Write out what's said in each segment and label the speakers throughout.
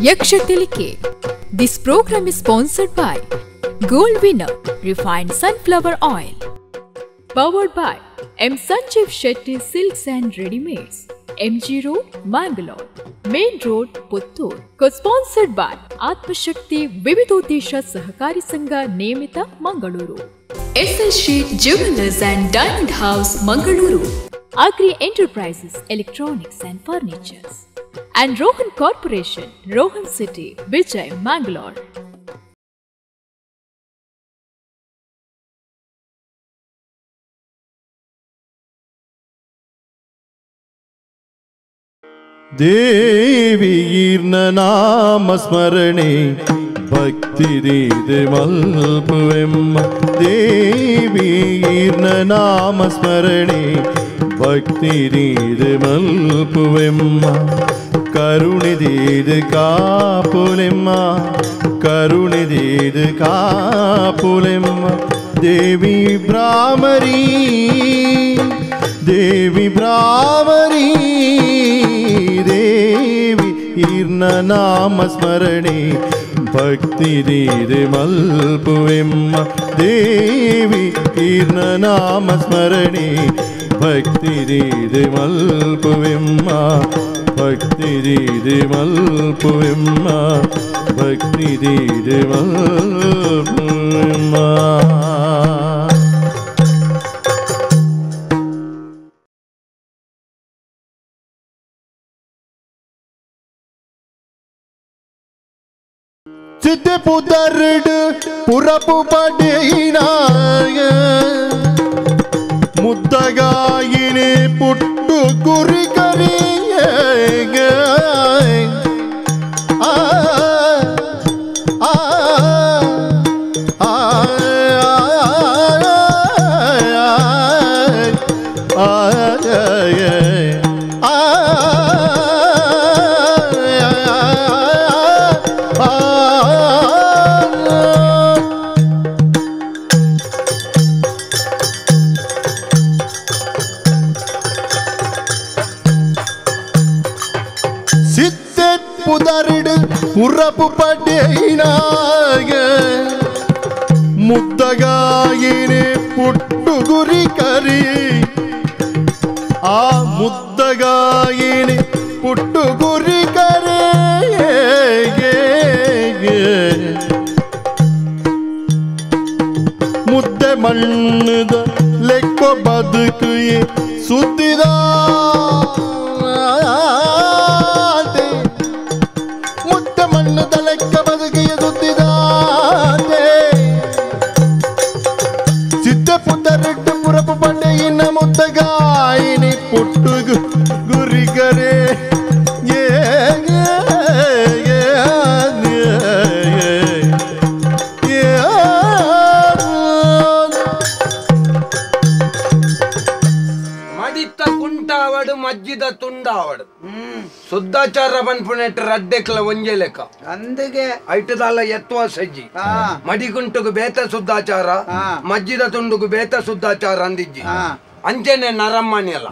Speaker 1: Yakshatilike. This program is sponsored by Gold Winner Refined Sunflower Oil. Powered by M. Sanjeev Shetty Silks and Readymades. MG Road, Mangalore. Main Road, Puttur. Co-sponsored by Atma Shakti Vividodesha Sahakari Sangha Niyamita, Mangaluru. SL Sheet Jewelers and Diamond House, Mangaluru. Agri Enterprises, Electronics and Furnitures. And Rohan Corporation, Rohan City, Vijay, Mangalore.
Speaker 2: ದೇವಿಯರ್ನ ನಾಮ ಸ್ಮರಣೆ ಭಕ್ತಿರಿದೆ ಮಲ್ಪುವೆಮ್ಮ ದೇವಿಯರ್ನ ನಾಮ ಸ್ಮರಣೆ ಭಕ್ತಿರಿದೆ ಮಲ್ಪುವೆಮ್ಮ ಕರುಣಿದಿದು ಕಾಪುಲೆಮ್ಮ ಕರುಣಿದಿದು ಕಾಪುಲೆಮ್ಮ ದೇವಿ ಭ್ರಾಮರಿ ದೇವಿ ಭ್ರಾಮರಿ ದೇವಿ ಇರ್ನ ನಾಮ ಸ್ಮರಣೆ ಭಕ್ತಿದಿದೆ ಮಲ್ಪುವೆಮ್ಮ ದೇವಿ ಇರ್ನ ನಾಮ ಸ್ಮರಣೆ ಭಕ್ತಿದಿದೆ ಮಲ್ಪುವೆಮ್ಮ ಭಕ್ತಿದಿದೆ ಮಲ್ಪುವೆಮ್ಮ ಭಕ್ತಿದಿದೆ ಮಲ್ಪುವೆಮ್ಮ ಸಿದ್ಧ ಪುದರ್ಡ್ ಪುರಪು ಪಡೆಯಿನಾಯ ಮುದ್ದಗಾಯಿನಿ ಪುಟ್ಟು ಕುರಿ ಕರಿಯ ಪುರಪು ಪಡೆಯಿನಾಗ ಮುದ್ದಗಾಯಿನಿ ಪುಟ್ಟು ಗುರಿ ಕರಿ ಆ ಮುದ್ದಗಾಯಿನಿ ಪುಟ್ಟು ಗುರಿ ಕರೆ ಮುದ್ದೆ ಮಣ್ಣದ ಲೆಕ್ಕ ಬದುಕು ಸುತ್ತಿದ ಮಣ್ಣದ ಲೆಕ್ಕ ಬದುಕಿಯ ಸುತ್ತಿದಾತೆ ಸಿದ್ಧ ಪುದರೆಟ್ಟು ಪುರಪು ಪಡೆಯಿನ ಮುದ್ದಗಾಯಿನಿ ಪುಟ್ಟು ಗುರಿ ಕರೆ
Speaker 3: ಮಡಿತ ಕುಂಟಾವಡು ಮಜ್ಜಿದ ತುಂಡಾವಡು ಶುದ್ಧಾಚಾರ ಬಂದ್ಪುಣೆಟ್ ರಡ್ಡೆಕ್ಲ ಒಂಜೆ ಲೆಕ್ಕ
Speaker 4: ಅಂದಿಗೆ
Speaker 3: ಐಟದಲ್ಲ ಎತ್ತುವ ಸಜ್ಜಿ ಮಡಿಗುಂಟುಗು ಬೇತ ಶುದ್ಧಾಚಾರ ಮಜ್ಜಿದ ತುಂಡುಗು ಬೇತ ಶುದ್ಧಾಚಾರ ಅಂದಿಜ್ಜಿ ಅಂಚೆನೆ ನರಮ್ಮಣಿ ಅಲ್ಲ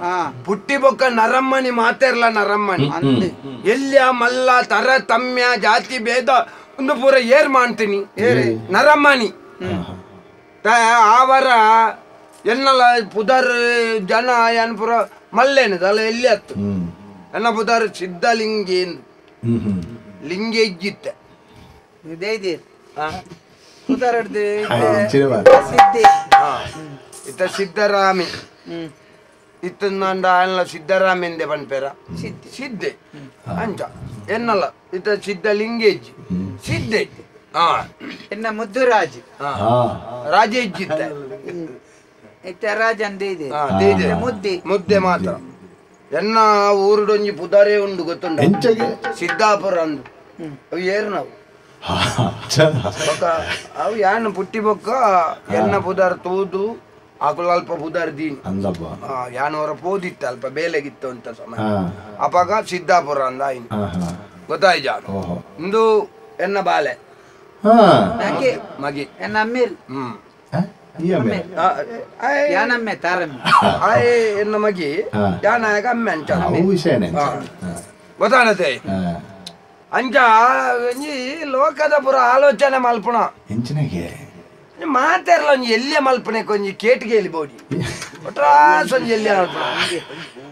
Speaker 3: ಪುಟ್ಟಿ ಬೊಕ್ಕ ನರಮ್ಮಣಿ ಮಾತೆರ್ಲ ನರಮ್ಮಣಿ ಎಲ್ಯ ಮಲ್ಲ ತರ ತಮ್ಯ ಜಾತಿ ಭೇದ ಒಂದು ಪೂರ ಏರ್ ಮಾಡ್ತೀನಿ ನರಮ್ಮಣಿ ಆವರ ಎನ್ನಲ್ಲ ಪುದರ್ ಜನ ಏನ್ ಪುರ ಮಲ್ಲೇನದಲ್ಲ ಎಲ್ಲಿ ಹತ್ತು ಎನ್ನ ಪುದರ್ ಸಿದ್ಧಲಿಂಗಿ ಲಿಂಗಿ ಇಜ್ಜಿತ್ತೆ ಇತ್ತ ಸಿದ್ದರಾಮಿ ಇತ್ತ ನಂಡ ಅಲ್ಲ ಸಿದ್ದರಾಮಿ ಎಂದೆ ಪನ್ಪೇರ ಸಿದ್ದೆ ಅಂಚ ಎನ್ನಲ್ಲ ಇತ್ತ ಸಿದ್ಧಲಿಂಗಿ ಇಜ್ಜಿ ಸಿದ್ದೆ
Speaker 4: ಎನ್ನ ಮುದ್ದುರಾಜ್
Speaker 3: ರಾಜ ಇಜ್ಜಿತ್ತೆ
Speaker 4: ಮುದ್ದೆ
Speaker 3: ಮುದ್ದೆ ಮಾತ್ರ ಎನ್ನ ಊರುಡೊಂಜಿ ಪುದಾರೆ ಉಂಡು ಗೊತ್ತುಂಡು ಸಿದ್ದಾಪುರ ಅಂದು ಅವು ಏರು ನಾವು ಅವು ಯಾನು ಪುಟ್ಟಿ ಬೊಕ್ಕ ಎನ್ನ ಪುದಾರ ತೂದು ಆಕುಲ ಅಲ್ಪ ಪುದಾರ ದೀನಿ ಯಾನು ಅವರ ಪೋದಿತ್ತು ಅಲ್ಪ ಬೇಲೆಗಿತ್ತು ಅಂತ ಸಮಯ ಅಪಾಗ ಸಿದ್ದಾಪುರ ಅಂದ ಆಯ್ತು ಗೊತ್ತಾಯ್ತು ಜಾಗ ಇಂದು ಎನ್ನ ಬಾಲೆ ಮಗಿ
Speaker 4: ಎನ್ನ ಅಮ್ಮಿರ್ ಯಾನಮ್ಮೆ ತಾರಮ್ಮೆ
Speaker 3: ಎನ್ನ ಮಗಿ ಯಾನಾಗ ಅಮ್ಮೆ ಅಂಚ ಗೊತ್ತಾಗತ್ತೆ ಅಂಚ ಒಂಜಿ ಲೋಕದ ಪುರ ಆಲೋಚನೆ ಮಲ್ಪುಣ
Speaker 2: ಎಂಚಿನಗೆ
Speaker 3: ಮಾತಾರಲ್ಲ ಒಂಜಿ ಎಲ್ಲಿಯ ಮಲ್ಪನೆ ಕೊಂಜಿ ಕೇಟಿಗೆ ಎಲ್ಲಿ ಬೋಡಿ ಒಟ್ರಾಸ್ ಒಂಜಿ ಎಲ್ಲಿಯ ಮಲ್ಪುಣ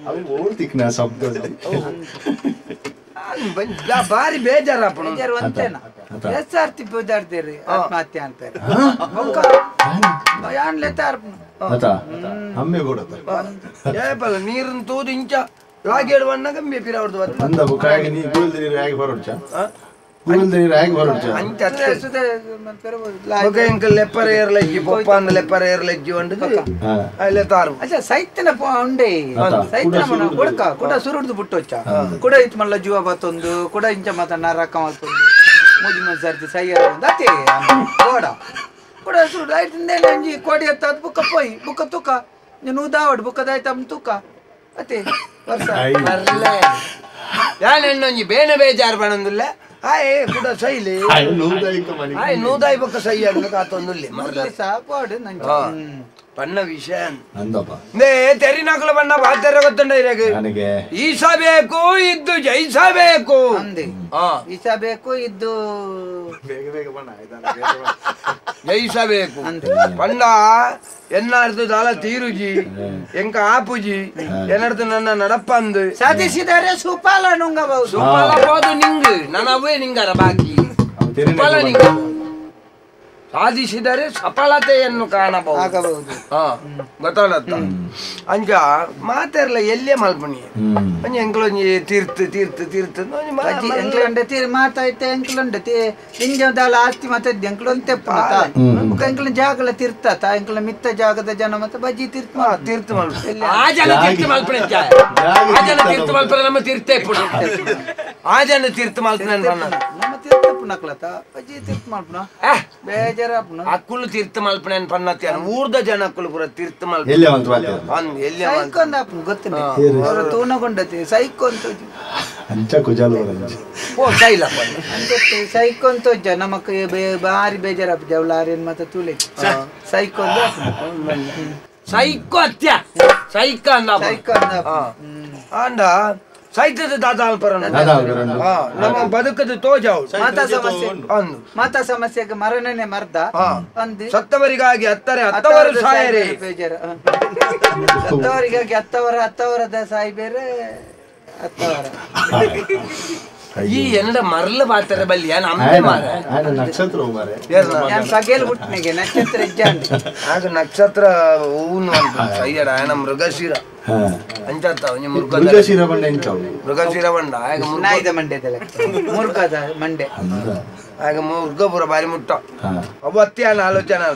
Speaker 2: ಅವು ಓಡ್ತಿಕ್ನ ಶಬ್ದ
Speaker 3: ಬಾರಿ ಬೇಜಾರಪ್ಪಣ
Speaker 4: SRT ಬುದಾಡ್ತೀರಿ ಆತ್ಮಹತ್ಯೆ ಅಂತಾರೆ
Speaker 2: ಅಮ್ಮೆ ಕೊಡತ್ತ
Speaker 3: ಏಪಲ್ಲ ನೀರನ್ನು ತೂದು ಇಂಚ ಲಾಗೇಡು ಬಣ್ಣ ಗಂಬೆ ಪಿರಾವ್ದು
Speaker 2: ಅಂದ ಬುಕ್ಕಾಗಿ ನೀ ಗುಳಿದ ನೀರು ಹೇಗೆ ಹೊರಡ್ಚ ಗುಳಿದ ನೀರು ಹೇಗೆ ಹೊರಡ್ಚ
Speaker 3: ಅಂಚ ಎಂಕಲ್ ಲೆಪ್ಪರ ಏರ್ಲೆಜ್ಜಿ ಪೊಪ್ಪ ಅಂದ ಲೆಪ್ಪರ ಏರ್ಲೆಜ್ಜಿ ಒಂಡು ಅಲ್ಲೇ ತಾರು
Speaker 4: ಅಚ್ಚಾ ಸೈತನ ಉಂಡೆ ಸೈತನ ಕೊಡಕ ಕೂಡ ಸುರುಡ್ದು ಬಿಟ್ಟೊಚ್ಚ ಕೂಡ ಇತ್ ಮಲ್ಲ ಜೀವ ಬತ್ತೊಂದು ಕೂಡ ಇಂಚ ಮತ ನರಕ ಮತ್ತೊಂದು ಮೂಜಿ ಸರ್ತಿ ಸೈಯರ್ ಅದೇ ಗೋಡ ಕೂಡ ಸುರುಡು ಆಯ್ತು ಒಂಜಿ ಕೋಡಿ ಎತ್ತ ಬುಕ್ಕ ಪೋಯಿ ಬುಕ್ಕ ತುಕ ನೀನು ಉದಾವಡ್ ಬುಕ್ಕದಾಯ್ತಮ್ಮ ತುಕ ಅತ್ತೆ ವರ್ಷ
Speaker 3: ಯಾನ್ ಹೆಣ್ಣೊಂಜಿ ಬೇನೆ ಬೇಜಾರು ಬಣಂದಿಲ್ಲ ಆಯ್ ಕೂಡ ಸೈಲಿ ಆಯ್ ನೂದಾಯಿ ಬೊಕ್ಕ ಸೈ ಅನ್ನೋದು ಆತೊಂದುಲ್ಲಿ
Speaker 4: ಸಾಪಾಡು
Speaker 3: ಪಣ್ಣ ವಿಷಯ ತೆರಿನಕಲು ಬಣ್ಣ ಬಾತ್ಯರ ಗೊತ್ತುಂಡ ಇರಗೆ ಈಸಬೇಕು ಇದ್ದು ಜಯಿಸಬೇಕು
Speaker 4: ಈಸಬೇಕು ಇದ್ದು
Speaker 3: ಜಯಿಸಬೇಕು ಪಂಡ ಎನ್ನರ್ದು ದಾಲ ತೀರುಜಿ ಎಂಕ ಆಪುಜಿ ಎನ್ನರ್ದು ನನ್ನ ನಡಪ್ಪಂದು
Speaker 4: ಸಾಧಿಸಿದರೆ ಸುಪಾಲ ನುಂಗಬಹುದು
Speaker 3: ಸುಪಾಲ ಹೋದು ನಿಂಗು ನನವೇ ನಿಂಗರ ಬಾಕಿ ಸುಪಾಲ ನಿಂಗ ಸಾಧಿಸಿದರೆ ಸಫಲತೆಯನ್ನು ಕಾಣಬಹುದು ಗೊತ್ತಾಗತ್ತ ಅಂಚ ಮಾತಾರಲ್ಲ ಎಲ್ಲೇ ಮಲ್ಪಣಿ ಅಂಚ ಎಂಕ್ಲೊಂಜಿ ತೀರ್ಥ ತೀರ್ಥ ತೀರ್ಥ
Speaker 4: ಎಂಕ್ಲೊಂಡೆ ತೀರ್ ಮಾತಾಯ್ತೆ ಎಂಕ್ಲೊಂಡೆ ಇಂಜದಾಲ ಆಸ್ತಿ ಮಾತಾಯ್ತು ಎಂಕ್ಲೊಂದು ತೆಪ್ಪ ಎಂಕ್ಲ ಜಾಗಲ ತೀರ್ಥತ ಎಂಕ್ಲ ಮಿತ್ತ ಜಾಗದ ಜನ ಮತ್ತೆ ಬಜ್ಜಿ ತೀರ್ಥ
Speaker 3: ತೀರ್ಥ ಮಲ್ಪ ಆ ಜನ ತೀರ್ಥ ಮಲ್ಪಣೆ ಆ ಜನ ತೀರ್ಥ ಮಲ್ಪನೆ ನಮ್ಮ ತೀರ್ಥ ಆ ಜನ ತೀರ್ಥ ಮಲ್ಪನೆ
Speaker 4: ನಮ್ಮ ತೀರ್ಥ ಪುನಕ್ಲತ ಬಜ್ಜಿ ತೀರ್ಥ ಮಲ್ಪನ ಬೇಜಾರ
Speaker 3: ಅಕ್ಕುಲು ತೀರ್ಥ ಮಲ್ಪನೆ ಪನ್ನತ್ಯ ಊರ್ದ ಜನ ಅಕ್ಕುಲು ಪುರ ತೀರ್ಥ ಮಲ್ಪನೆ
Speaker 4: ಗೊತ್ತಿಲ್ಲ ಅವ್ರ ತೂನಗೊಂಡತಿ ಸೈಕೋ ಅಂತ ಸೈಕೋ ಅಂತ ನಮಕ್ ಬಾರಿ ಬೇಜಾರ ಜವಲಾರಿನ್ ಮತ್ತೆ ತುಳಿ ಸೈಕೋ
Speaker 3: ಸೈಕೋ ಅತ್ಯ ಸೈಕ ಅಂದ
Speaker 4: ಸೈಕೋ
Speaker 3: ಅಂದ ಸೈತದ ದಾದಾಲ್ಪರ ನಮ್ಮ ಬದುಕದ ತೋಜಾವು
Speaker 4: ಮಾತಾ ಸಮಸ್ಯೆಗೆ ಮರಣನೆ ಮರ್ದ
Speaker 3: ಸತ್ತವರಿಗಾಗಿ ಹತ್ತವರು ಸಾಯರೆ
Speaker 4: ಸತ್ತವರಿಗಾಗಿ ಹತ್ತವರದ ಸಾಯಿ ಬೇರೆ ಹತ್ತವರ
Speaker 3: ಈ ಎಂದ ಮರಲ ಬಾತರ ಬಲ್ಲಿ
Speaker 2: ನಕ್ಷತ್ರ
Speaker 4: ಸಗೇಲ್ ಹುಟ್ಟನಿಗೆ ನಕ್ಷತ್ರ
Speaker 3: ಆಗ ನಕ್ಷತ್ರ ಹೂನು ಸೈಯಡ ಆಯನ ಮೃಗಶಿರ ಅಂಚಾತ ಮೃಗಶಿರ ಬಂಡ
Speaker 4: ನಾಯಿದ ಮಂಡ್ಯದ ಮುರುಗದ ಮಂಡೆ
Speaker 3: ಆಗ ಮುರ್ಗಪುರ ಬಾರಿ ಮುಟ್ಟ ಅವತ್ಯಾನ ಆಲೋಚನೆ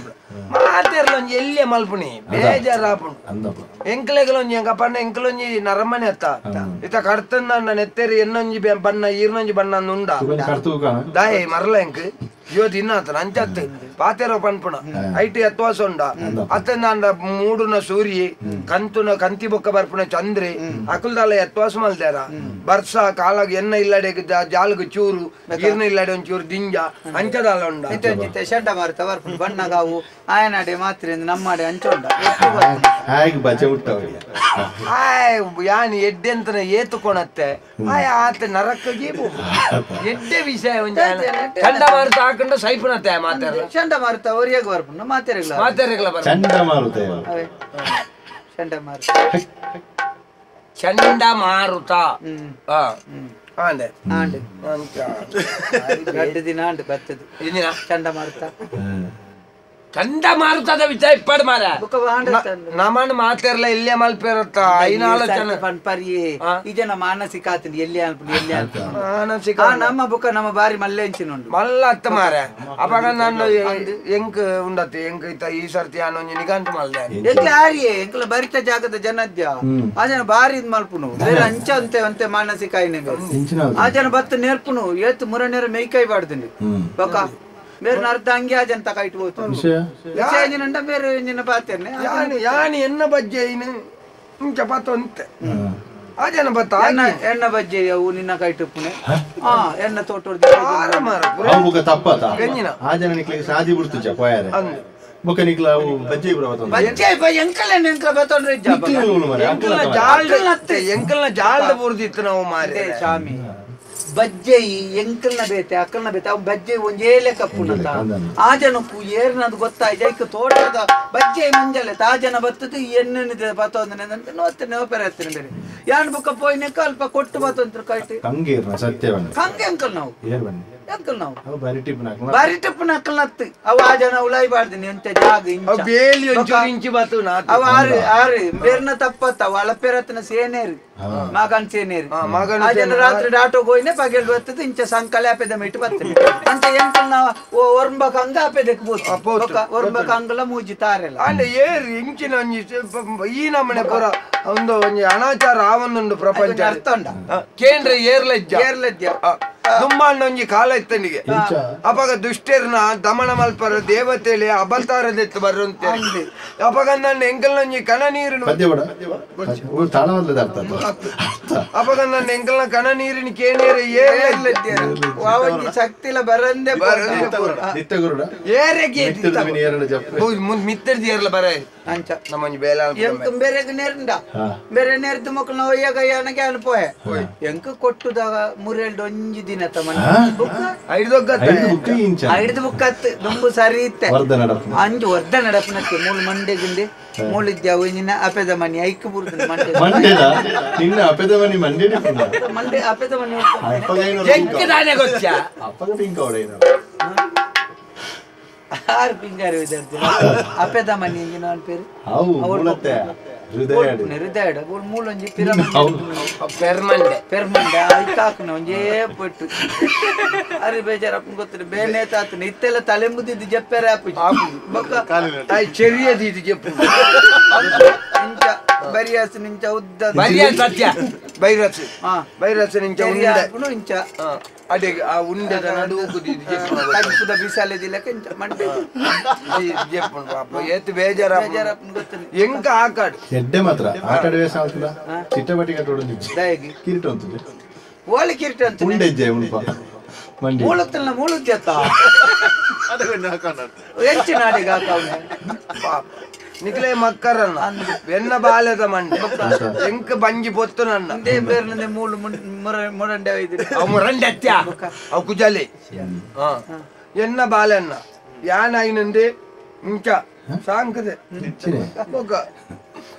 Speaker 3: ಮಾತಿರ್ಲೊಂಜಿ ಎಲ್ಲಿಯ ಮಲ್ಪುಣಿ ಬೇಜಾರಾಪುಂಡು ಎಂಕ್ಲೆಗಳೊಂಜಿ ಎಂಕ ಪಣ್ಣ ಎಂಕ್ಲೊಂಜಿ ನರಮನೆ ಅತ್ತ ಇತ ಕಡ್ತಂದ ನೆತ್ತೇರಿ ಎನ್ನೊಂಜಿ ಬಣ್ಣ ಈರ್ನೊಂಜಿ ಬಣ್ಣ ಉಂಡ ದಾಯಿ ಮರಲ ಎಂಕ್ ಇವತ್ತು ಇನ್ನಾತನ ಅಂಚತ್ತು ಪಾತೆರೋ ಪನ್ಪುಣ ಐಟಿ ಎತ್ವಾಸ ಉಂಡ ಅತ್ತಂದ ಮೂಡುನ ಸೂರಿ ಕಂತಿ ಬೊಕ್ಕ ಬರ್ಪುಣ ಚಂದ್ರಿ ಅಕುಲ್ದಾಲ ಎತ್ವಾಸ ಮಲ್ತಾರ ಬರ್ಸ ಕಾಲಾಗ ಎನ್ನ ಇಲ್ಲಡೆ ಜಾಲ್ಗ ಚೂರು ಈರ್ನ ಇಲ್ಲಡೆ ಒಂಚೂರು ದಿಂಜ ಅಂಚದಾಲ ಉಂಡ
Speaker 4: ಶಡ್ಡ ಮಾರುತ ಬರ್ಪುಣ ಬಣ್ಣಗಾವು ಆಯನಾಡೆ ಮಾತ್ರಿಂದ ನಮ್ಮಡೆ ಅಂಚೊಂಡ
Speaker 3: ಯಾನಿ ಎಡ್ಡೆ ಅಂತನ ಏತುಕೊಣತ್ತೆ ಆಯ ಆತ ನರಕಗೆ ಎಡ್ಡೆ ವಿಷಯ ಚಂಡಮಾರುತ ಹಾಕೊಂಡು ಸೈಪುಣತ್ತೆ ಮಾತಾಡ
Speaker 4: ಚಂಡಮಾರುತ ಅವ್ರಿಗೆ ಬರ್ಪುಣ ಮಾತೆರೆಗಳ
Speaker 3: ಚಂಡಮಾರುತ
Speaker 4: ದಿನ ಆಂಡು ಬರ್ತದೆ ಚಂಡಮಾರುತ
Speaker 3: ಚಂಡಮಾರುತದ ವಿಷಯ ಇಪ್ಪಡು ಮಾರ ನಮ್ಮನ್ನ ಮಾತಾರಲ್ಲ ಇಲ್ಲೇ ಮಲ್ಪಿರತ್ತ
Speaker 4: ಈ ಜನ ಮಾನಸಿಕ ಆತನ ಎಲ್ಲಿ ಮಾನಸಿಕ ನಮ್ಮ ಬುಕ್ಕ ನಮ್ಮ ಬಾರಿ ಮಲ್ಲೆಂಚಿನುಂಡು
Speaker 3: ಮಲ್ಲ ಅತ್ತ ಮಾರ ಅವಾಗ ನಾನು ಎಂಕ್ ಉಂಡತ್ತೆ ಎಂಕ್ ಇತ್ತ ಈ ಸರ್ತಿ ಅನ್ನೊಂಜಿ ನಿಗಂತ ಮಲ್ದೆ
Speaker 4: ಯಾರಿಯೇ ಎಂಕ್ಲ ಬರಿತ ಜಾಗದ ಜನದ್ಯ ಆ ಜನ ಬಾರಿ ಇದ್ ಮಲ್ಪುನು ಬೇರೆ ಅಂಚ ಅಂತೆ ಮಾನಸಿಕ ಆ ಜನ ಬತ್ತ ನೇರ್ಪುನು ಏತ್ ಮುರನೇರ ಮೇಯ್ಕೈ ಬಾಡ್ದಿನಿ ಬೊಕ್ಕ ಬೇರೆ ಅರ್ಧ ಅಂಗಿ ಆ ಜನ ತಕ ಇಟ್ಬೋದು ಬೇರೆ ಪಾತೇನೆ
Speaker 3: ಯಾನಿ ಎನ್ನ ಬಜ್ಜೆ ಇಂಚ ಪತ್ತೊಂತೆ ಆ ಜನ ಬತ್ತ
Speaker 4: ಎಣ್ಣ ಬಜ್ಜೆ ಅವು ನಿನ್ನ ಕೈಟುಪ್ಪುನೆ ಎಣ್ಣ ತೋಟ
Speaker 2: ಬೊಕನಿಕ್ಲ ಅವು ಬಜ್ಜಿ ಇಬ್ರು ಬತ್ತೊಂದು
Speaker 4: ಬಜ್ಜೆ ಎಂಕಲ ಬತ್ತೊಂಡ್ರೆ
Speaker 3: ಎಂಕಲ್ನ ಜಾಲ್ದ ಬುರ್ದಿತ್ತು ನಾವು ಮಾರಿ
Speaker 4: ಸ್ವಾಮಿ ಬಜ್ಜೆ ಎಂಕಲ್ನ ಬೇತೆ ಅಕ್ಕಲ್ನ ಬೇತೆ ಅವ್ ಬಜ್ಜೆ ಒಂಜೇಲೆ ಕಪ್ಪುನತ ಆ ಜನಕ್ಕೂ ಏರ್ನದು ಗೊತ್ತಾಯ್ತು ಐಕ ತೋಟದ ಬಜ್ಜೆ ಮಂಜಲೆ ಆ ಜನ ಬತ್ತದು ಎಣ್ಣೆ ಬತ್ತೊಂದು ನೋಡ್ತೇನೆ ನೋಪೆರತ್ತೇನೆ ಬೇರೆ ಯಾನ್ ಬುಕ್ಕ ಪೋಯ್ನೆ ಅಲ್ಪ ಕೊಟ್ಟು ಬತ್ತೊಂದ್ರು ಕೈಟಿ
Speaker 2: ಕಂಗೆ ಸತ್ಯವನ್ನ
Speaker 4: ಕಂಗೆ ಅಂಕಲ್ ನಾವು ಅಂಕಲ್ ನಾವು
Speaker 2: ಬಾರಿ
Speaker 4: ಟಿಪ್ ನಕ್ಕಲತ್ತು ಅವ ಆ ಜನ ಉಲಾಯಿ ಬಾರ್ದಿನಿ ಎಂತ ಜಾಗ
Speaker 3: ಬೇಲಿ ಒಂಚೂರು ಇಂಚಿ ಬತ್ತು
Speaker 4: ಅವ ಆರು ಬೇರ್ನ ತಪ್ಪತ್ತ ಅವ ಅಳಪೆರತ್ನ ಸೇನೇರು ಮಗನ್ ಸೇನೇರು ಆ ಜನ ರಾತ್ರಿ ಡಾಟೋಗ್ ಹೋಯ್ನೆ ಪಗೆಲ್ ಬರ್ತದೆ ಇಂಚ ಸಂಕಲೆ ಆಪೆದ ಮಿಟ್ಟು ಬರ್ತದೆ ಅಂತ ಎಂಕಲ್ ನಾವು ಒರ್ಂಬಕ್ ಹಂಗ ಆಪೆದಕ್ ಬೋದು ಒರ್ಂಬಕ್ ಹಂಗಲ್ಲ ಮೂಜಿ ತಾರೆಲ್ಲ
Speaker 3: ಅಲ್ಲ ಏರ್ ಇಂಚಿನ ಒಂಜಿ ಈ ನಮ್ಮನೆ ಪುರ ಒಂದು ಒಂಜಿ ಅನಾಚಾರ ಆವೊಂದುಂಡು ಪ್ರಪಂಚ
Speaker 4: ಅರ್ಥ ಉಂಡ
Speaker 3: ಕೇಂದ್ರ ಏರ್ಲಜ್ಜ ದುಮ್ಮಣ್ಣೊಂಜಿ ಕಾಲ ಇತ್ತನಿಗೆ ಅಪಗ ದುಷ್ಟರ್ನ ದಮನ ಮಲ್ಪರ ದೇವತೆಲೆ ಅವತಾರದೆತ್ತು ಬರುಂತೆ ಅಪಗ ನನ್ನ ಎಂಕಲ್ನೊಂಜಿ ಕಣ ನೀರಿನ ಅಪಗ ನನ್ನ ಎಂಕಲ್ನ ಕಣ ನೀರಿನ ಕೇನೇರ
Speaker 4: ಏರ್ಲಜ್ಜ ಶಕ್ತಿಲ ಬರಂದೆ
Speaker 3: ಏರೆಗೆ ಮಿತ್ತರ್ದಿ ಏರ್ಲ ಬರ ಅಂಚ ನಮ್ಮಂಜಿ ಬೇಲ
Speaker 4: ಬೇರೆ ನೇರ್ಂಡ ಬೇರೆ ನೇರ್ದು ಮಕ್ಕಳು ನಾವು ಯಾನಗೆ ಅನ್ಪೋಯೆ ಎಂಕ ಕೊಟ್ಟುದಾಗ ಮುರೇಳ್ದು ಒಂಜಿ ದಿನ ಐದು ಬುಕ್ಕತ್ತು ದುಂಬು ಸರಿ ಇತ್ತೆ ಅಂಜು ವರ್ಧ ನಡಪನಕ್ಕೆ ಮೂಲ ಮಂಡೆಗಿಂದೆ ಮೂಲಿದ್ಯಾವ ನಿನ್ನ ಅಪೆದ ಮನಿ ಐಕ್ ಬುರ್ದು ಮಂಡೆ ಅಪೆದ ಮನಿ ಆರು ಪಿಂಗಾರು ಅಪೆದ ಮನಿ ನಾನು ಪೇರು ಹೃದಯ ಮೂಲೊಂಜಿ ಪೆರ್ಮಂಡೆ ಐಕಾಕನ ಒಂಜೇ ಪೊಟ್ಟು ಅರಿ ಬೇಜಾರಪ್ಪ ಗೊತ್ತಿಲ್ಲ ಬೇನೆ ತಾತನ ಇತ್ತೆಲ್ಲ ತಲೆ ಮುದ್ದಿದ್ದು ಜಪ್ಪೆರೆ
Speaker 3: ಚೆರಿಯದಿ ಜಪ್ಪು
Speaker 4: ಇಂಚ ಬರಿಯಾಸ ನಿಂಚ ಉದ್ದ
Speaker 3: ಸತ್ಯ ಬೈರಸ ನಿಂಚ
Speaker 4: ಇಂಚ
Speaker 3: ಅದೇ ಆ ಉಂಡೆದ
Speaker 4: ನಡುವುದ ಬಿಸಾಲೆದಿಲ್ಲ ಕೆಂಚ ಮಂಡೆ
Speaker 3: ಎತ್ತು ಬೇಜಾರಪ್ಪ
Speaker 4: ಗೊತ್ತಿಲ್ಲ
Speaker 3: ಎಂಕ ಆಕಾಡು
Speaker 2: ಎಡ್ಡೆ ಮಾತ್ರ ಆಟಾಡುವೆ ಸಾಲ್ತದ ಚಿಟ್ಟಬಟ್ಟಿ ಕಟ್ಟೋಡು ಕಿರೀಟ ಅಂತದೆ
Speaker 4: ಓಲಿ ಕಿರೀಟ ಅಂತ
Speaker 2: ಉಂಡೆಜ್ಜೆ ಉಂಪ ಮಂಡಿ
Speaker 4: ಮೂಲತ್ತಲ್ಲ ಮೂಲಜ್ಜತ್ತ ಹೆಚ್ಚಿನ ನಾಡಿಗೆ ಹಾಕವ್ನೆ
Speaker 3: ನಿಕ್ಲೆ ಮಕ್ಕರನ್ನ ಬೆನ್ನ ಬಾಲ್ಯದ ಮಂಡೆ ಎಂಕ ಬಂಜಿ ಪೊತ್ತು ನನ್ನ
Speaker 4: ಬೇರೆ ಮೂಲು ಮುರಂಡೆ ಒಯ್ದಿರಿ
Speaker 3: ಅವು ಮುರಂಡೆ ಅತ್ಯ ಅವು ಕುಜಲೆ ಎನ್ನ ಬಾಲೆನ್ನ ಯಾನ ಐನಂದೆ ಇಂಚ ಸಾಂಕದೆ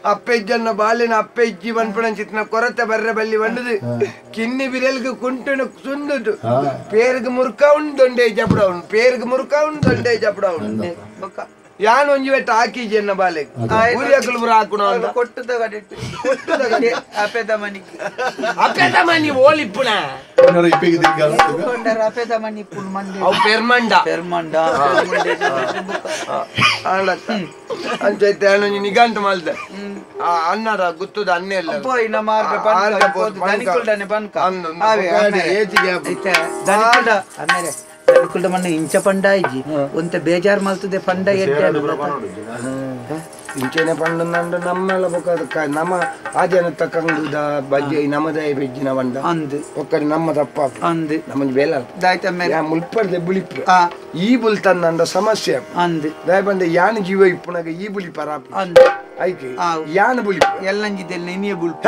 Speaker 3: ಅಪ್ಪೆಜ್ಜನ್ನ ಬಾಲಿನ ಅಪ್ಪೆಜ್ಜಿ ಬನ್ಪುಣ ಚಿತ್ನ ಕೊರತೆ ಬರ್ರೆ ಬಲ್ಲಿ ಬಂಡದು ಕಿನ್ನಿ ಬಿರಲ್ಗೆ ಕುಂಟುನ ಸುಂದುದು ಪೇರ್ಗೆ ಮುರ್ಕ ಉಂಡೊಂಡೆ ಜಪಡ ಉಂಡು ಪೇರ್ಗೆ ಮುರ್ಕ ಉಂಡೊಂಡೆ ಜಪಡ ಉಂಡು ಯಾನ್ ಒಂಜಿ ಬೆಟ್ಟ ಹಾಕಿಜಿ ಎನ್ನ ಬಾಲೆಗೆ ಊರಿಯಕ್ಕಲು ಬುರ ಹಾಕುಣ
Speaker 4: ಕೊಟ್ಟದ ಗಡಿಟ್ಟು ಅಪೆದ ಮನಿ
Speaker 3: ಓಲಿಪ್ಪುಣ
Speaker 4: ಅಪೆದ ಮನಿ ಪುಲ್ ಮಂಡಿ
Speaker 3: ಅವು ಪೆರ್ಮಂಡ ಅಂಚೈತೆ ಅಣ್ಣೊಂಜಿ ನಿಗಂಟು ಮಲ್ದೆ ಅನ್ನದ ಗುತ್ತದ ಅನ್ನೆ ಎಲ್ಲ
Speaker 4: ಪೋಯಿನ ಮಾರ್ಗ ದನಿಕುಲ್ಡನೆ ಬನ್ಕ ದನಿಕುಲ್ಡ ಮಣ್ಣ ಇಂಚ ಪಂಡ ಇಜ್ಜಿ ಒಂತೆ ಬೇಜಾರ್ ಮಲ್ತದೆ ಪಂಡ
Speaker 3: ಇಂಚೆನೆ ಪಂಡ ನಮ್ಮೆಲ್ಲ ಬೊಕ್ಕ ನಮ್ಮ ಆಜನ ತಕ್ಕಂಗುದ ಬಜ್ಜೆ ನಮ್ಮದೇ ಬೆಜ್ಜಿನ ಬಂಡ
Speaker 4: ಅಂದು
Speaker 3: ಒಕ್ಕಡಿ ನಮ್ಮ ತಪ್ಪ
Speaker 4: ಅಂದು
Speaker 3: ನಮ್ಮ ಬೇಲ
Speaker 4: ದಾಯ್ತ ಮೇಲೆ
Speaker 3: ಮುಲ್ಪರ್ದೆ ಬುಳಿಪ್ ಈ ಬುಲ್ ತಂದ ಸಮಸ್ಯೆ
Speaker 4: ಅಂದು
Speaker 3: ದಾಯ್ ಬಂದೆ ಯಾನ್ ಜೀವ ಇಪ್ಪುನಾಗ ಈ ಬುಲಿ ಪರಾಪ್
Speaker 4: ಅಂದು
Speaker 3: ಐಕೆ ಯಾನ್ ಬುಲಿ
Speaker 4: ಎಲ್ಲಂಜಿದ್ದೆಲ್ಲ ನಿನಿಯ ಬುಲ್ಪ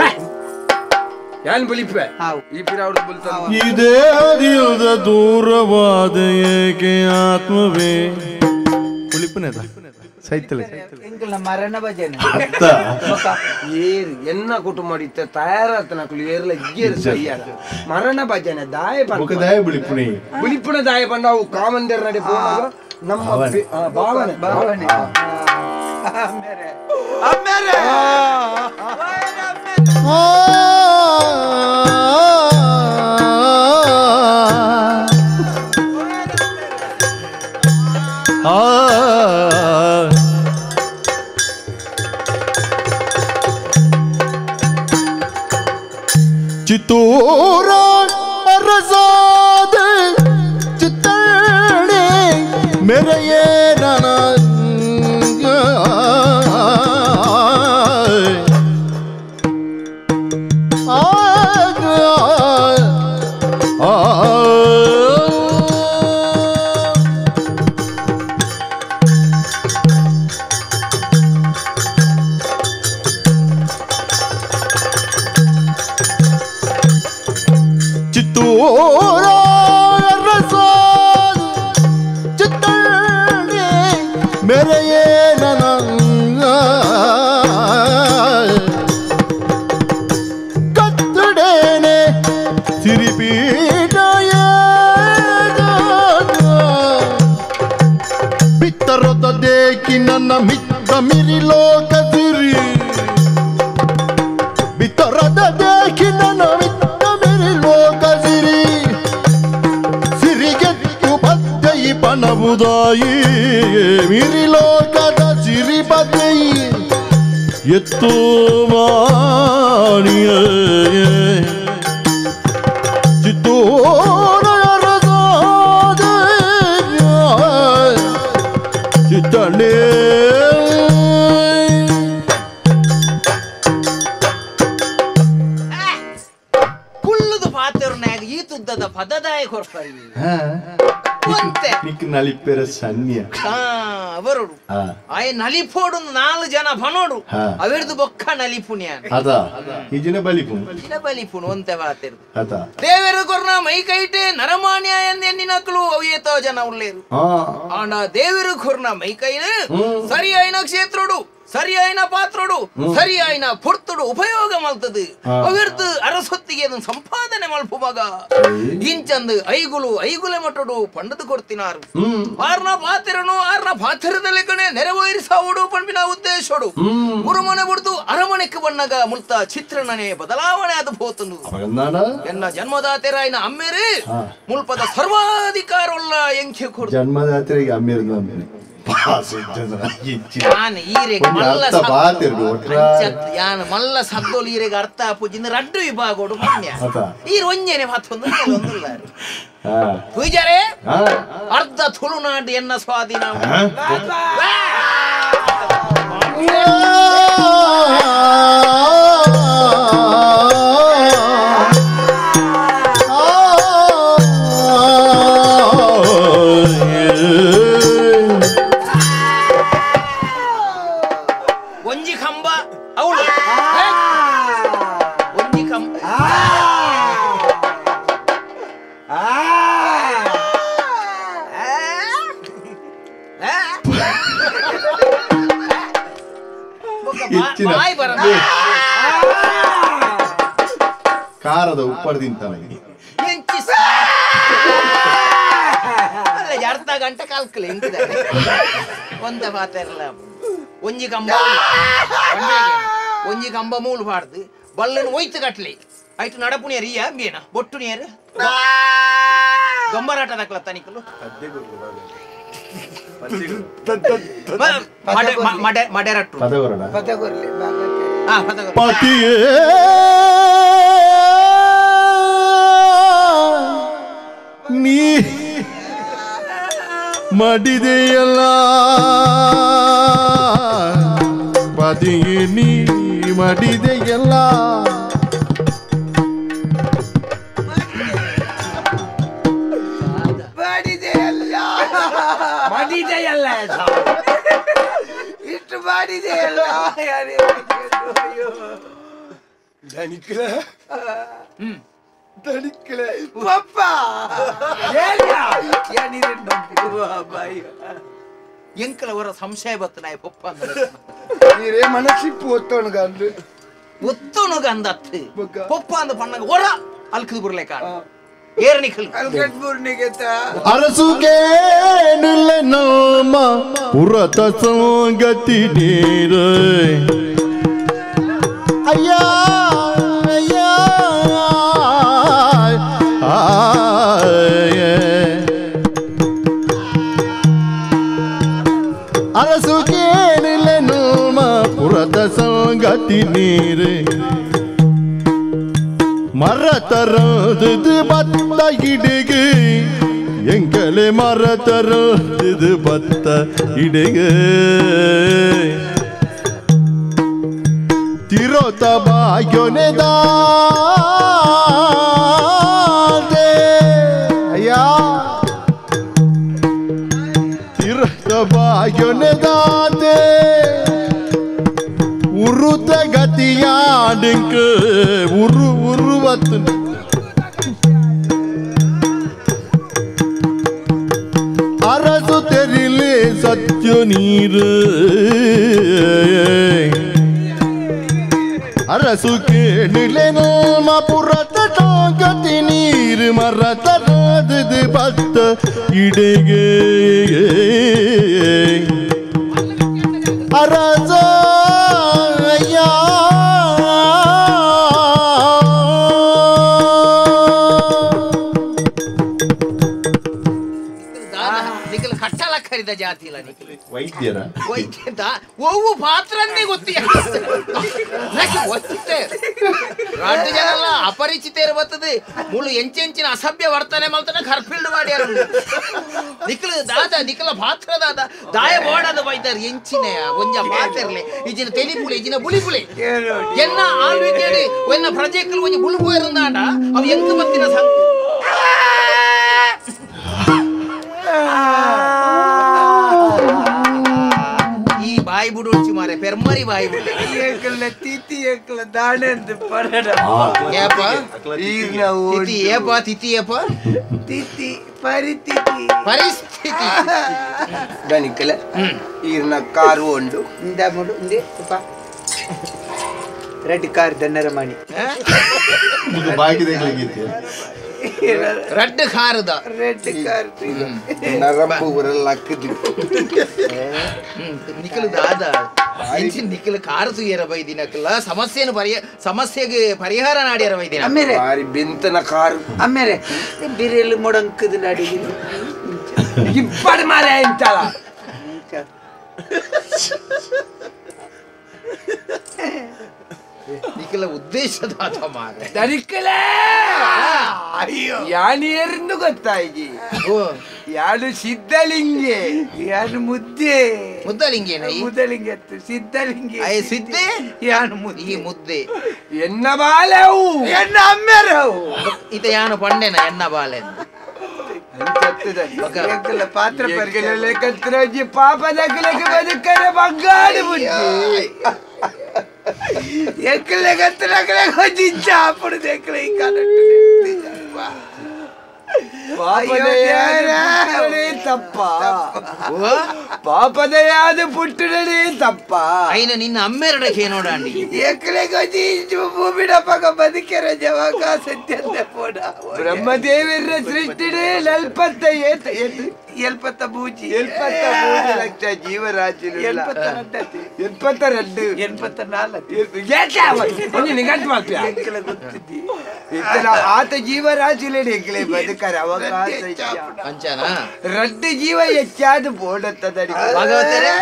Speaker 3: ಯಾನ್ ಬುಲಿಪೆ ಈ ಪಿರ ಅವ್ರ ಬುಲ್ತಾನ
Speaker 5: ಇದೇ ದಿಲ್ದ ದೂರವಾದ ಏಕೆ ಆತ್ಮವೇ ಬುಲಿಪನೇದ ಸೈತಲೆ
Speaker 4: ಎಂಕಲ್ನ ಮರಣ ಭಜನೆ
Speaker 3: ಏರ್ ಎನ್ನ ಕುಟುಂಬ ಮಾಡಿತ್ತೆ ತಯಾರಾತನಕಲು ಏರ್ಲ ಇಜ್ಜೇರ್ ಸಯ್ಯಾರ ಮರಣ ಭಜನೆ ದಾಯ
Speaker 2: ಮುಖ ದಾಯ ಬುಳಿಪುಣಿ
Speaker 3: ಬುಲಿಪುಣ ದಾಯ ಬಂಡ ಅವು ಕಾಮಂದಿರ ನಡೆ ಪೋನಾಗ ನಮ್ಮ ಭಾವನೆ
Speaker 5: ಚಿತ್ತೂರ ರಸಾದ ಚಿತ್ತಣೆ ಮೆರೆಯೇ ನನ ಆಗ ಚಿತ್ತೂರ ಚಿತ್ತಳ್ಳಿ ಮೆರೆಯೇ ನನ್ನ ಕತ್ತಡೇನೆ ಸಿರಿಪೀಠಯ ಬಿತ್ತರದ ದೇಕಿ ನನ್ನ ಮಿತ್ತ ಮಿರಿಲೋಕ ಸಿರಿ ಬಿತ್ತರದ ದೇಕಿ ನನ್ನ ಮಿತ್ತ ಮಿರಿಲೋಕ ಸಿರಿ ಸಿರಿಗೆತ್ತು ಬದ್ದೈ ಪಣವುದಾಯಿ ಮಿರಿಲೋಕದ ಸಿರಿ ಬದ್ದೈ ಎತ್ತು ಮಾಣಿಯ ಚಿತ್ತೂರ ಚಿತ್ತಳೆ
Speaker 6: ಕುಲ್ಲದು ಪಾತ್ರನಾಗ ಈ ತುದ್ದದ ಪದದಾಯ ಕೊಡ್ತಾರೆ
Speaker 5: ನಲಿಪೆರ ಸನ್ಯ
Speaker 6: ಅವರೋಡು ಆಯ ನಲಿಪೋಡು 4 ಜನ ಬನೋಡು ಅವೆರ್ದು ಬೊಕ್ಕ ನಲಿಪುಣ್ಯ
Speaker 5: ಅದ ಇಜಿನ ಬಲಿಪುಣ್
Speaker 6: ಬಲಿಪುಣ್ ಒಂತೆ ಪಾತಿರು
Speaker 5: ಅದ
Speaker 6: ದೇವರು ಕೊರ್ನ ಮೈ ಕೈಟೆ ನರಮಾನ್ಯ ಎಂದೆನ್ನಿನಕ್ಲು ಅವಿಯೇತೋ ಜನ ಉಳ್ಳೇರು ಆಂಡ ದೇವರು ಕೊರ್ನ ಮೈ ಕೈನ ಸರಿ ಆಯ್ನ ಕ್ಷೇತ್ರಡು ಸರಿ ಆಯ್ನ ಪಾತ್ರಡು ಸರಿ ಆಯ್ನ ಪುರ್ತುಡು ಉಪಯೋಗ ಮಲ್ತದು ಅವಿರ್ದು ಅರಸೊತ್ತಿಗೆ ಅದನ್ನು ಸಂಪಾದನೆ ಮಲ್ಪು ಮಗ ಇಂಚಂದು ಐಗುಲೆ ಮಟ್ಟಡು ಪಂಡದು ಕೊಡ್ತಿನಾರು ಆರ್ನ ಪಾತಿರನು ಆರ್ನ ಪಾತ್ರದಲ್ಲಿ ಕಣೆ ನೆರವೇರಿಸಾವುಡು ಪಂಪಿನ ಉದ್ದೇಶಡು ಗುರುಮನೆ ಬಿಡ್ದು ಅರಮನೆಗೆ ಬಣ್ಣಗ ಮುಲ್ತ ಚಿತ್ರಣನೆ ಬದಲಾವಣೆ ಅದು ಹೋತನು ಎನ್ನ ಜನ್ಮದಾತೆರಾಯ್ನ ಅಮ್ಮೇರೆ ಮುಲ್ಪದ ಸರ್ವಾಧಿಕಾರವುಳ್ಳ ಎಂಕೆ ಕೊಡು
Speaker 5: ಜನ್ಮದಾತೆರಿಗೆ ಅಮ್ಮೇರು
Speaker 6: ಮಲ್ಲ ಸದ್ದೋಲು ಈರೆಗೆ ಅರ್ಥ ಪೂಜಿನ ರಡ್ಡು ವಿಭಾಗೋಡು ಪುಣ್ಯ ಈ ಒಂಜನೆ ಮತ್ತೊಂದು ಒಂದಿಲ್ಲ ಪೂಜಾರೆ ಅರ್ಧ ತುಳುನಾಡು ಎನ್ನ ಸ್ವಾಧೀನ
Speaker 5: ಕಾರದ ಉಪ್ಪರ್ ತಿಂತಾನೆ
Speaker 6: ಅರ್ಧ ಗಂಟೆ ಕಾಲ್ಕಲೆ ಒಂದ ಪಾತ್ರಲ್ಲ ಒಂಜಿ ಕಂಬ ಮೂಲು ಬಾರ್ದು ಬಲ್ಲನು ಒಯ್ತು ಕಟ್ಲಿ ಆಯ್ತು ನಡಪುಣಿಯರು ಈ ಅಂಬೇನ ಬೊಟ್ಟುಣಿಯರು ಗಂಬರಾಟ ದಕ್ಲ ತನಿಕಲು ಮಡೆರಟ್ಟು
Speaker 5: ಪತಿಯೇ ನೀ ಮಡಿದೆಯಲ್ಲ ಪತಿಯೇ ನೀ ಮಡಿದೆಯಲ್ಲ
Speaker 6: ಮಾಡಿದೆಯಲ್ಲ ಇಷ್ಟು ಮಾಡಿದೆಯಲ್ಲ ಪಪ್ಪ ಎಂಕಲವರ ಸಂಶಯ ಬತ್ತು ನಾಯಿ ಪಪ್ಪ ಅಂದ್ರೆ
Speaker 3: ಮನಸ್ಸಿಪ್ಪು ಒತ್ತೊಣಗಂದು
Speaker 6: ಒತ್ತೊಣಗಂದತ್ತು ಪಪ್ಪ ಅಂದ ಪಣ್ಣಗ ಹೊರ ಅಲ್ಕದು ಬುರ್ಲೆಕ ಏರ್ನಿಕಲ್
Speaker 5: ಅರಸುಗೇನಿಲ್ಲ ನಾಮ ಪುರತ ಸಂಗತಿ ನೀರ ಅಯ್ಯ ಅಯ್ಯ ಅರಸುಗೇನಿಲ್ಲ ನಾಮ ಪುರತ ಸಂಗತಿ ನೀರ மரத்தரது பத்த இடுகு எங்களே மரத்தரது பத்த இடுகு திரோத பாயோனேதா ஐயா திரோத பாயோனேதா உருத கதியாடுங்க உருவத்து ನೀರು ಅರಸು ಕೇಳಿಲೆನ ಪುರತ ಗತಿ ನೀರು ಮರ ತರದು ಭತ್ತ ಇಡೆಗೆ ಅರಸ
Speaker 6: ಕಟ್ಟಲ ಜಾತಿ
Speaker 2: ವೈದ್ಯರ
Speaker 6: ಒವ್ವು ಪಾತ್ರನ್ನೇ ಗೊತ್ತಿಲ್ಲ ರಾಜ್ಯ ಜನ ಅಪರಿಚಿತರು ಬರ್ತದೆ ಮುಳು ಎಂಚೆಂಚಿನ ಅಸಭ್ಯ ವರ್ತನೆ ಮಾಡ್ತಾನೆ ಕರ್ಫಿಲ್ಡ್ ಮಾಡ್ಯಾರ ನಿಖಲ ದಾದ ನಿಖಲ ಪಾತ್ರ ದಾದ ದಾಯ ಬೋಡದ ಬೈದಾರ ಎಂಚಿನ ಒಂಜ ಪಾತ್ರರ್ಲೆ ಇಜಿನ ತೆಲಿಪುಳಿ ಇಜಿನ ಬುಳಿಪುಳಿ ಎನ್ನ ಆಳ್ವಿಕೆಡಿ ಒನ್ನ ಪ್ರಜೆಕಲ್ ಒಂಜ ಬುಳುಪು ಇರುಂದಾಂಡ ಅವು ಎಂಕ ಬತ್ತಿನ ಈ ಬಾಯಿ ಬಿಡುಚ್ಚು ಮಾರೆ ಪೆರ್ಮರಿ ಬಾಯಿ ಬಿಡು
Speaker 4: ಏಕಲ ತಿತಿ ಏಕಲ ದಾಣೆಂದು ಪರಡ
Speaker 6: ಏಪ ಈಗ ನಾವು ತಿತಿ ಏಪ ತಿತಿ ಏಪ
Speaker 4: ತಿತಿ ಪರಿಸ್ಥಿತಿ
Speaker 6: ಪರಿಸ್ಥಿತಿ
Speaker 3: ದನಿಕಲ ಈರ್ನ ಕಾರು ಉಂಡು
Speaker 4: ಇಂದ ಮುಡು ಇಂದೆ ಉಪ ರೆಡ್ ಕಾರ್ ದನ್ನರ ಮಣಿ
Speaker 2: ಬಾಕಿ ತೆಗ್ಲಿಕ್ಕೆ
Speaker 6: ರೆಡ್ ಕಾರದ
Speaker 4: ರೆಡ್ ಕಾರ್
Speaker 3: ನರಪ್ಪು ಊರೆಲ್ಲ ಹಾಕಿದ್ವಿ
Speaker 6: ನಿಖಲು ದಾದ ನಿಖಲು ಕಾರು ತುಯ್ಯರ ಬೈದಿನಕಲ್ಲ ಸಮಸ್ಯೆಗೆ ಪರಿಹಾರ ನಾಡ್ಯಾರ ಬೈದಿನ
Speaker 3: ಬಾರಿ ಬೆಂತನ ಕಾರು
Speaker 4: ಅಮ್ಮೇರೆ ಬಿರಿಯಲ್ಲಿ ಮೊಡಂಕದ ನಾಡಿಗೆ
Speaker 3: ಇಪ್ಪಡಿ ಮಾರೆ ಅಂತಲ್ಲ
Speaker 6: ನಿಖಲ ಉದ್ದೇಶದ ಮಾರೆ
Speaker 3: ದನಿಕಲ ಅಯ್ಯೋ ಯಾನಿಯರಿಂದ ಗೊತ್ತಾಗಿ ಯಾರು ಸಿದ್ಧಲಿಂಗೆ ಯಾರು ಮುದ್ದೆ
Speaker 6: ಮುದ್ದಲಿಂಗೇನ
Speaker 4: ಮುದ್ದಲಿಂಗೆ ಸಿದ್ಧಲಿಂಗೆ
Speaker 6: ಸಿದ್ದೆ
Speaker 4: ಯಾನು ಮುದ್ದೆ
Speaker 6: ಈ ಮುದ್ದೆ
Speaker 3: ಎನ್ನ ಬಾಲೆವು
Speaker 4: ಎನ್ನ ಅಮ್ಮೆರವು
Speaker 6: ಇತ ಯಾನು ಪಂಡೆನ ಎನ್ನ ಬಾಲೆ
Speaker 4: ಪಾತ್ರ
Speaker 3: ಪರಿಕಲಲೆ ಕತ್ರಜಿ ಪಾಪದಕಲಕ್ಕೆ ಬದುಕರೆ ಬಂಗಾಡಿ ಬುದ್ಧಿ
Speaker 4: ಎಕ್ಕಲೆ ಕತ್ತಲಕಲೆ ಹೊಜಿಂಚ ಅಪ್ಪಡು ಎಕ್ಕಲೆ ಈ ಕಾಲಟ್ಟು
Speaker 3: ತಪ್ಪ ಪಾಪದಯಾದ ಪುಟ್ಟಡೇ ತಪ್ಪ
Speaker 6: అయిన ನಿನ್ನ ಅಮ್ಮೆರಡಕ್ಕೆ ನೋಡಂಡಿ
Speaker 4: ಎಕ್ಕಲೆ ಹೊಜಿಂಚು ಭೂಮಿಡ ಪಗ ಬದುಕೆರ ಜವಾಗ ಸತ್ಯಂತ ಪೋಡ
Speaker 3: ಬ್ರಹ್ಮದೇವರ ಸೃಷ್ಟಿಡೇ ನಲ್ಪತ್ತ
Speaker 4: ಎಲ್ಪತ್ತ ಬೂಜಿ
Speaker 3: ಲಕ್ಷ ಜೀವರಾಶಿ
Speaker 4: ಗೊತ್ತಿದ್ದಿ
Speaker 3: ಆತ ಜೀವರಾಶಿಲೆ ಎಗ್ಲೆ ಬದುಕರ ಅವಕಾಶ
Speaker 6: ಅಂಚನ
Speaker 3: ರಡ್ಡು ಜೀವ ಹೆಚ್ಚಾದ ಬೋಡತ್ತದಡಿ
Speaker 6: ಭಾಗವತರೇ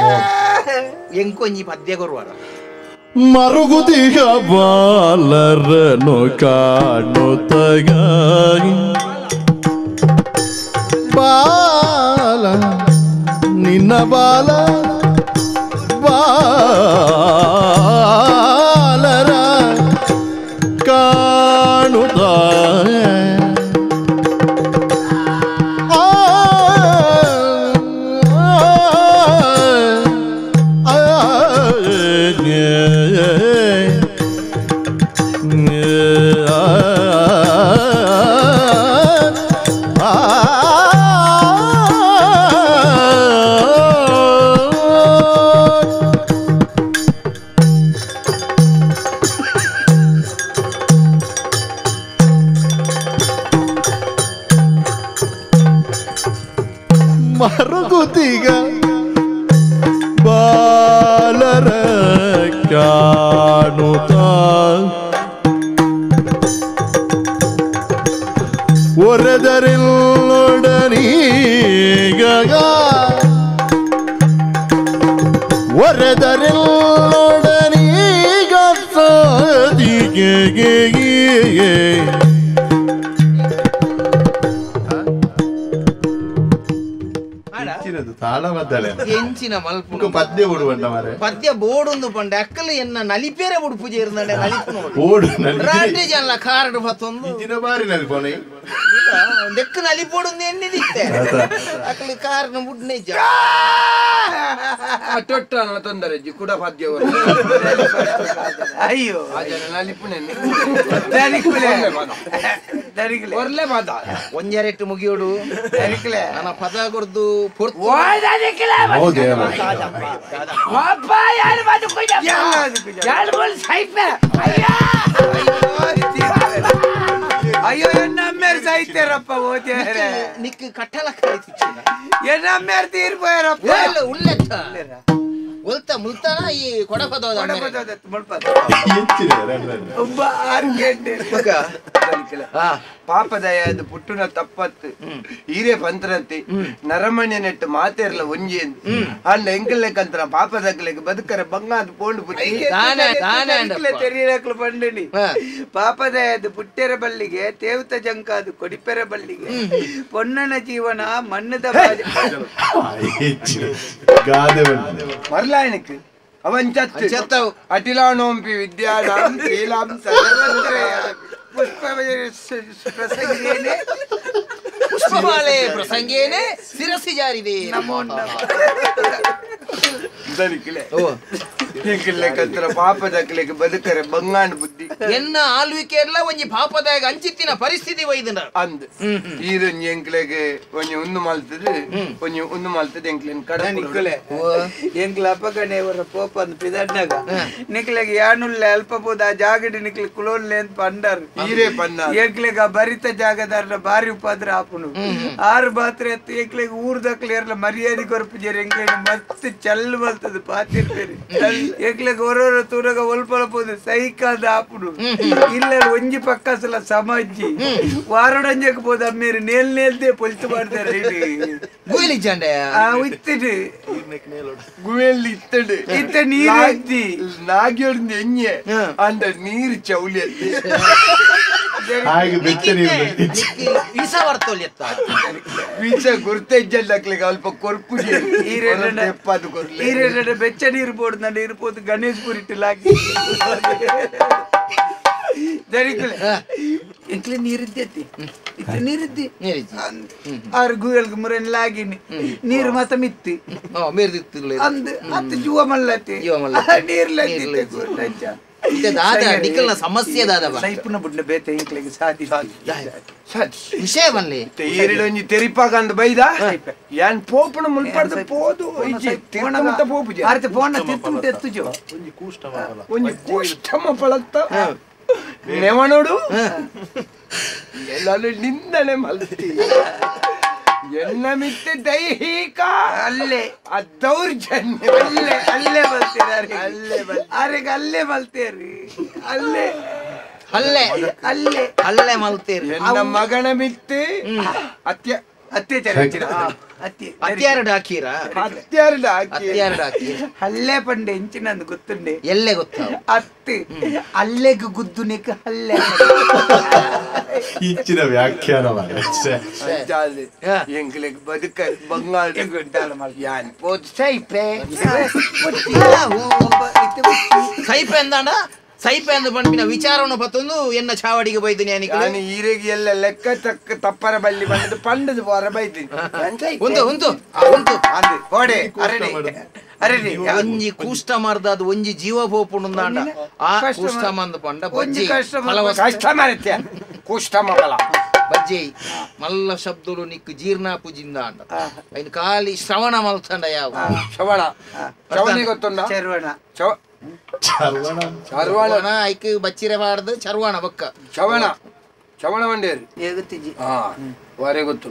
Speaker 6: ಎಂಕೊಂಜಿ ಪದ್ಯ ಕೊರುವಾರ
Speaker 5: ಮರುಗುದಿಗ ಬಾಲರನು ಕಾಣುತ್ತಗ ಬಾಲ ನಿನ್ನ ಬಾಲ ಬಾಲರ ಕಾಣುತ್ತ ಮರುಗುತಿಗ ಬಾಲರ ಕಾಣುತ್ತ ಒರೆದರಿಲ್ಲೊಡನೀಗ ಒರೆದರಿಲ್ಲೊಡನೀಗ ಸಾದಿಗೆ ತಾಳ ಬದ್ದಳೆ
Speaker 6: ಎಂಚಿನ ಮಲ್ಪು
Speaker 5: ಪದ್ಯ ಬಿಡುವಂತ ಮಾರೆ
Speaker 6: ಪದ್ಯ ಬೋಡೊಂದು ಪಂಡೆ ಅಕ್ಕಲು ಎನ್ನ ನಲಿಪೇರೆ ಬುಡು ಪೂಜೆ ಇರ್ನಡೆ ನಲಿಪು ನೋಡಿ
Speaker 5: ಓಡು
Speaker 6: ರಾತ್ರಿ ಜನ ಕಾರ್ಡ್ ಬತ್ತೊಂದು
Speaker 5: ದಿನ ಬಾರಿ ನಲ್ಪೋನೆ
Speaker 6: ದೆಕ್ಕ ನಲಿಪೋಡು ಎನ್ನಿದಿತ್ತೆ ಅಕ್ಕಲಿ ಕಾರಣ ಬುಡ್ನೆ
Speaker 3: ತೊಟ್ಟ ತೊಂದರೆ ಕೂಡ ಪದ್ಯ
Speaker 4: ಅಯ್ಯೋ
Speaker 3: ನಲಿಪುಣೆ
Speaker 4: ಒರ್ಲೆ ಪದ
Speaker 6: ಒಂಜೆರೆಟ್ಟು ಮುಗಿಯೋಡು ನನ್ನ ಪದ ಕೊಡ್ದು
Speaker 4: ಅಯ್ಯೋ ಎನ್ನಮ್ಮೇರ್ ಸಾಯ್ತಾರಪ್ಪ ಓದ್ಯಾರೆ
Speaker 6: ನಿಕ್ ಕಟ್ಟಲ ಕಳಿಸಿ
Speaker 4: ಎನ್ನಮ್ಮೇರ್ ತೀರ್ಪೋಯಾರಪ್ಪ
Speaker 6: ಉಳ್ಳೆತ್ತ ಉಲ್ತ ಮುಲ್ತಾನ ಈ ಕೊಡಪದೋದ
Speaker 4: ಒಬ್ಬ 6 ಗಂಟೆ ಪಾಪದಯಾದ ಪುಟ್ಟುನ ತಪ್ಪತ್ತು ಹೀರೆ ಪಂತ್ರಂತಿ ನರಮಣ್ಯ ನೆಟ್ಟು ಮಾತೇರ್ಲ ಒಂಜಿ ಅಲ್ಲ ಎಂಕಲ್ಲೆಕ್ಕಂತರ ಪಾಪದಕ್ಲೆಗ್ ಬದುಕರ ಬಂಗಾದ ಪೋಂಡು ತೆರೀರಕ್ಲು ಪಂಡಿನಿ ಪಾಪದಯಾದ ಪುಟ್ಟೆರ ಬಲ್ಲಿಗೆ ತೇವತ ಜಂಕಾದು ಕೊಡಿಪೆರ ಬಲ್ಲಿಗೆ ಪೊನ್ನನ ಜೀವನ ಮಣ್ಣದ ಮರ್ಲಾಯನಕ್ಕೆ ಅವನ್ ಚತ್ತವು ಅಟಿಲಾನೋಂಪಿ ವಿದ್ಯಾನಾಂ ಶ್ರೀಲಾಂ
Speaker 6: ಪುಷ್ಪಮಾಲೆ ಪ್ರಸಂಗೇನೆ ಶಿರಸಿ ಜಾರಿದೆ
Speaker 4: ನಮೋ ಪಾಪದಕ್ಲೆಗೆ ಬದುಕರೆ ಬಂಗಾಣ ಬುದ್ಧಿ
Speaker 6: ಎನ್ನ ಆಳ್ವಿಕೆ ಎಲ್ಲ ಒಂಜಿ ಪಾಪದಾಗ ಅಂಚಿತ್ತಿನ ಪರಿಸ್ಥಿತಿ ವೈದನ
Speaker 3: ಅಂದ್ ಈರೊಂಜಿ ಎಂಕ್ಲೆಗೆ ಒಂಜಿ ಉಂದು ಮಲ್ತದೆ ಒಂಜಿ ಉಂದು ಮಲ್ತದೆ ಎಂಕ್ಲೆನ್ ಕಡ
Speaker 4: ನಿಕ್ಲೆ ಎಂಕ್ಲ ಅಪಗಣೆ ಅವರ ಪೋಪ ಅಂದ್ ಪಿದಣ್ಣಗ ನಿಕ್ಲೆಗೆ ಯಾನುಲ್ಲೆ ಅಲ್ಪ ಬೋದ ಆ ಜಾಗಡಿ ನಿಕ್ಲೆ ಕುಲೋನ್ಲೆ ಅಂತ ಪಂಡರ್
Speaker 3: ಈರೇ ಪನ್ನ
Speaker 4: ಎಂಕ್ಲೆಗ ಭರಿತ ಜಾಗದಾರ ಬಾರಿ ಉಪದ್ರ ಆಪುನು 6 ಬಾತ್ರೆ ಎತ್ತು ಎಂಕ್ಲೆಗೆ ಊರ್ದಕ್ಲೆ ಇರ್ಲ ಮರ್ಯಾದೆ ಕೊರಪುಜೇರಿ ಎಂಕ್ಲೆಗೆ ಮತ್ತೆ ಚಲ್ ಬಲ್ತದ ಪಾತಿರ್ಬೇರಿ ಎಂಕ್ಲೆಗೆ ಹೊರ ತೂರಗ ಒಲ್ಪಲಪೋದು ಸೈಕಾದ ಆಪುಡು ಇಲ್ಲ ಒಂಜಿ ಪಕ್ಕಸಲ ಸಮಜ್ಜಿ ವಾರಡಂಜಕ್ ಬೋದ ಅಮ್ಮೇರಿ ನೇಲ್ದೇ ಪೊಲ್ತು ಮಾಡ್ತಾರೆ
Speaker 6: ಗುಯಿಲಿ ಜಂಡೆ
Speaker 4: ಇತ್ತಿಡು
Speaker 3: ಗುವೆಲ್ಲಿ ಇತ್ತಡು
Speaker 4: ಇತ್ತ ನೀರು ಎತ್ತಿ
Speaker 3: ನಾಗಿಯೊಡ್ದು ಎಣ್ಣೆ ಅಂದ ನೀರು ಚೌಲಿ ಎತ್ತಿ
Speaker 6: ವಿಷ ಬರ್ತೋಲ್ಯತ್ತ
Speaker 3: ವಿಷ ಗುರ್ತಜ್ಜಲ್ಲಕ್ಲಿಗೆ ಅಲ್ಪ ಕೊರ್ಪು ಎಪ್ಪದು ಕೊರ್ಲಿ
Speaker 4: ಈರೆರಡು ಬೆಚ್ಚ ನೀರು ಬೋರ್ಡ್ ನಡೆ ಇರ್ಬೋದು ಗಣೇಶ್ ಪುರಿಟ್ಟಿಲಾಕಿ ಜರಿಕಲೆ ಎಂಕ್ಲೆ ನೀರಿದ್ದೈತಿ ಇತ್ತು ನೀರಿದ್ದಿ ಆರು ಗುಯಲ್ಗೆ ಮುರನ್ಲಾಗಿನಿ ನೀರು ಮಾತ ಮಿತ್ತಿ ಅಂದ್ ಅತ್ತು ಜುವ ಮಲ್ಲತಿ ನೀರ್ಲತ್ತಿ
Speaker 6: ನಿಕಲ್ನ ಸಮಸ್ಯೆ ದಾದವ
Speaker 4: ಸೈಪುನ ಬುಡ್ನ ಬೇತೆ ಇಂಕ್ಲೆಗೆ ಸಾದಿ
Speaker 6: ವಿಷಯ ಬನ್ನಿ
Speaker 3: ಈರಡೊಂಜಿ ತೆರಿಪಾಕಂದ ಬೈದ ಯಾನ್ ಪೋಪುನ ಮುಲ್ಪಡ್ದ ಪೋದು ತಿರ್ನಮತ ಪೋಪುಜೆ
Speaker 4: ಆರ್ತೆ ಪೋಣ ತಿತ್ತುಂಟೆ ಎತ್ತುಜೋ
Speaker 3: ಒಂಜಿ ಕೂಷ್ಟಮ ಪಳತ್ತ ನೆವನೋಡು ಎಲ್ಲಾನು ನಿಂದನೆ ಮಲ್ತಿ ಎನ್ನ ಮಿತ್ತೆ ದೈಹಿಕ
Speaker 4: ಅಲ್ಲೇ
Speaker 3: ದೌರ್ಜನ್ಯ
Speaker 4: ಅಲ್ಲೇ ಬಲ್ತೀರಿ ಆರೆಗೆ ಅಲ್ಲೇ ಬಲ್ತೇರಿ ಅಲ್ಲೇ
Speaker 6: ಅಲ್ಲೇ ಮಲ್ತೇರಿ
Speaker 3: ಎನ್ನ ಮಗನ ಮಿತ್ತೆ
Speaker 6: ಹತ್ಯಾರಡು ಹಾಕೀರ
Speaker 4: ಹಲ್ಲೆ ಪಂಡೆ ಇಂಚಿನಂದು ಗೊತ್ತುಂಡೆ
Speaker 6: ಎಲ್ಲೇ ಗೊತ್ತಾವ
Speaker 4: ಅತ್ತೆ ಅಲ್ಲೆಗೆ ಗುದ್ದು ನೆಕ್ ಹಲ್ಲೆ
Speaker 5: ಇಚ್ಚಿನ ವ್ಯಾಖ್ಯಾನ
Speaker 3: ಎಂಕ್ಲೆಗ್ ಬದುಕ ಬಂಗಾಳ ಯಾನ್ ಪೋದ್
Speaker 6: ಸೈಪೆ ಎಂದಾಂಡ ಸೈಪೆ ಅಂದು ಪಂಪಿನ ವಿಚಾರವನ್ನು ಪತ್ತೊಂದು ಎನ್ನ ಚಾವಡಿಗೆ ಬೈದಿನಿ
Speaker 3: ನಾನು ಈರೆಗೆ ಎಲ್ಲ ಲೆಕ್ಕ ತಕ್ಕ ತಪ್ಪರ ಬಳ್ಳಿ ಬಂದು ಪಂಡದ ಹೊರ ಬೈದಿನಿ
Speaker 6: ಒಂಜಿ ಕೂಷ್ಟ ಮಾರ್ದ ಅದು ಒಂಜಿ ಜೀವ ಪೋಪುಂದಾಂಡ ಆ ಕೂಷ್ಟ ಮಂದ ಪಂಡ ಬಜ್ಜಿ
Speaker 3: ಕಷ್ಟ ಮಾರತ್ಯ ಕೂಷ್ಟ ಮಗಳ
Speaker 6: ಬಜ್ಜಿ ಮಲ್ಲ ಶಬ್ದಲು ನಿಕ್ಕು ಜೀರ್ಣ ಪೂಜಿಂದ ಅಂಡ ಐನ್ ಖಾಲಿ ಶ್ರವಣ ಮಲ್ತಂಡ ಯಾವ
Speaker 3: ಶ್ರವಣ ಗೊತ್ತುಂಡ
Speaker 6: ಚರ್ವಣ ಐಕ್ ಬಚ್ಚಿರೆ ಬಾರ್ದು ಚರ್ವಣ ಬೊಕ್ಕ
Speaker 3: ಚವಣ ಮಂಡೇರಿ
Speaker 4: ಗೊತ್ತಿಜ್ಜಿ
Speaker 3: ವರೆ ಗೊತ್ತು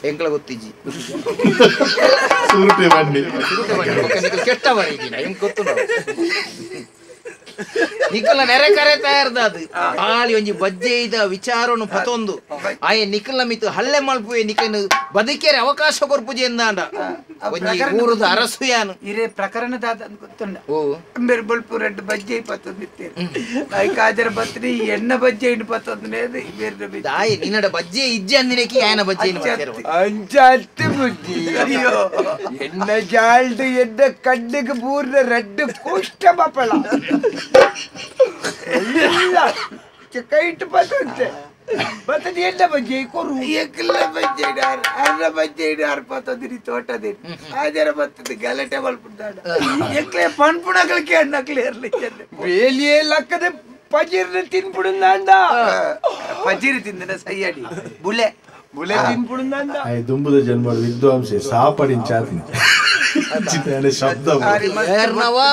Speaker 6: ಎಂಕ್ಲ ಗೊತ್ತಿಜ್ಜಿ
Speaker 5: ಸುರುಟೆ ಬಂಡಿ
Speaker 6: ಕೆಟ್ಟ ಬರೀಜಿನ ಹೆಂಗ್ ಗೊತ್ತು ನಿಖಲ ನೆರೆ ಕರೆ ತಯಾರ್ದ ಅದು ಖಾಲಿ ಒಂಜಿ ಬಜ್ಜೆ ಇದ ವಿಚಾರನು ಪತೊಂದು ಆಯೆ ನಿಖಲ ಮಿತ್ತು ಹಲ್ಲೆ ಮಲ್ಪುವೆ ನಿಖನು ಬದುಕೇರೆ ಅವಕಾಶ ಕೊರ್ಪುಜಿ ಎಂದಾಂಡ ಒಂಜಿ ಊರದ ಅರಸು ಯಾನು
Speaker 4: ಇರೇ ಪ್ರಕರಣದಾದ ಗೊತ್ತುಂಡ ಬೇರೆ ಬಲ್ಪು ರೆಡ್ ಬಜ್ಜೆ ಪತ್ತೊಂದಿತ್ತೇನೆ ಐ ಕಾಜರ ಬತ್ರಿ ಎಣ್ಣ ಬಜ್ಜೆ ಇನ್ನು ಪತ್ತೊಂದನೇದು ಬೇರೆ
Speaker 6: ಆಯೆ ನಿನ್ನಡ ಬಜ್ಜೆ ಇಜ್ಜೆ ಅಂದಿನಕ್ಕೆ ಆಯನ ಬಜ್ಜೆ
Speaker 3: ಅಂಚತ್ತು ಬುದ್ಧಿ ಎಣ್ಣ ಜಾಲ್ಡು ಎಡ್ಡ ಕಡ್ಡಿಗೆ ಬೂರ್ದ ರೆಡ್ ಕುಷ್ಟ ಬಪ್ಪಳ ಕೈಟ್ ಪತ್ತಂತೆ ಬರ್ತದೆ ಎಂಡ ಬಜ್ಜೆ ಕೊರು ಎಕ್ಕಲ್ಲ ಬಜ್ಜೆ ಅರ್ಧ ಬಜ್ಜೆ ಅರ್ಪತ್ತದಿರಿ ತೋಟದಿರಿ ಆಜರ ಬರ್ತದೆ ಗಲಾಟೆ ಮಲ್ಪುತ್ತಾಡ ಎಕ್ಲೆ ಪನ್ಪುಣಗಳಿಗೆ ಅಣ್ಣಕ್ಲೆ ಇರ್ಲಿ ಬೇಲಿಯೇ ಲಕ್ಕದ ಪಜೀರ್ನ ತಿನ್ಬಿಡುಂದ ಪಜೀರಿ ತಿಂದನ ಸೈಯಡಿ ಬುಲೆ ಬುಲೆ ತಿನ್ಬಿಡುಂದ
Speaker 2: ದುಂಬುದ ಜನ್ಮ ವಿದ್ವಾಂಸೆ ಸಾಪಡಿಂಚಾತಿ ಶಬ್ದ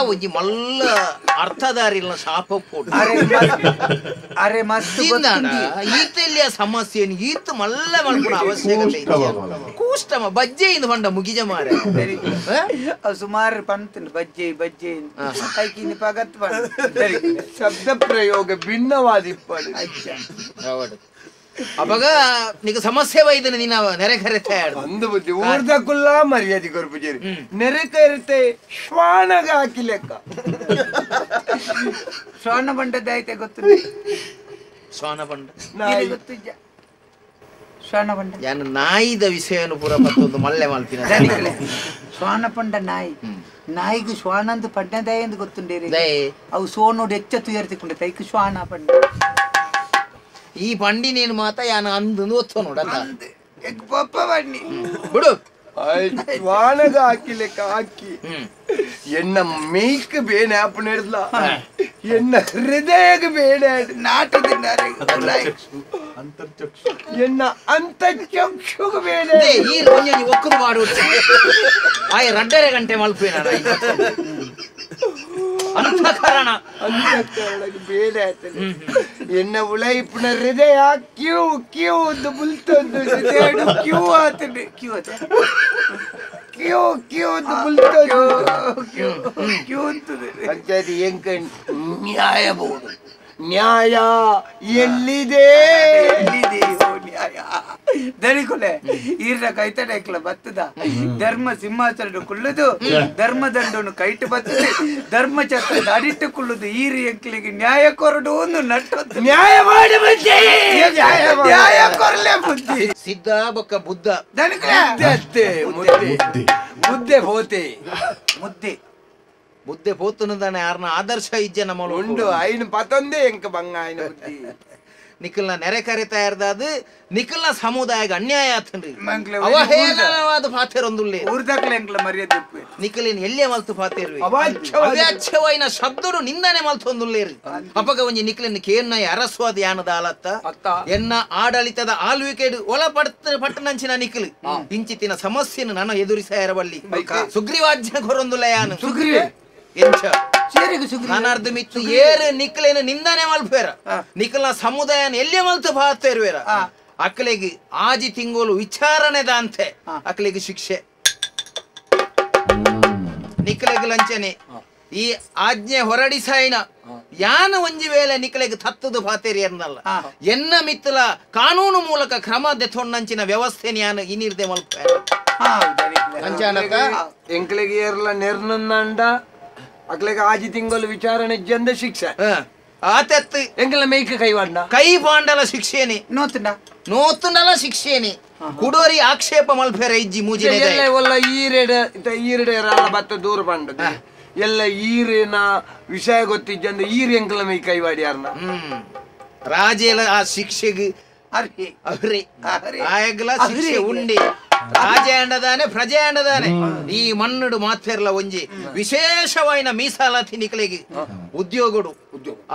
Speaker 6: ಒಂಜಿ ಮಲ್ಲ ಅರ್ಥದಾರಿಲ್ಲ ಶಾಪ ಕೊಡು
Speaker 4: ಅರೆ ಮಸ್ತ್
Speaker 6: ಈತೆಲ್ಲಿಯ ಸಮಸ್ಯೆ ಈತ್ ಮಲ್ಲ ಮಲ್ಪುಣ ಅವಶ್ಯಕತೆ ಕೂಷ್ಟಮ ಬಜ್ಜೆ ಇಂದು ಹೊಂಡ ಮುಗಿಜ ಮಾರ
Speaker 4: ಸುಮಾರು ಪಂತ ಬಜ್ಜೆ ಬಜ್ಜೆ ಕೈಕಿನಿ ಪಗತ್
Speaker 3: ಶಬ್ದ ಪ್ರಯೋಗ ಭಿನ್ನವಾದಿಪ್ಪ
Speaker 6: ಅವಾಗ ನಿಗ ಸಮಸ್ಯೆ ವೈದ್ಯನ ನಿನ್ನ ನೆರೆ ಕರೆತೆ
Speaker 3: ಒಂದು ಬುದ್ಧಿ ಊರ್ದಕ್ಕುಲ್ಲ ಮರ್ಯಾದೆ ಕೊರ್ಪುಜೇರಿ ನೆರೆ ಕರೆತೆ ಶ್ವಾನಗ ಹಾಕಿ ಲೆಕ್ಕ
Speaker 4: ಶ್ವಾನ ಬಂಡದ ಐತೆ ಗೊತ್ತು
Speaker 6: ಶ್ವಾನ ಬಂಡ
Speaker 4: ಗೊತ್ತಿದ್ದ ಶ್ವಾನ ಬಂಡ
Speaker 6: ಯಾನು ನಾಯಿದ ವಿಷಯನು ಪೂರ ಮತ್ತೊಂದು ಮಲ್ಲೆ ಮಲ್ಪಿನ
Speaker 4: ಶ್ವಾನ ಪಂಡ ನಾಯಿ ನಾಯಿಗೂ ಶ್ವಾನ ಅಂತ ಪಡ್ಡದಾಯ ಎಂದು ಗೊತ್ತುಂಡೇರಿ ಅವು ಸೋನೋಡು ಹೆಚ್ಚ ತುಯರ್ತಿಕೊಂಡೆ ತೈಕು ಶ್ವಾನ ಪಂಡ
Speaker 6: ಈ ಪಂಡಿನೇನು ಮಾತ ಯಾನ ಅಂದು ಒತ್ತ ನೋಡ
Speaker 4: ಪಪ್ಪ ಬನ್ನಿ
Speaker 6: ಬಿಡು
Speaker 3: ಶ್ವಾನಗ ಹಾಕಿ ಲೆಕ್ಕ ಹಾಕಿ ಎನ್ನ ಮೇಯ್ಕ್ ಬೇನೆ ಆಪಣ ಹಿಡ್ಲ ಎನ್ನ ಹೃದಯಗ ಬೇನೆ
Speaker 4: ನಾಟದಿಂದಾರೆ
Speaker 3: ಎನ್ನ ಅಂತಚಕ್ಷುಗ ಬೇನೆ
Speaker 6: ಈ ರೋಂಜಿ ಒಕ್ಕದು ಮಾಡುವುದು ಆಯ ರಡ್ಡರೆ ಗಂಟೆ ಮಲ್ಪೇನ ಅಂತಃಕರಣ
Speaker 3: ಬೇಡ ಎನ್ನ ಉಳೈಪುನ ಹೃದಯ ಕ್ಯೂ ಕ್ಯೂ ಒಂದು ಬುಲ್ತೊಂದು ಕ್ಯೂ ಆತದೆ ಕ್ಯೂ ಕ್ಯೂ ಕ್ಯೂ ಒಂದು ಬುಲ್ತೊಂದು ಕ್ಯೂ ಅಂತದೆ ಪಂಚಾಯತಿ ಹೆಂಗ ನ್ಯಾಯಬಹುದು ನ್ಯಾಯ ಎಲ್ಲಿದೆ
Speaker 4: ಎಲ್ಲಿದೆ ನ್ಯಾಯ ದರಿಕೊಲೆ ಈರ್ನ ಕೈತಡ ಎಕ್ಲ ಬತ್ತದ ಧರ್ಮ ಸಿಂಹಾಸನ ಕುಳ್ಳುದು ಧರ್ಮದಂಡನು ಕೈಟು ಬತ್ತದೆ ಧರ್ಮ ಛತ್ರ ಅಡಿಟ್ಟು ಕುಳ್ಳುದು ಈರಿ ಎಂಕ್ಲಿಗೆ ನ್ಯಾಯ ಕೊರಡು ಒಂದು ನಟ್ಟು
Speaker 3: ನ್ಯಾಯ ಮಾಡಿ ಬುದ್ಧಿ
Speaker 4: ನ್ಯಾಯ ಕೊರಲೆ ಬುದ್ಧಿ
Speaker 6: ಸಿದ್ಧ ಬೊಕ್ಕ ಬುದ್ಧ
Speaker 3: ಮುದ್ದೆ ಮುದ್ದೆ ಹೋತೆ
Speaker 4: ಮುದ್ದೆ
Speaker 6: ಬುದ್ಧೆ ಪೋತುನದಾನೆ ಯಾರನ್ನ ಆದರ್ಶ ಇಜ್ಜೆ ನಮ್ಮ
Speaker 3: ಉಂಡು ಐನು ಪತೊಂದೇ ಎಂಕ ಬಂಗ ಐನ ಬುದ್ಧಿ
Speaker 6: ನಿಖಲ್ನ ನೆರೆ ಕರಿತಾ ಇರ್ದಾದು ನಿಖಲ್ನ ಸಮುದಾಯಗ ಅನ್ಯಾಯ ಆತನ್ರಿ ಅವಹೇಳನವಾದ ಪಾತೆರೊಂದುಲ್ಲೆ
Speaker 4: ಊರ್ದಾಕ್ಲೆ ಎಂಕ್ಲ ಮರ್ಯಾದೆ
Speaker 6: ನಿಖಲಿನ ಎಲ್ಲೇ ಮಲ್ತು ಪಾತೆರ್ವಿ ಅವ್ಯಾಚ್ಛವೈನ ಶಬ್ದಡು ನಿಂದನೆ ಮಲ್ತೊಂದುಲ್ಲೇರಿ ಅಪಗ ಒಂಜಿ ನಿಖಲಿನ ಕೇನ್ನ ಅರಸ್ವಾದ ಯಾನದ ಆಲತ್ತ ಎನ್ನ ಆಡಳಿತದ ಆಳ್ವಿಕೆಡು ಒಳ ಪಟ್ಟನಂಚಿನ ನಿಖಲು ಇಂಚಿತ್ತಿನ ಸಮಸ್ಯೆನು ನನ್ನ ಎದುರಿಸ ಇರಬಲ್ಲಿ ಸುಗ್ರೀವಾಜ್ಞೆ ಕೊರೊಂದುಲ್ಲ ಯಾನು
Speaker 4: ಸುಗ್ರೀವ
Speaker 6: ಎಂಚ ನಾನಾರ್ಧ ಮಿತ್ತು ಏರು ನಿಖಲೇನ ನಿಂದನೆ ಮಲ್ಪೇರ ನಿಖಲ್ನ ಸಮುದಾಯನ ಎಲ್ಲೇ ಮಲ್ತು ಪಾತೆರ್ವೇರ ಅಕ್ಕಲಿಗೆ ಆಜಿ ತಿಂಗೋಲು ವಿಚಾರಣೆದ ಅಂತೆ ಅಕ್ಕಲಿಗೆ ಶಿಕ್ಷೆ ನಿಖಲೆಗೆ ಲಂಚನೆ ಈ ಆಜ್ಞೆ ಹೊರಡಿಸಾಯಿನ ಯಾನ ಒಂಜಿ ವೇಳೆ ನಿಖಲೆಗೆ ತತ್ತದು ಪಾತೇರಿ ಅನ್ನಲ್ಲ ಎನ್ನ ಮಿತ್ತಲ ಕಾನೂನು ಮೂಲಕ ಕ್ರಮ ದೆತೊಂಡಂಚಿನ ವ್ಯವಸ್ಥೆ ಯಾನ ಈ ನಿರ್ದೆ ಮಲ್ಪೇರ
Speaker 3: ಎಂಕ್ಲೆಗೆ ಏರ್ಲ ನೆರ್ನಂದ ಅಕ್ಲೆಗೆ ಆಜಿ ತಿಂಗಳು ವಿಚಾರಣೆ ಜಂದ ಶಿಕ್ಷೆ
Speaker 6: ಆತತ್ತು
Speaker 3: ಎಂಕಲ ಮೇಯ್ಕ ಕೈವಾಡ್ನ
Speaker 6: ಕೈ ಪಾಂಡಲ ಶಿಕ್ಷೆನೆ ನೋತುಂಡಲ ಶಿಕ್ಷೆನೆ ಕುಡೋರಿ ಆಕ್ಷೇಪ ಮಲ್ಪೇರ ಇಜ್ಜಿ ಮೂಜಿ
Speaker 3: ಒಲ್ಲ ಈರೆಡೆ ಬತ್ತ ದೂರ ಪಂಡ ಎಲ್ಲ ಈರಿನ ವಿಷಯ ಗೊತ್ತಿಜ್ಜಂದ ಈರ್ ಎಂಕಲ ಮೈ ಕೈವಾಡಿ ಯಾರನ್ನ
Speaker 6: ರಾಜೇಲ ಆ ಶಿಕ್ಷೆಗೆ ಶಿಕ್ಷೆ ಉಂಡಿ ರಾಜ ಅಂಡದಾನೆ ಪ್ರಜೆ ಅಂಡದಾನೆ ಈ ಮಣ್ಣುಡು ಮಾತೆರ್ಲ ಒಂಜಿ ವಿಶೇಷವಾಯಿನ ಮೀಸಲಾತಿ ನಿಕಲಿಗೆ ಉದ್ಯೋಗಡು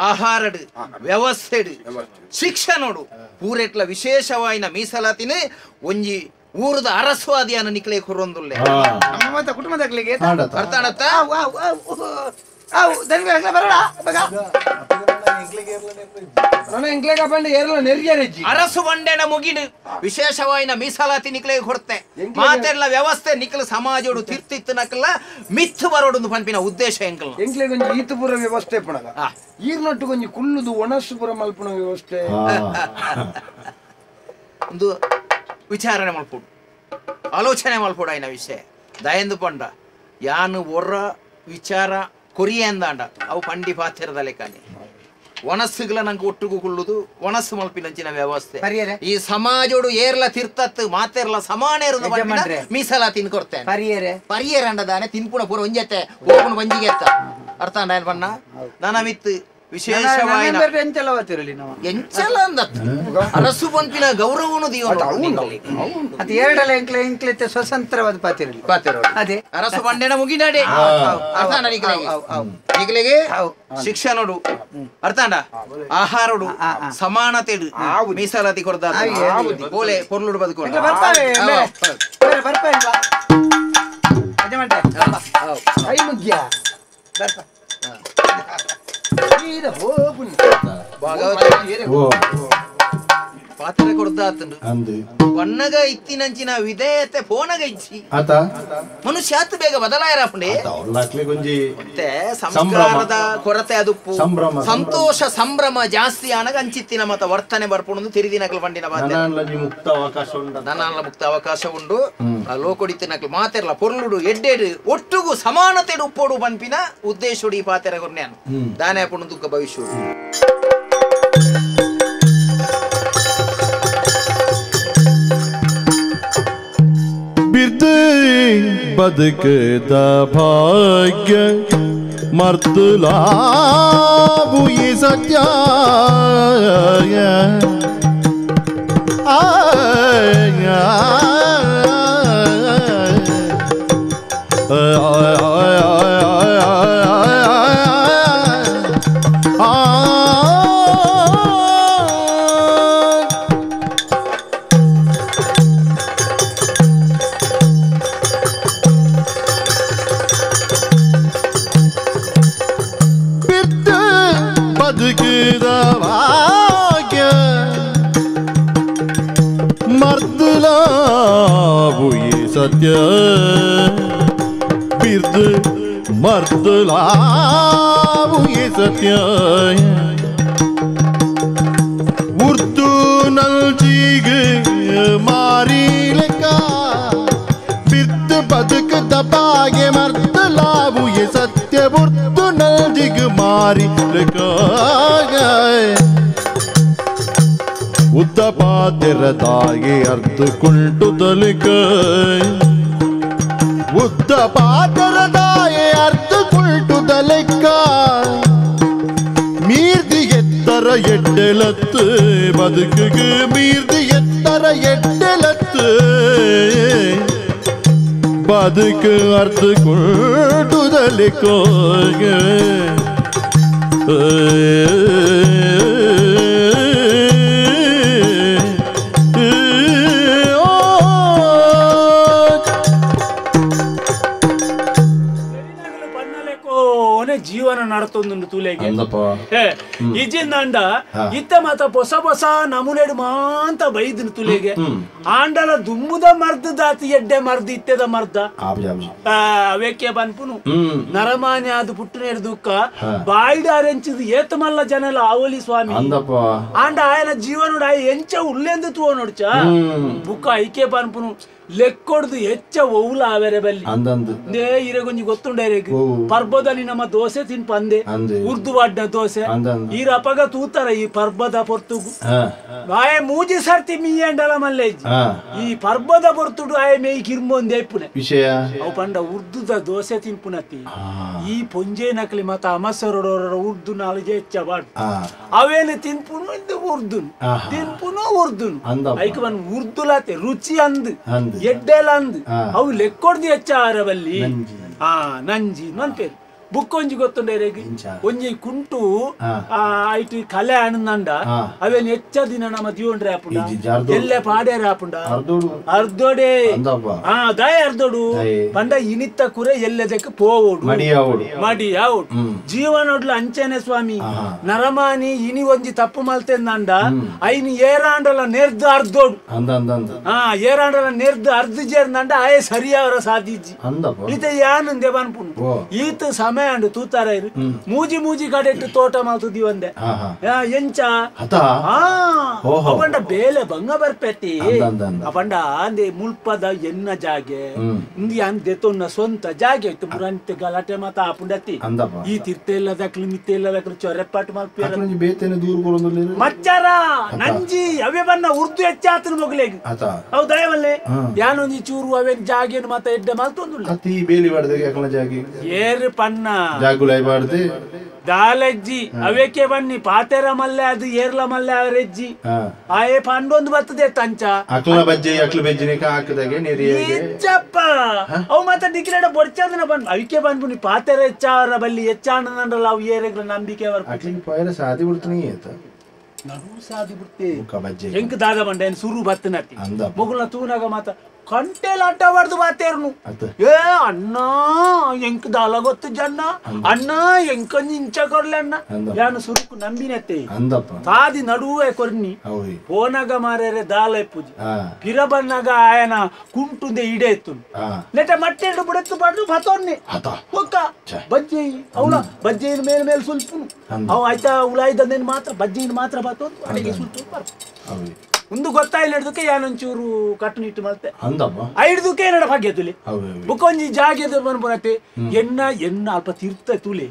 Speaker 6: ಆಹಾರಡು ವ್ಯವಸ್ಥೆಡು ಶಿಕ್ಷಣಡು ಪೂರೆಟ್ಲ ವಿಶೇಷವಾಯಿನ ಮೀಸಲಾತಿನೇ ಒಂಜಿ ಊರದ ಅರಸ್ವಾದಿಯನ್ನ ನಿಕಲೆ ಕೊರೊಂದುಲ್ಲೆ
Speaker 4: ಕುಟುಂಬದಾಗ್ಲಿಗೆ
Speaker 6: ಬರ್ತಾಡತ್ತ ಅರಸು ಬಂಡೆನ ಮುಗಿಡು ವಿಶೇಷವಾಯಿನ ಮೀಸಲಾತಿ ನಿಕ್ಲೆಗೆ ಕೊಡ್ತೆ ಮಾತೆಲ್ಲ ವ್ಯವಸ್ಥೆ ನಿಕ್ಲ ಸಮಾಜೋಡು ತಿರ್ತಿತ್ತು ನಕಲ್ಲ ಮಿತ್ತು ಬರೋಡು ಪಂಪಿನ ಉದ್ದೇಶ ಎಂಕಲ್
Speaker 3: ಎಂಕ್ಲೆಗೆ ಒಂಜಿ ಈತುಪುರ ವ್ಯವಸ್ಥೆ ಪುಣಗ ಈರ್ನೊಟ್ಟು ಕೊಂಚ ಕುಲ್ಲುದು ಒಣಸುಪುರ ಮಲ್ಪುಣ ವ್ಯವಸ್ಥೆ
Speaker 6: ಒಂದು ವಿಚಾರಣೆ ಮಲ್ಪುಡು ಆಲೋಚನೆ ಮಲ್ಪುಡು ಆಯ್ನ ವಿಷಯ ದಯಂದು ಪಂಡ ಯಾನು ಒರ್ರ ವಿಚಾರ ಕೊರಿಯಂದಾಂಡ ಅವು ಪಂಡಿ ಪಾತಿರದ ಲೆಕ್ಕನೆ ಒಣಸುಗಳ ನಂಗೆ ಒಟ್ಟುಗು ಕುಳ್ಳುದು ಒಣಸು ಮಲ್ಪಿನಂಚಿನ ವ್ಯವಸ್ಥೆ ಈ ಸಮಾಜೋಡು ಏರ್ಲ ತಿರ್ತತ್ತು ಮಾತೆರ್ಲ ಸಮಾನೇರು ಮೀಸಲಾತಿ ಕೊಡ್ತೇನೆ ಪರಿಯರ ಅಂಡದಾನೆ ತಿನ್ಪುಣ ಪೂರ ಒಂಜೆತ್ತೆ ಹೋಗುಣ ಬಂಜಿಗೆ ಎತ್ತ ಅರ್ಥ ಅಂಡ ಬಣ್ಣ ನನ್ನ ಮಿತ್ತು ವಿಶೇಷವಾಯಿನ
Speaker 4: ಎಂಚಲವತ್ತಿರಲಿ ನಾವು
Speaker 6: ಎಂಚಲ ಅಂದತ್ತ ಅರಸು ಪಂಪಿನ ಗೌರವನು
Speaker 4: ಅದು ಎರಡಲ ಎಂಕ್ಲೆತ್ತೆ ಸ್ವತಂತ್ರವಾದ ಪಾತಿರಲಿ ಅದೇ
Speaker 6: ಅರಸು ಬಂಡೆನ ಮುಗಿನಾಡೆ ಈಗಲಿಗೆ ಶಿಕ್ಷಣಡು ಅರ್ಥಾಂಡ ಆಹಾರಡು ಸಮಾನತೆ ಮೀಸಲಾತಿ ಕೊಡ್ದ ಬೋಲೆ ಪೊರ್ಲುಡು ಬದುಕೊಂಡು ಪಾತ್ರ ಕೊಡ್ದಾತಂಡು ಬಣ್ಣಗ ಇತ್ತಿನಂಚಿನ ವಿಧೇಯತೆ ಫೋನಗ ಇಚ್ಚಿ ಮನುಷ್ಯ ಆತು ಬೇಗ ಬದಲಾಯರಾಪುಂಡೆ ಮತ್ತೆ ಸಂಸ್ಕಾರದ ಕೊರತೆ ಅದುಪ್ಪು ಸಂತೋಷ ಸಂಭ್ರಮ ಜಾಸ್ತಿ ಆನಗ ಅಂಚಿತ್ತಿನ ಮತ ವರ್ತನೆ ಬರ್ಪುಂಡು ತಿರಿದಿನಕಲ್ ಬಂಡಿನ ದನಾಲ ಮುಕ್ತ ಅವಕಾಶ ಉಂಡು ಲೋಕೊಡಿತಿನಕಲ್ ಮಾತೆರ್ಲ ಪೊರ್ಲುಡು ಎಡ್ಡೆಡು ಒಟ್ಟುಗು ಸಮಾನತೆ ಉಪ್ಪೋಡು ಬನ್ಪಿನ ಉದ್ದೇಶೋಡಿ ಈ ಪಾತೆರ ಕೊರ್ನ್ಯಾನು ದಾನೆ ಪುಂಡು ದುಃಖ ಭವಿಷ್ಯ
Speaker 5: बिरद बदकदा भाग्य मर्दला वो ये सत्या सत्य बिरद मर्द लाभ ये सत्य उर्दू नल जीग मारी लका बिरद बदक दबागे मर्द लाभ ये सत्य उर्दू नल जीग मारी लका ಉದ್ದ ಪಾತೆರದಾಗೆ ಅರ್ಧ ಕುಂಟು ತಲಕ ಉದ್ದ ಪಾತೆರದಾಗೆ ಅರ್ಧ ಕುಂಟು ತಲಕ ಮೀರ್ದಿ ಎತ್ತರ ಎಡ್ಡೆಲತ್ತು ಬದುಕಿಗೆ ಮೀರ್ದಿ ಎತ್ತರ ಎಡ್ಡೆಲತ್ತು ಬದುಕು ಅರ್ಧ ಕುಂಟು ತಲಕ
Speaker 7: ಜೀವನ ನಡತೊಂದು ತುಲೆಗೆ ಇಜಿಂದ ಇತ್ತ ಮತ ಹೊಸ ಹೊಸ ನಮೂನೆಡು ಮಾಂತ ಬೈದಿನ ತುಲೆಗೆ ಆಂಡಲ ದುಮ್ಮುದ ಮರ್ದ ದಾತಿ ಎಡ್ಡೆ ಮರ್ದ ಇತ್ತೆದ ಮರ್ದ ಅವೇಕೆ ಬನ್ಪುನು ನರಮಾನ್ಯ ಅದು ಪುಟ್ಟನೇರು ದುಃಖ ಬಾಯಿಡಾರೆಂಚಿದು ಏತ ಮಲ್ಲ ಜನಲ ಆವಲಿ ಸ್ವಾಮಿ ಆಂಡ ಆಯನ ಜೀವನ ಎಂಚ ಉಲ್ಲೆಂದು ತೂ ನೋಡ್ಚ ಬುಕ್ಕ ಐಕೆ ಬನ್ಪುನು ಲೆಕ್ಕೊಡ್ದು ಹೆಚ್ಚ ಒವ್ಲ ಆವೇರೆ ಬಲ್ಲಿ ದೇ ಇರಗೊಂಜಿ ಗೊತ್ತುಂಡೇರೆ ಪರ್ಬದಲ್ಲಿ ನಮ್ಮ ದೋಸೆ ತಿನ್ಪಂದೆ ಉರ್ದು ವಾಡ್ನ ದೋಸೆ ಈ ಅಪಗ ತೂತರ ಈ ಪರ್ಬದ ಪೊರ್ತುಗು ಆಯ ಮೂಜಿ ಸರ್ತಿ ಮೀಯಂಡಲ ಮಲ್ಲೇಜಿ ಈ ಪರ್ಬದ ಪೊರ್ತುಡು ಆಯ ಮೇಯ್ ಕಿರ್ಮೊಂದೆ ಇಪ್ಪುನೆ ವಿಷಯ ಅವು ಪಂಡ ಉರ್ದುದ ದೋಸೆ ತಿನ್ಪುನತಿ ಈ ಪೊಂಜೆ ನಕಲಿ ಮತ ಅಮಸರೋರ ಉರ್ದು ನಾಲಿಗೆ ಹೆಚ್ಚ ಬಾಡ್ ಅವೇನು ತಿನ್ಪುನು ಇದು ಉರ್ದುನ್ ತಿನ್ಪುನು ಉರ್ದುನ್ ಐಕ ಬನ್ ಉರ್ದುಲಾತೆ ರುಚಿ ಅಂದ್ ಎಡ್ಡೆಲಂದ್ ಅವು ಲೆಕ್ಕೊಡ್ದು ಹೆಚ್ಚ ಆರವಲ್ಲಿ ನಂಜಿ ಮನ್ಪೇರು ಬುಕ್ಕೊಂಜಿ ಗೊತ್ತುಂಡೇರೆಗಿ ಒಂಜಿ ಕುಂಟು ಐಟಿ ಕಲೆ ಅಣ್ಣಂಡ ಅವೇನ್ ಹೆಚ್ಚ ದಿನ ನಮ್ಮ ಜೀವನ್ರೆ ಆಪುಂಡ ಎಲ್ಲೆ ಪಾಡೇರ ಆಪುಂಡ ಅರ್ಧೋಡೆ ದಯ ಅರ್ಧೋಡು ಪಂಡ ಇನಿತ್ತ ಕುರೆ ಎಲ್ಲದಕ್ಕೆ ಪೋವೋಡು ಮಡಿ ಯಾವೋಡು ಜೀವನೊಡ್ಲ ಅಂಚೆನೆ ಸ್ವಾಮಿ ನರಮಾನಿ ಇನಿ ಒಂಜಿ ತಪ್ಪು ಮಲ್ತೆಂದಂಡ ಐನಿ ಏರಾಂಡಲ ನೆರ್ದು ಅರ್ಧೋಡು ಏರಾಂಡಲ ನೆರ್ದು ಅರ್ಧ ಜೇರ್ನಂಡ ಆಯ ಸರಿಯಾವರ ಸಾಧಿಜ್ಜಿ ಈತ ಯಾನಂದೆ ಬನ್ಪುಂಡು ಈತ ಸಮಯ ಅಂಡು ತೂತಾರ ಇರು ಮೂಜಿ ಮೂಜಿ ಕಡೆಟ್ಟು ತೋಟ ಮಾತುದಿ ಒಂದೆ ಎಂಚ ಅಪಂಡ ಬೇಲೆ ಭಂಗ ಬರ್ಪೆತಿ ಅಪಂಡ ಅಂದೆ ಮುಲ್ಪದ ಎನ್ನ ಜಾಗೆ ಇಂದಿ ಅಂದೆ ತೊನ್ನ ಸ್ವಂತ ಜಾಗೆ ಇತ್ತು ಮುರಂತೆ ಗಲಾಟೆ ಮಾತ ಆಪುಂಡತಿ ಈ ತಿರ್ತೆ ಇಲ್ಲದಕ್ಲು ಮಿತ್ತೆ ಇಲ್ಲದಕ್ಲು ಚೊರೆಪಾಟ್ ಮಲ್ಪೇರ ಮಚ್ಚಾರ ನಂಜಿ ಅವೇ ಬನ್ನ ಉರ್ದು ಹೆಚ್ಚಾತನ ಮೊಗಲೇಗಿ ಅವು ದಯವಲ್ಲೇ ಯಾನೊಂದಿ ಚೂರು ಅವೇ ಜಾಗೇನು ಮಾತ ಎಡ್ಡೆ ಮಾಲ್ತೊಂದು ಏರು ಪನ್ನ
Speaker 2: ಜಾಗುಲೈ ಬಾಡ್ದು
Speaker 7: ದಾಲೆಜ್ಜಿ ಅವೇಕೆ ಬನ್ನಿ ಪಾತೆರ ಮಲ್ಲೆ ಅದು ಏರ್ಲ ಮಲ್ಲೆ ಅವರೆಜ್ಜಿ ಆಯೇ ಪಂಡೊಂದು ಬರ್ತದೆ ತಂಚ
Speaker 2: ಅಕ್ಲ ಬಜ್ಜಿ ಅಕ್ಲು ಬೆಜ್ಜಿನಿಕ ಹಾಕದಾಗೆ ನೀರಿಯಾಗೆ
Speaker 7: ಇಚ್ಚಪ್ಪ ಅವು ಮತ್ತೆ ಡಿಗ್ರೇಡ ಬೊಡ್ಚದನ ಬಂದ್ ಅವಿಕೆ ಬಂದ್ಬಿನಿ ಪಾತೆರ ಹೆಚ್ಚಾರ ಬಲ್ಲಿ ಹೆಚ್ಚಾಣನಲ್ಲ ಅವು ಏರೆಗ್ಲ ನಂಬಿಕೆ ವರ್ಕ
Speaker 2: ಅಕ್ಲಿಗೆ ಪೈರ ಸಾದಿ ಬಿಡ್ತೀನಿ ಆಯ್ತ
Speaker 7: ನಡು ಸಾದಿ ಬಿಡ್ತೆ
Speaker 2: ಬಜ್ಜಿ
Speaker 7: ಎಂಕ್ ದಾಗ ಬಂಡ ಏನ್ ಸುರು ಬತ್ತನತಿ
Speaker 2: ಅಂದ
Speaker 7: ಮುಗುಲ್ನ ತೂನಾಗ ಮಾತ ಕಂಟೆಲ್ ಅಡ್ಡ ಬಾರ್ದು ಬಾತೇರ್ನು ಏ ಅಣ್ಣ ಎಂಕ್ ದಾಲ ಗೊತ್ತು ಜನ್ನ ಅಣ್ಣ ಎಂಕೊಂಜಿ ಇಂಚ ಕೊರ್ಲಣ್ಣ ಯಾನು ಸುರುಕು ನಂಬಿನತ್ತೆ
Speaker 2: ಅಂದಪ್ಪ
Speaker 7: ತಾದಿ ನಡುವೆ ಕೊರ್ನಿ ಪೋನಾಗ ಮಾರೇರೆ ದಾಲ ಎಪ್ಪುಜಿ ಪಿರಬನ್ನಾಗ ಆಯನ ಕುಂಟುಂದೆ ಇಡೆ ಎತ್ತು ನೆಟ ಮಟ್ಟೆಂಡು ಬುಡೆತ್ತು ಬಾಡ್ರು ಬತ್ತೋನ್ನೆ ಒಕ್ಕ ಬಜ್ಜಿ ಅವಳ ಬಜ್ಜಿನ ಮೇಲೆ ಮೇಲೆ ಸುಲ್ಪುನು ಅವು ಆಯ್ತಾ ಉಳಾಯ್ದೇನು ಮಾತ್ರ ಬಜ್ಜಿನ ಮಾತ್ರ ಬತ್ತೋದು ಅಡಿಗೆ ಸುಲ್ಪು ಬರ್ತು ಒಂದು ಗೊತ್ತಾಯಿಲ್ಲ ಹಿಡ್ದಕ್ಕೆ ಯಾನೊಂಚೂರು ಕಟ್ಟುನಿಟ್ಟು ಮತ್ತೆ ಐಡ್ದಕ್ಕೆ ಏನಡ ಭಾಗ್ಯ ತುಲಿ ಬುಕ್ಕೊಂಜಿ ಜಾಗ್ಯದ ಬನ್ಬನತೆ ಎನ್ನ ಅಲ್ಪ ತೀರ್ಥ ತುಲೆ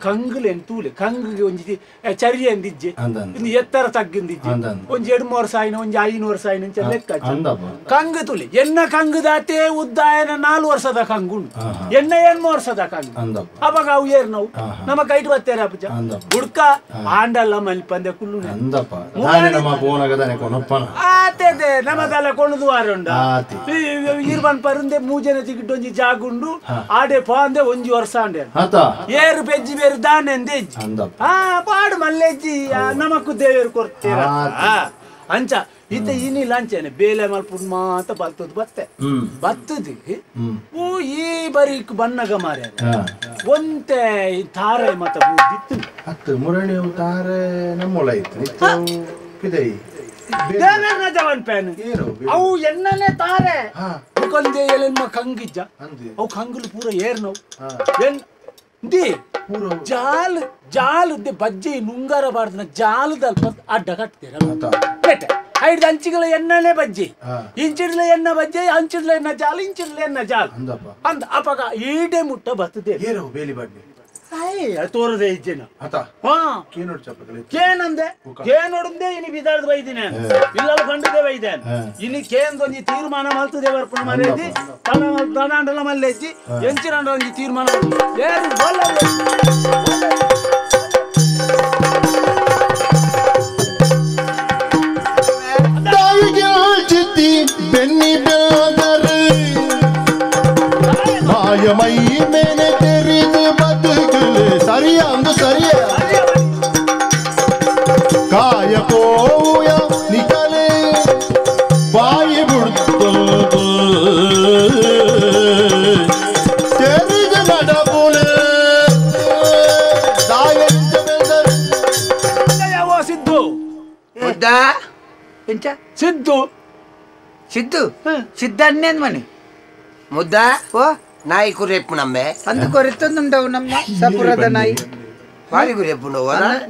Speaker 7: ಕಂಗ್ಲೆನ್ ತೂಲೆ ಕಂಗ್ಗೆ ಒಂಜಿ ಚರಿ ಅಂದಿಜ್ಜೆ ಒಂದು ಎತ್ತರ ತಗ್ಗಿಂದಿಜ್ಜೆ ಒಂಜಿ 2-3 ಸಾವಿನ ಒಂಜಿ 500 ಸಾವಿನ ಲೆಕ್ಕ ಕಂಗ್ ತುಲೆ ಎನ್ನ ಕಂಗ್ ದಾತೆ ಉದ್ದಾಯನ 4 ವರ್ಷದ ಕಂಗುಂಡು ಎನ್ನ 8 ವರ್ಷದ ಕಂಗ್ ಅವಾಗ ಅವು ಏರ್ ನಾವು ನಮ್ಮ ಕೈಟ್ ಬತ್ತೇರ ಅಪ್ಪಜ ಹುಡ್ಕ ಆಂಡಲ್ಲ ಮಲ್ ಪಂದೆ ಕುಲ್ಲು ಆತೇದೆ ನಮದಲ್ಲ ಕೊಣದು ವಾರುಂಡ ಈರ್ಬನ್ ಪರಂದೆ ಮೂಜನೆ ತಿಗಿಟ್ಟೊಂಜಿ ಜಾಗುಂಡು ಆಡೆ ಪಾಂದೆ ಒಂಜಿ ವರ್ಷ ಅಂಡೆ ಏರು ಬೆಜ್ಜಿ ಬೇರು ದಾನೆ ಅಂದೆಜ್ಜಿ ಪಾಡು ಮಲ್ಲೆಜ್ಜಿ ನಮಕ್ಕು ದೇವರು ಕೊಡ್ತೀರ ಅಂಚ ಇತ್ತ ಇನ್ನಿಲ್ಲ ಅಂಚೆನೆ ಬೇಲೆ ಮಲ್ಪುಡ್ ಮಾತ ಬರ್ತದ ಬತ್ತೆ ಬತ್ತದಿ ಓ ಈ ಬರೀಕ್ ಬನ್ನಗ ಮಾರ ಒಂತೆ ತಾರೆ ಮತ ಬಿತ್ತು
Speaker 2: ಹತ್ತು ಮುರಣಿ ತಾರೆ ನಮ್ಮೊಳ ಇತ್ತು ಪಿದೈ
Speaker 7: ದೇವೇರ್ನ ಜವನ್ ಪ್ಯಾನ್ ಅವು ಎಣ್ಣನೆ ತಾರೆ ಕೊಂದೆ ಎಲೆಮ್ಮ ಕಂಗಿಜ್ಜ ಅವು ಕಂಗುಲು ಪೂರ ಏರ್ನವು ಎನ್ ದಿ ಜಾಲ್ ಜಾಲ್ ಬಜ್ಜಿ ನುಂಗಾರ ಬಾರ್ದನ ಜಾಲದಲ್ಲಿ ಅಡ್ಡ ಕಟ್ತೀರ ಐದು ಅಂಚಿಗಳ ಎಣ್ಣನೆ ಬಜ್ಜಿ ಇಂಚಿಡ್ಲ ಎಣ್ಣ ಬಜ್ಜಿ ಅಂಚಿಡ್ಲ ಎಣ್ಣ ಜಾಲ್ ಇಂಚಿಡ್ಲ ಎಣ್ಣ ಜಾಲ್ ಅಂದ ಅಪಗ ಈಡೆ ಮುಟ್ಟ ಬರ್ತದೆ
Speaker 2: ಬೇಲಿ ಬಾಡ್ಲಿ
Speaker 7: ತೋರದೆ ಇಜ್ಜೆನ ಕೇನಂದೆ ಕೇನೊಡಂದೆ ಇನಿ ಬಿದಾರ್ದ ಬೈದಿನ ಇಲ್ಲ ಕಂಡದೆ ಬೈದೇನ್ ಇನಿ ಕೇಂದೊಂಜಿ ತೀರ್ಮಾನ ಮಲ್ತದೆ ಬರ್ಪಣ ಮರೇದಿ ತನಾಂಡಲ ಮಲ್ಲೆಜ್ಜಿ ಎಂಚಿರಂಡ ಒಂಜಿ ತೀರ್ಮಾನ ಏರು
Speaker 5: ಚಿತ್ತಿ ಬೆನ್ನಿ ಬೆಳದರೆ ಮಾಯಮೈ ಮೇನೆ ತೆರಿದು ಬದುಕಲು ಸರಿಯ ಒಂದು ಸರಿಯ ಕಾಯ ಕೋಯ ನಿಕಲೆ ಬಾಯಿ ಬಿಡ್ತು ತೆರಿದ ನಡಬುಲೆ ದಾಯಂತ ಬೆಂದರೆ
Speaker 7: ಯಾವ ಸಿದ್ದು
Speaker 4: ಎಂಚ
Speaker 7: ಸಿದ್ದು
Speaker 4: ಸಿದ್ದು ಸಿದ್ದ ಅನ್ನೇನ್ ಮನೆ
Speaker 3: ಮುದ್ದ ಓ ನಾಯಿ ಕುರಿಯಪ್ಪು ನಮ್ಮೆ
Speaker 4: ಅಂದು ಕೊರೆತೊಂದುಂಡವು ನಮ್ಮ ಸಪುರದ ನಾಯಿ
Speaker 3: ಬಾರಿ ಕುರಿಯಪ್ಪು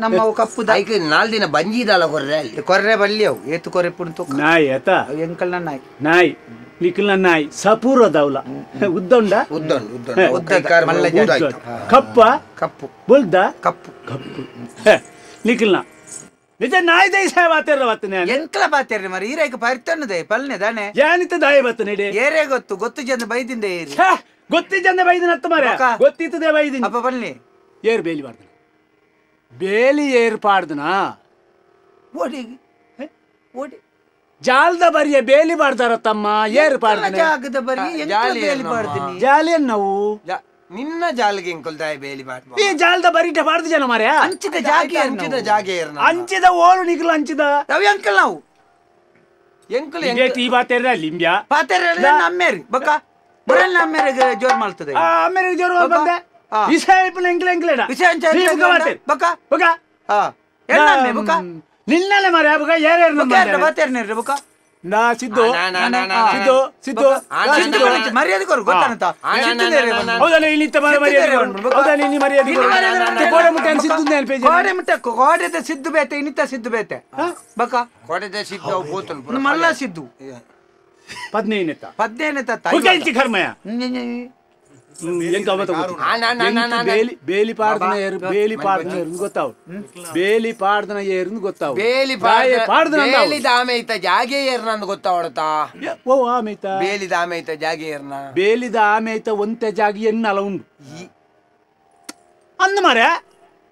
Speaker 4: ನಮ್ಮ ಕಪ್ಪು
Speaker 3: ಐಕ್ 4 ದಿನ ಬಂಜಿದಲ್ಲ ಕೊರ್ರೆ ಅಲ್ಲಿ
Speaker 4: ಕೊರ್ರೆ ಬಲ್ಲಿ ಅವು ಏತು ಕೊರೆಪ್ಪುನ್ ತೂಕ
Speaker 7: ನಾಯಿ ಆತ
Speaker 4: ಎಂಕಲ್ನ ನಾಯಿ
Speaker 7: ನಾಯಿ ನಿಖಲ್ನ ನಾಯಿ ಸಪೂರದವಲ ಉದ್ದಂಡ ಕಪ್ಪ
Speaker 4: ಕಪ್ಪು
Speaker 7: ಬುಲ್ದ
Speaker 4: ಕಪ್ಪು
Speaker 7: ಕಪ್ಪು ನಿಖಲ್ನ ನಿಜ ನಾಯಿ ದೈ ಸಾಯ ಬಾತೇರ ಬತ್ತನೆ
Speaker 4: ಎಂಕಲ ಬಾತೇರಿ ಮರಿ ಈರೇಕ ಪರಿತನ್ನದೆ ಪಲ್ನೆ ದಾನೆ
Speaker 7: ಯಾನಿತ ದಾಯ ಬತ್ತನೆ
Speaker 4: ಏರೇ ಗೊತ್ತು ಜನ ಬೈದಿಂದ ಏರಿ
Speaker 7: ಗೊತ್ತಿ ಜನ ಬೈದಿನ ಅತ್ತ ಮಾರ ಗೊತ್ತಿತ್ತದೆ ಬೈದಿನ
Speaker 4: ಅಪ್ಪ ಬನ್ನಿ
Speaker 7: ಏರ್ ಬೇಲಿ ಬಾರ್ದನ ಬೇಲಿ ಏರ್ಪಾಡ್ದನ
Speaker 4: ಓಡಿ ಓಡಿ
Speaker 7: ಜಾಲದ ಬರಿಯ ಬೇಲಿ ಬಾರ್ದಾರ ತಮ್ಮ ಏರ್ಪಾಡ್ದನ
Speaker 4: ಜಾಗದ ಬರಿ ಬೇಲಿ ಬಾರ್ದಿನಿ
Speaker 7: ಜಾಲಿ ಅನ್ನವು
Speaker 3: ನಿನ್ನ ಜಾಲಿಗೆ ಎಂಕೊಲ್ದಾಯ ಬೇಲಿ ಬಾಡ್ಮ
Speaker 7: ಈ ಜಾಲದ ಬರಿಟ ಬಾರ್ದ ಜನ ಮಾರ್ಯ
Speaker 4: ಅಂಚಿದ ಜಾಗೆ
Speaker 7: ಅಂಚಿದ ಓಳು ನಿಗಲು ಅಂಚಿದ
Speaker 4: ಅವು ಎಂಕಲ್ ನಾವು
Speaker 3: ಎಂಕಲ್
Speaker 7: ಈ ಬಾತೇರ ಲಿಂಬ್ಯಾ
Speaker 4: ಪಾತೆರ ನಮ್ಮೇರಿ ಬಕ್ಕ ಬರಲ್ಲ ನಮ್ಮೇರಿಗೆ ಜೋರ್ ಮಾಡ್ತದೆ
Speaker 7: ಅಮ್ಮೇರಿಗೆ ಜೋರ್ ಬಂದೆ ವಿಷಯ ಎಂಕ್ಲೆ ಎಂಕ್ಲೆಡ
Speaker 4: ವಿಷಯ ಬಕ್ಕ
Speaker 7: ಬಕ
Speaker 4: ಎಣ್ಣೆ ಬಕ್ಕ
Speaker 7: ನಿನ್ನಲೆ ಮಾರ್ಯ ಬಕ ಯಾರ್ಯಾರು
Speaker 4: ಬಾತೇರ್ನೇರಿ ಬಕ್ಕ
Speaker 7: ನಾ ಸಿದ್ದು ಸಿದ್ದು ಸಿದ್ದು
Speaker 4: ಮರ್ಯಾದೆ ಕೊರು ಗೊತ್ತಾನಂತ
Speaker 7: ಹೌದಾ ಇಲ್ಲಿ ಹೌದಾ ನೀ ಮರ್ಯಾದೆ ಕೋಡೆ ಮುಟ್ಟೆ ಸಿದ್ದು ನೆನಪೇಜ್
Speaker 4: ಕೋಡೆ ಮುಟ್ಟೆ ಕೋಡೆದ ಸಿದ್ದು ಬೇತೆ ಇನ್ನಿತ ಸಿದ್ದು ಬೇತೆ ಬಕ
Speaker 3: ಕೋಡೆದ ಸಿದ್ದು ಬೋತನ್
Speaker 4: ಮಲ್ಲ ಸಿದ್ದು
Speaker 7: 15 ಕರ್ಮಯ ಬೇಲಿ ಪಾಡ್ದನ ಬೇಲಿ ಪಾಡ್ದನ ಗೊತ್ತಾವ್ ಬೇಲಿ ಪಾಡ್ದನ ಏರ್ನು ಗೊತ್ತಾವ್
Speaker 3: ಬೇಲಿದ ಆಮೇಯ್ತ ಜಾಗೆ ಏರ್ನ ಗೊತ್ತಾವಡತಾ
Speaker 7: ಓ ಆಮೇಯ್ತ
Speaker 3: ಬೇಲಿದ ಆಮೇಯ್ತ ಜಾಗೆ ಏರ್ನ
Speaker 7: ಬೇಲಿದ ಆಮೇಯ್ತ ಒಂತೆ ಜಾಗಿ ಎನ್ನಲ ಉಂಡು ಅಂದ ಮಾರೆ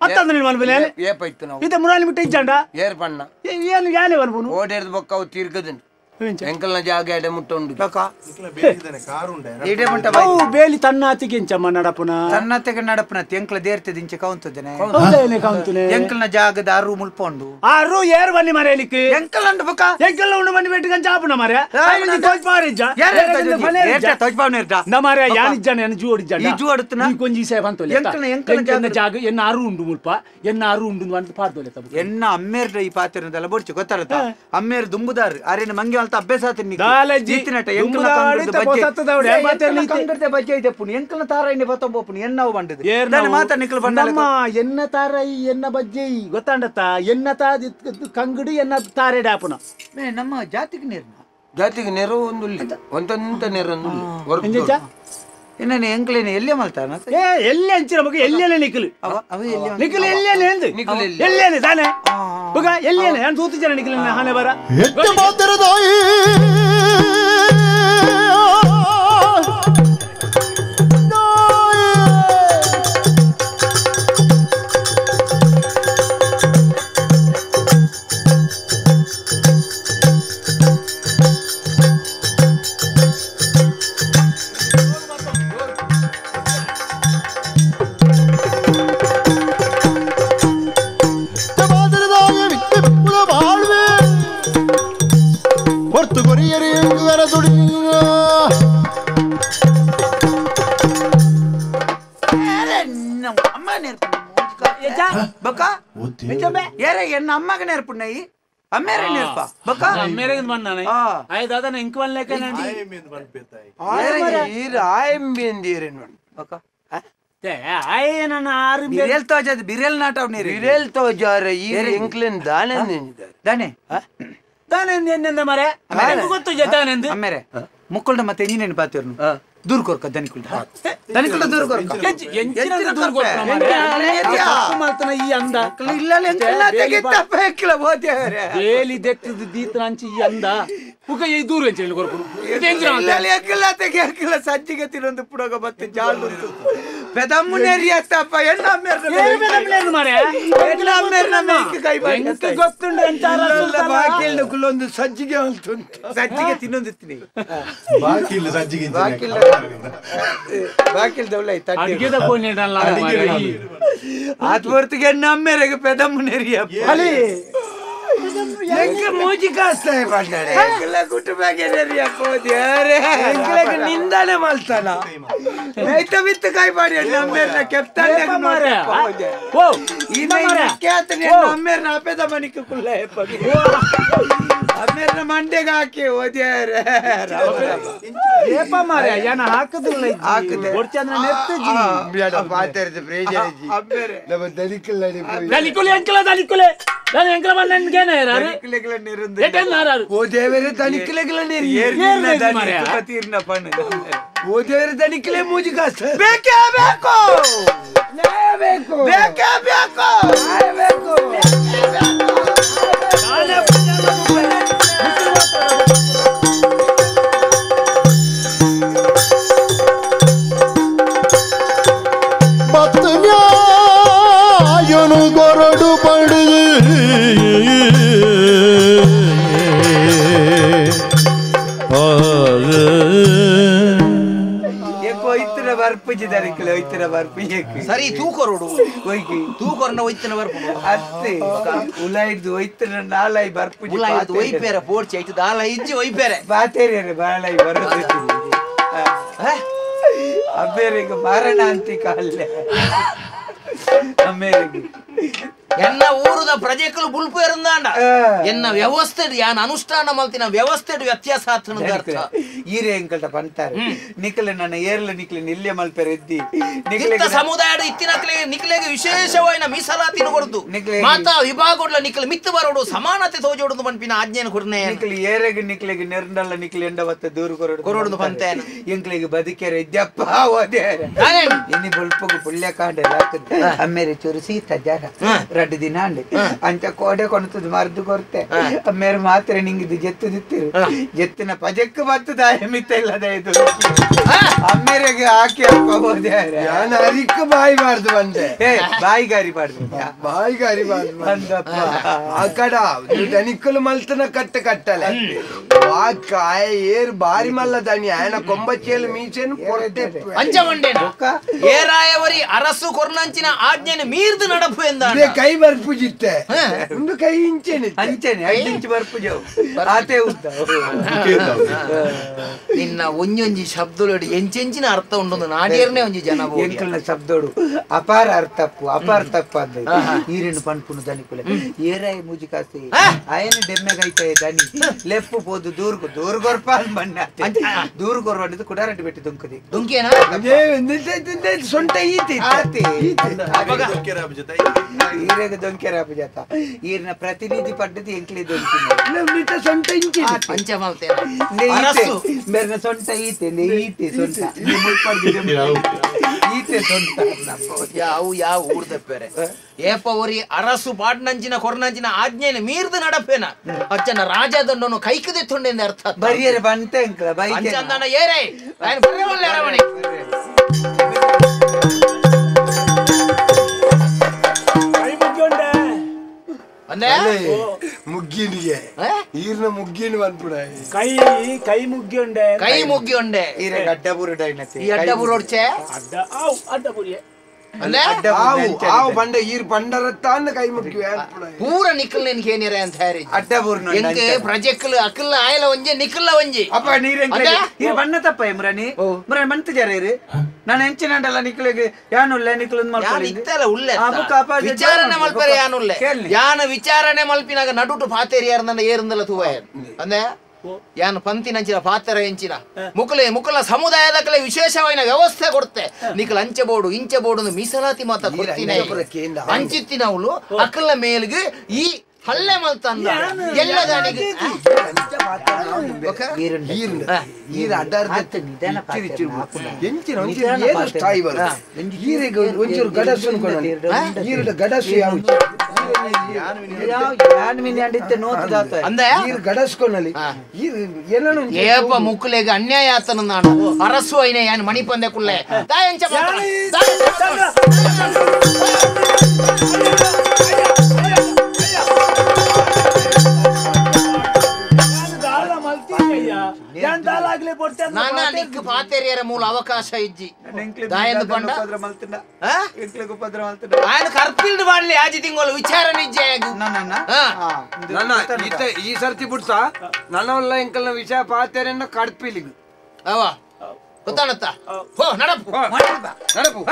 Speaker 7: ಅತ್ತಂದ ನೀನು ಮನ್ಬಲೆ
Speaker 3: ಏಪಾಯ್ತು ನಾವು
Speaker 7: ಇದ ಮುರಾಲಿ ಮಿಟ್ಟ ಇಜ್ಜಂಡ
Speaker 3: ಏರ್ ಪಣ್ಣ
Speaker 7: ಏನು ಯಾನೆ ಬರ್ಬೋನು
Speaker 3: ಓಡೇರ್ದ ಬೊಕ್ಕ ಅವು ತೀರ್ಕದನ್ ಎಂಕಲ್ನ ಜಾಗ ಎಡೆ ಮುಟ್ಟುಂಡು
Speaker 7: ಬೇಲಿ ತನ್ನಾತಿಗೆ ಇಂಚಮ್ಮ ನಡಪುನ
Speaker 4: ತನ್ನತೆಗೆ ನಡಪುನ ಎಂಕ್ಲ ದೇರ್ತದ ಇಂಚೆ ಕೌಂತದೇನೆ
Speaker 7: ಕೌಂತುನೆ
Speaker 4: ಎಂಕಲ್ನ ಜಾಗದ ಆರು ಮುಲ್ಪೊಂಡು
Speaker 7: ಆರು ಏರ್ ಬನ್ನಿ ಮರೆಯಲಿಕ್ಕೆ
Speaker 4: ಎಂಕಲ್ ಅಂಡ ಬೊಕ್ಕ
Speaker 7: ಎಂಕಲ್ ಉಂಡು ಬನ್ನಿ ಬೆಟ್ಟಿಗೆ ಚಾಪುನ ಮರೆ ತೋಜ್ಪಾರಿಜ್ಜ ನಮರೆ ಯಾನಿಜ್ಜಾನೆ ಎನ್ನ ಜೋಡಿಜ್ಜ
Speaker 4: ಜೂ ಅಡುತ್ತನ
Speaker 7: ಈ ಕೊಂಜಿ ಸೇವ ಅಂತೋಲೆ ಎಂಕಲ್ನ ಜಾಗ ಎನ್ನ ಆರು ಉಂಡು ಮುಲ್ಪ ಎನ್ನ ಆರು ಉಂಡು ಅಂತ ಪಾಡ್ದೋಲೆ ತಬ
Speaker 4: ಎನ್ನ ಅಮ್ಮೇರ್ ಈ ಪಾತ್ರದಲ್ಲ ಬೋಡ್ಚಿ ಗೊತ್ತಾರತ್ತ ಅಮ್ಮೇರ್ ದುಂಬುದಾರ್ ಅರೇನ ಮಂಗೆ ಅಂತ ಅಭ್ಯಾಸ ಆತನಿ
Speaker 7: ದಾಲಜ್ಜಿ
Speaker 4: ಕಂಗರ್ತೆ ಬಜ್ಜೆ ಐತೆ ಪುಣಿ ಎಂಕಲ್ನ ತಾರಾಯಿನ ಬತ್ತೊಬ್ಬ ಎನ್ನವು ಬಂಡದು ಮಾತಾ ನಿಕ್ಕಲು ಬಂಡಮ್ಮ
Speaker 7: ಎನ್ನ ತಾರಾಯಿ ಎನ್ನ ಬಜ್ಜೆ ಗೊತ್ತಾಂಡತ್ತ ಎನ್ನ ತಾದಿ ಕಂಗಡಿ ಎನ್ನ ತಾರೆ ಡಾಪುನ
Speaker 4: ನಮ್ಮ ಜಾತಿಗೆ ನೀರ್ನ
Speaker 3: ಜಾತಿಗೆ ನೆರವು ಒಂದು ಒಂದಂತ ನೆರವು
Speaker 4: ಇನ್ನೇನು ಎಂಕ್ಲೇನೆ ಎಲ್ಲೇ ಮಲ್ತಾನ
Speaker 7: ಎಲ್ಲಿ ಹಂಚಿನ ಬಗ್ಗೆ ಎಲ್ಲೇನೆ ನಿಖಿಲು ನಿಖಿಲು ಎಲ್ಲೇನೆ ಎಂದು ಎಲ್ಲೇನೆ ತಾನೆ ಬಗ ಎಲ್ಲೇನೆ ನಾನು ಸೂತಿ ಜನ ನಿಖಿಲ ಹಾನೆ ಬರ
Speaker 5: ಎತ್ತ ಮಾತರದಾಯಿ
Speaker 4: ఎన్న అమ్మగా నేర్పున్నాయి అమ్మేరే నేర్ప బక
Speaker 7: అమ్మేరే మన్నానే అయి దాదా ఇంక వన్ లేకనండి
Speaker 4: బక
Speaker 7: ఆయన ఆరు
Speaker 4: బిరెల్ తో జది బిరెల్ నాటవ్ నీరు
Speaker 3: బిరెల్ తో జార ఈ ఎంక్లెన్ దానే
Speaker 4: దానే
Speaker 7: దానేంది ఎన్నెంద మరే ಗೊತ್ತು ಜತಾನೆಂದು
Speaker 4: ಅಮ್ಮೇರೆ ಮುಕ್ಕಳ್ನ ಮತ್ತೆ ಎಂಜಿನೇನು ಪಾತಿರ್ನು ದೂರ ಕೊರ್ಕ ದನಿಕುಲ್ಟ ದೂರ ಕೊರ್ಕ
Speaker 7: ಎಂಚಿನ ದೂರ ಕೊರ್ಕ ಮಾತನ ಈ ಅಂದ
Speaker 4: ಇಲ್ಲ ಎಂಕಲ್ಲ ತೆಗಿತ ಬೇಕಿಲ್ಲ ಹೋದ್ಯಾರೆ
Speaker 7: ಬೇಲಿ ದೆಕ್ಕದ ದೀತನ ಅಂಚಿ ಈ ಅಂದ ಉಕ ಈ ದೂರ ಎಂಚಿನ ಕೊರ್ಕು
Speaker 4: ಇಲ್ಲ ಎಂಕಲ್ಲ ತೆಗಿಯಕಿಲ್ಲ ಸಜ್ಜಿಗೆ ತಿನ್ನೊಂದು ಪುಡಗ ಮತ್ತೆ ಜಾಳು పెదమ్మునేరి అత్తప్ప ఎన్న
Speaker 7: అమ్మేరు మరే
Speaker 4: ఎట్లా అమ్మేరు నమ్మకి కై బాయ్
Speaker 7: ఎంత ಗೊತ್ತುಂಡು ಎಂತಾರ
Speaker 3: ಬಾಕಿಲ್ ಕುಲೊಂದು ಸಜ್ಜಿಗೆ ಅಂತುಂಟ
Speaker 4: ಸಜ್ಜಿಗೆ ತಿನ್ನೊಂದು ತಿನ್ನಿ
Speaker 2: ಬಾಕಿಲ್ ಸಜ್ಜಿಗೆ
Speaker 4: ಬಾಕಿಲ್ ದೌಲೈ ತಟ್ಟಿ
Speaker 7: ಅಡಿಗೆದ ಕೋನಿಡಲ್ಲ ಮರೆ
Speaker 4: ಆತ್ವರ್ತಿಗೆ ಎನ್ನ ಅಮ್ಮೇರಿಗೆ పెదమ్మునేరి
Speaker 7: ಅಲಿ
Speaker 3: ಎಂಕ ಮೂಜಿ ಕಾಸ್ತಾಯ ಬಂಡಳೆ
Speaker 4: ಎಂಕಲ ಕುಟುಂಬಗೆನೇರಿ ಅಪ್ಪೋದ್ಯಾರೆ
Speaker 3: ಎಂಕಲಗೆ ನಿಂದಾನೆ ಮಲ್ತಾನ
Speaker 4: ನೈತ ವಿತ್ತು ಕೈ ಬಾಡಿ ಎನ್ನ ಅಮ್ಮೇರ್ನ ಕೆಪ್ತಾನೆ
Speaker 7: ಮರೆ ಓ
Speaker 4: ಇನ್ನ ಕ್ಯಾತನೆ ಅಮ್ಮೇರ್ನ ಅಪೆದ ಮನಿಕ ಕುಲ್ಲ ಎಪ್ಪಗೆ ಅಮ್ಮೇರ್ನ ಮಂಡೆಗೆ ಹಾಕಿ ಓದ್ಯಾರೆ
Speaker 7: ಏಪ ಮಾರೆ ಯಾನ ಹಾಕದಿಲ್ಲ
Speaker 4: ಹಾಕದೆ
Speaker 7: ಗೊಡ್ಚಂದ್ರ ನೆತ್ತಜಿ
Speaker 3: ಬಿಡ ಪಾತರ್ದ ಪ್ರೇಜಾಜಿ
Speaker 4: ಅಮ್ಮೇರೆ
Speaker 3: ನಮ್ಮ ದಲಿಕಲ್ಲಡಿ
Speaker 7: ದಲಿಕುಲೆ ಎಂಕಲ ದಲಿಕುಲೆ ನಾನು ಎಂಕಲ ಬಂದನ್ಗೇನೆ ಯಾರು
Speaker 4: ಕಿಲೆಗಳ ನೀರುಂದು
Speaker 7: ಎಟನ್ ಯಾರು
Speaker 3: ಓ ದೇವರೇ ದಲಿಕಲೆಗಳ ನೀರು
Speaker 4: ಏರ್ನ ದನಿ ಪತೀರ್ನ ಪಣ್ಣ
Speaker 3: ಓ ದೇವರೇ ದಲಿಕಲೆ ಮೂಜಿ ಕಾಸ್ತ
Speaker 4: ಬೇಕೇ ಬೇಕು
Speaker 3: ಬೇಕು
Speaker 4: ಬೇಕೇ ಬೇಕು
Speaker 3: ಬೇಕು
Speaker 5: ಬತ್ತನ್ಯಾಯನು ಗೊರಡು ಪಡೆದು
Speaker 4: ಒಯ್ತಿನ ಬರ್ಪುಜಿ ದರಿಕಲೆ ಒಯ್ತಿನ ಬರ್ಪುಜಿ
Speaker 6: ಸರಿ ತೂಕೊರೋಡು
Speaker 4: ಒಯ್ಕಿ
Speaker 6: ತೂಕೊರ್ನ ಒಯ್ತಿನ ಬರ್ಪು
Speaker 4: ಅತ್ತೆ ಉಲಾಯ್ದು ಒಯ್ತಿನ ನಾಲೈ ಬರ್ಪುಜಿ
Speaker 6: ಉಲಾಯ್ದು ಒಯ್ಪೇರೆ ಪೋಡ್ಚಿ ಆಯ್ತು ದಾಲ ಇಜ್ಜಿ ಒಯ್ಪೇರೆ
Speaker 4: ಬಾತೇರಿ ಬಾಳೈ ಬರೋದು ಅಮ್ಮೇರಿಗೆ ಮಾರಣ ಅಂತಿ ಕಾಲೆ ಅಮ್ಮೇರಿಗೆ
Speaker 6: ಎನ್ನ ಊರದ ಪ್ರಜೆಕಲು ಬುಲ್ಪು ಇರಂದಾಂಡ ಎನ್ನ ವ್ಯವಸ್ಥೆ ಯಾನ್ ಅನುಷ್ಠಾನ ಮಲ್ತಿನ ವ್ಯವಸ್ಥೆ ವ್ಯತ್ಯಾಸ ಆತನ
Speaker 4: ಈರೆ ಎಂಕಲ್ಟ ಪಂತಾರೆ ನಿಕಲೆ ನನ್ನ ಏರ್ಲ ನಿಕ್ಲೆ ನಿಲ್ಲೆ ಮಲ್ಪೆರೆ ಎದ್ದಿ
Speaker 6: ನಿಕ್ಲೆ ಸಮುದಾಯದ ಇತ್ತಿನಕ್ಲೆ ನಿಕ್ಲೆಗೆ ವಿಶೇಷವಾದ ಮೀಸಲಾತಿನ ಕೊಡ್ದು ಮಾತಾ ವಿಭಾಗಗಳ ನಿಕ್ಲೆ ಮಿತ್ತು ಬರೋಡು ಸಮಾನತೆ ತೋಜೋಡು ಪಂಪಿನ ಆಜ್ಞೆನ ಕೊಡ್ನೆ
Speaker 4: ನಿಕ್ಲೆ ಏರೆಗೆ ನಿಕ್ಲೆಗೆ ನೆರ್ನಲ್ಲ ನಿಕ್ಲೆ ಎಂಡವತ್ತ ದೂರ
Speaker 6: ಕೊರೋಡು ಪಂತೇನ
Speaker 4: ಎಂಕ್ಲೆಗೆ ಬದುಕೆರೆ ಇದ್ಯಪ್ಪ ಓದೇ ಎನಿ ಬುಲ್ಪುಗು ಪುಳ್ಯ ಕಾಂಡೆ ಅಮ್ಮೇರೆ ಚೂರು ಸೀತ ಜರ ಗಡ್ಡಿ ದಿನ ಅಂಡಿ ಅಂಚ ಕೋಡೆ ಕೊಣತದ ಮರ್ದು ಕೊರ್ತೆ ಮೇರೆ ಮಾತ್ರ ನಿಂಗಿದ್ದು ಜೆತ್ತು ದಿತ್ತಿರು ಜೆತ್ತಿನ ಪಜಕ್ಕೆ ಬತ್ತದ ಮಿತ್ತ ಇಲ್ಲದ ಇದು ಅಮ್ಮೇರೆಗೆ ಹಾಕಿ ಹಾಕೋಬೋದೇ
Speaker 3: ಅರಿಕ್ಕ ಬಾಯಿ ಬಾರ್ದು ಬಂದೆ
Speaker 4: ಬಾಯಿಗಾರಿ ಬಾರ್ದು
Speaker 3: ಬಾಯಿಗಾರಿ ಬಾರ್ದು ಬಂದಪ್ಪ ಅಕಡ ದನಿಕ್ಕಲು ಮಲ್ತನ ಕಟ್ಟಲೆ ಕಾಯ ಏರ್ ಬಾರಿ ಮಲ್ಲ ದನಿ ఆయన ಕೊಂಬಚ್ಚೇಲು ಮೀಸೆನು ಪೊರ್ತೆ
Speaker 6: ಅಂಚವಂಡೇನ ಏರಾಯವರಿ ಅರಸು ಕೊರ್ನಂಚಿನ ಆಜ್ಞೆನ ಮೀರ್ದು ನಡಪು ಎಂದ
Speaker 3: ಕೈ ಬರ್ಪು ಜಿತ್ತೆ ಒಂದು ಕೈ ಇಂಚೆನೆ
Speaker 4: ಅಂಚೆನೆ 5 ಇಂಚ್ ಬರ್ಪು ಜೋ ಆತೆ ಉದ್ದ
Speaker 6: ನಿನ್ನ ಒಂಜೊಂಜಿ ಶಬ್ದೋಡು ಎಂಚೆಂಚಿನ ಅರ್ಥ ಉಂಟು ನಾಡಿಯರ್ನೇ ಒಂಜಿ ಜನ
Speaker 4: ಎಂಕಲ್ನ ಶಬ್ದೋಡು ಅಪಾರ ಅರ್ಥಪ್ಪು ಅದ ಈರಿನ ಪನ್ಪುನು ದನಿಕುಲೆ ಏರಾಯ ಮೂಜಿ ಕಾಸಿ ಆಯನ ಡೆಮ್ಮೆಗೈತೆ ದನಿ ಲೆಪ್ಪು ಪೋದು ದೂರ್ ಗೊರ್ಪಾಲ್ ಬಣ್ಣ ದೂರ್ ಗೊರ್ಬಂಡಿದ್ದು ಕುಡಾರಟ್ಟಿ ಬೆಟ್ಟಿ ದುಂಕದಿ
Speaker 6: ದುಂಕೇನಾ
Speaker 3: ಸೊಂಟ ಈತಿ
Speaker 4: ಈರೆಗೆ ದೊಂಕೆರಾಪ ಜಾತ ಈರಿನ ಪ್ರತಿನಿಧಿ ಪಡ್ಡದು ಎಂಕ್ಲಿ ದೊಂಕಿನ
Speaker 3: ಸೊಂಟ ಇಂಚಿ
Speaker 6: ಅಂಚ ಮಾಲ್ತೇನ
Speaker 4: ಮೇರಿನ ಸೊಂಟ ಈತೆ ಸೊಂಟ ಈತೆ ಸೊಂಟ
Speaker 6: ಯಾವ ಊರ್ದಪ್ಪೇರೆ ಏಪವರಿ ಅರಸು ಪಾಡ್ನಂಚಿನ ಕೊರ್ನಂಚಿನ ಆಜ್ಞೆನ ಮೀರ್ದು ನಡಪೇನ ಅಚ್ಚನ ರಾಜದಂಡನು ಕೈಕದೆ ತುಂಡೆಂದ ಅರ್ಥ
Speaker 4: ಬರಿಯರೆ ಬಂತೆ ಅಂಕಲ ಬೈ
Speaker 6: ಅಂಚಂದನ ಏರೆ ನಾನು ಬರವಲ್ಲ ಅರಮನೆ ಅಂದೆ
Speaker 3: ಮುಗ್ಗಿನಿಗೆ ಈರ್ನ ಮುಗ್ಗಿನ ಬಂದ್ಬಿಡ
Speaker 7: ಕೈ ಮುಗ್ಗಿ ಉಂಡೆ
Speaker 4: ಈರೆ ಅಡ್ಡ ಬುರುಡ
Speaker 6: ಈ ಅಡ್ಡ ಬುರೋಡ್ಚೆ
Speaker 7: ಅಡ್ಡ ಬುರಿಯೆ
Speaker 3: ಬಂಡ ಈರ್ ಬಂಡರತ್ತ ಕೈ ಮುಗ್ಗಿ
Speaker 6: ಪೂರ ನಿಕ್ಕಲ್ ನಿನ್ಗೆ ಏನಿರ ಅಂತ ಹೇಳಿ
Speaker 4: ಅಡ್ಡ ಬುರ್ನ
Speaker 6: ಎಂಕೆ ಪ್ರಜೆಕ್ಕಲು ಅಕ್ಕಲ್ಲ ಆಯಲ ಒಂಜಿ ನಿಕ್ಕಲ್ಲ ಒಂಜಿ
Speaker 4: ಅಪ್ಪ ನೀರ್ ಬಣ್ಣ ತಪ್ಪ ಮುರಾನಿ ಮುರಾನಿ ಮಂತ್ ಜರ ಇರಿ ನಾನು ಹೆಂಚಿನಲ್ಲ ನಿಕ್ಲಿಗೆ ಯಾನುಲ್ಲ ನಿಕ್ಲಂದ್ ಮಾಡ್ಕೊಳ್ಳಿ
Speaker 6: ಇತ್ತಲ್ಲ ಉಳ್ಳೆ ವಿಚಾರಣೆ ಮಲ್ಪರೆ ಯಾನುಲ್ಲೆ ಯಾನ ವಿಚಾರಣೆ ಮಲ್ಪಿನಾಗ ನಡುಟು ಪಾತೇರಿ ಯಾರನ್ನ ಏರಂದಲ್ಲ ತೂವ ಅಂದೆ ಯಾನು ಪಂತಿನಂಚಿನ ಪಾತ್ರ ಎಂಚಿನ ಮುಕುಲ ಸಮುದಾಯದ ವಿಶೇಷವಾದ ವ್ಯವಸ್ಥೆ ಕೊಡ್ತೆ ನಿಕಲ್ ಅಂಚಬೋಡು ಇಂಚಬೋಡು ಮೀಸಲಾತಿ ಮಾತ ಕೊಡ್ತೀನಿ ಅಂಚಿತ್ತಿನ ಅವಳು ಅಕ್ಕಲ ಮೇಲ್ಗೆ ಈ ಹಲ್ಲೆ ಮಲ್ತಂದ ಎಲ್ಲ ದಾನಿಗೆ ಏಪ ಮುಕ್ಕುಲೆಗೆ ಅನ್ಯಾಯ ಆತನ ನಾನು ಅರಸು ಐನೆ ಯಾನ್ ಮಣಿ ಪಂದೆ ಕುಳ್ಳೆ ದಾಯಂಚ ನಾನ ನಿಕ್ ಪಾತೆರಿಯರ ಮೂಲ ಅವಕಾಶ ಇಜ್ಜಿ ದಾಯಂದು ಪಂಡ ఆయన కర్పిల్డ్ వాళ్ళే ఆజి తింగోలు విచారణ ఇచ్చేయగు
Speaker 3: ఈ ಸರ್ತಿ ಬಿಡ್ತಾ ನನ್ನವಲ್ಲ ಎಂಕಲ್ನ ವಿಷಯ ಪಾತೆರೆನ್ನ ಕಡ್ಪಿಲಿಗು
Speaker 6: ಅವಾ ಗೊತ್ತಾನತ್ತ ಹೋ ನಡಪು
Speaker 3: ನಡಪು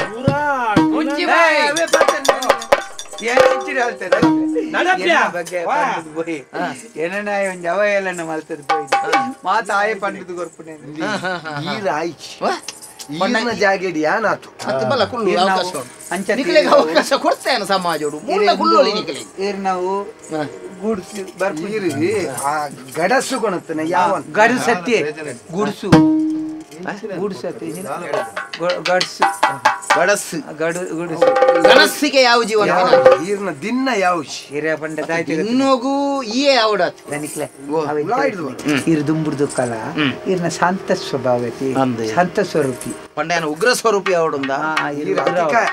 Speaker 7: ಪೂರಾ
Speaker 6: ಮುಂಚಿ ಬಾಯ್
Speaker 4: ಜವಯಲ್ಲನ್ನ ಮಲ್ತದ ಮಾತ ಆಯ ಪಂಡಿತ ಗೊರ್ಪುನೆ
Speaker 3: ಜಾಗಡಿ ಯಾನಾತು
Speaker 6: ಅವಕಾಶ ಕೊಡ್ತೇನೆ ಸಮಾಜೋಡು
Speaker 4: ನಾವು ಗುಡ್ಸು ಬರ್ಪೀರಿ
Speaker 3: ಗಡಸು ಕೊಣತ್ತನೆ ಯಾವ
Speaker 4: ಗಡು ಸತ್ಯ ಗುಡ್ಸು
Speaker 6: ಗಣಸ್ಸಿಗೆ ಯಾವ ಜೀವನ
Speaker 3: ಈರ್ನ ದಿನ ಯಾವ
Speaker 4: ಹಿರಿಯ ಪಂಡ
Speaker 6: ಇನ್ನೋಗು ಈಯೇ ಅವಡತ್
Speaker 4: ಇರ್ ದುಂಬುರ್ದು ಕಲ ಇರ್ನ ಶಾಂತ ಸ್ವಭಾವತಿ ಶಾಂತ ಸ್ವರೂಪಿ
Speaker 6: ಪಂಡನ ಉಗ್ರ ಸ್ವರೂಪಿ ಅವಡುಂದ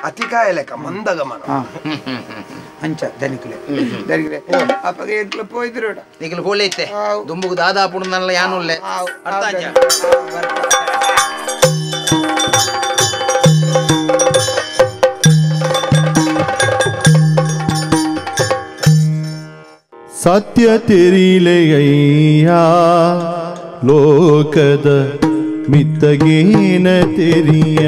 Speaker 3: ಅತಿಕಾಯ ಲೆಕ್ಕ ಮಂದಗಮನ
Speaker 4: ಅಂಚ ದನಿಕಲೆ ಅಪ್ಪಗೆ ಎಂಕ್ಲ ಪೋಯ್ದ್ರು
Speaker 6: ನಿಕಲ್ ಹೋಳೈತೆ ದುಂಬುಗು ದಾದಾಪುಣನಲ್ಲ ಯಾನುಲ್ಲೆ ಅರ್ಥ ಅಂಜ
Speaker 5: ಸತ್ಯ ತೆರಿಲೆಯಯ್ಯ ಲೋಕದ ಮಿತ್ತಗೇನ ತೆರಿಯ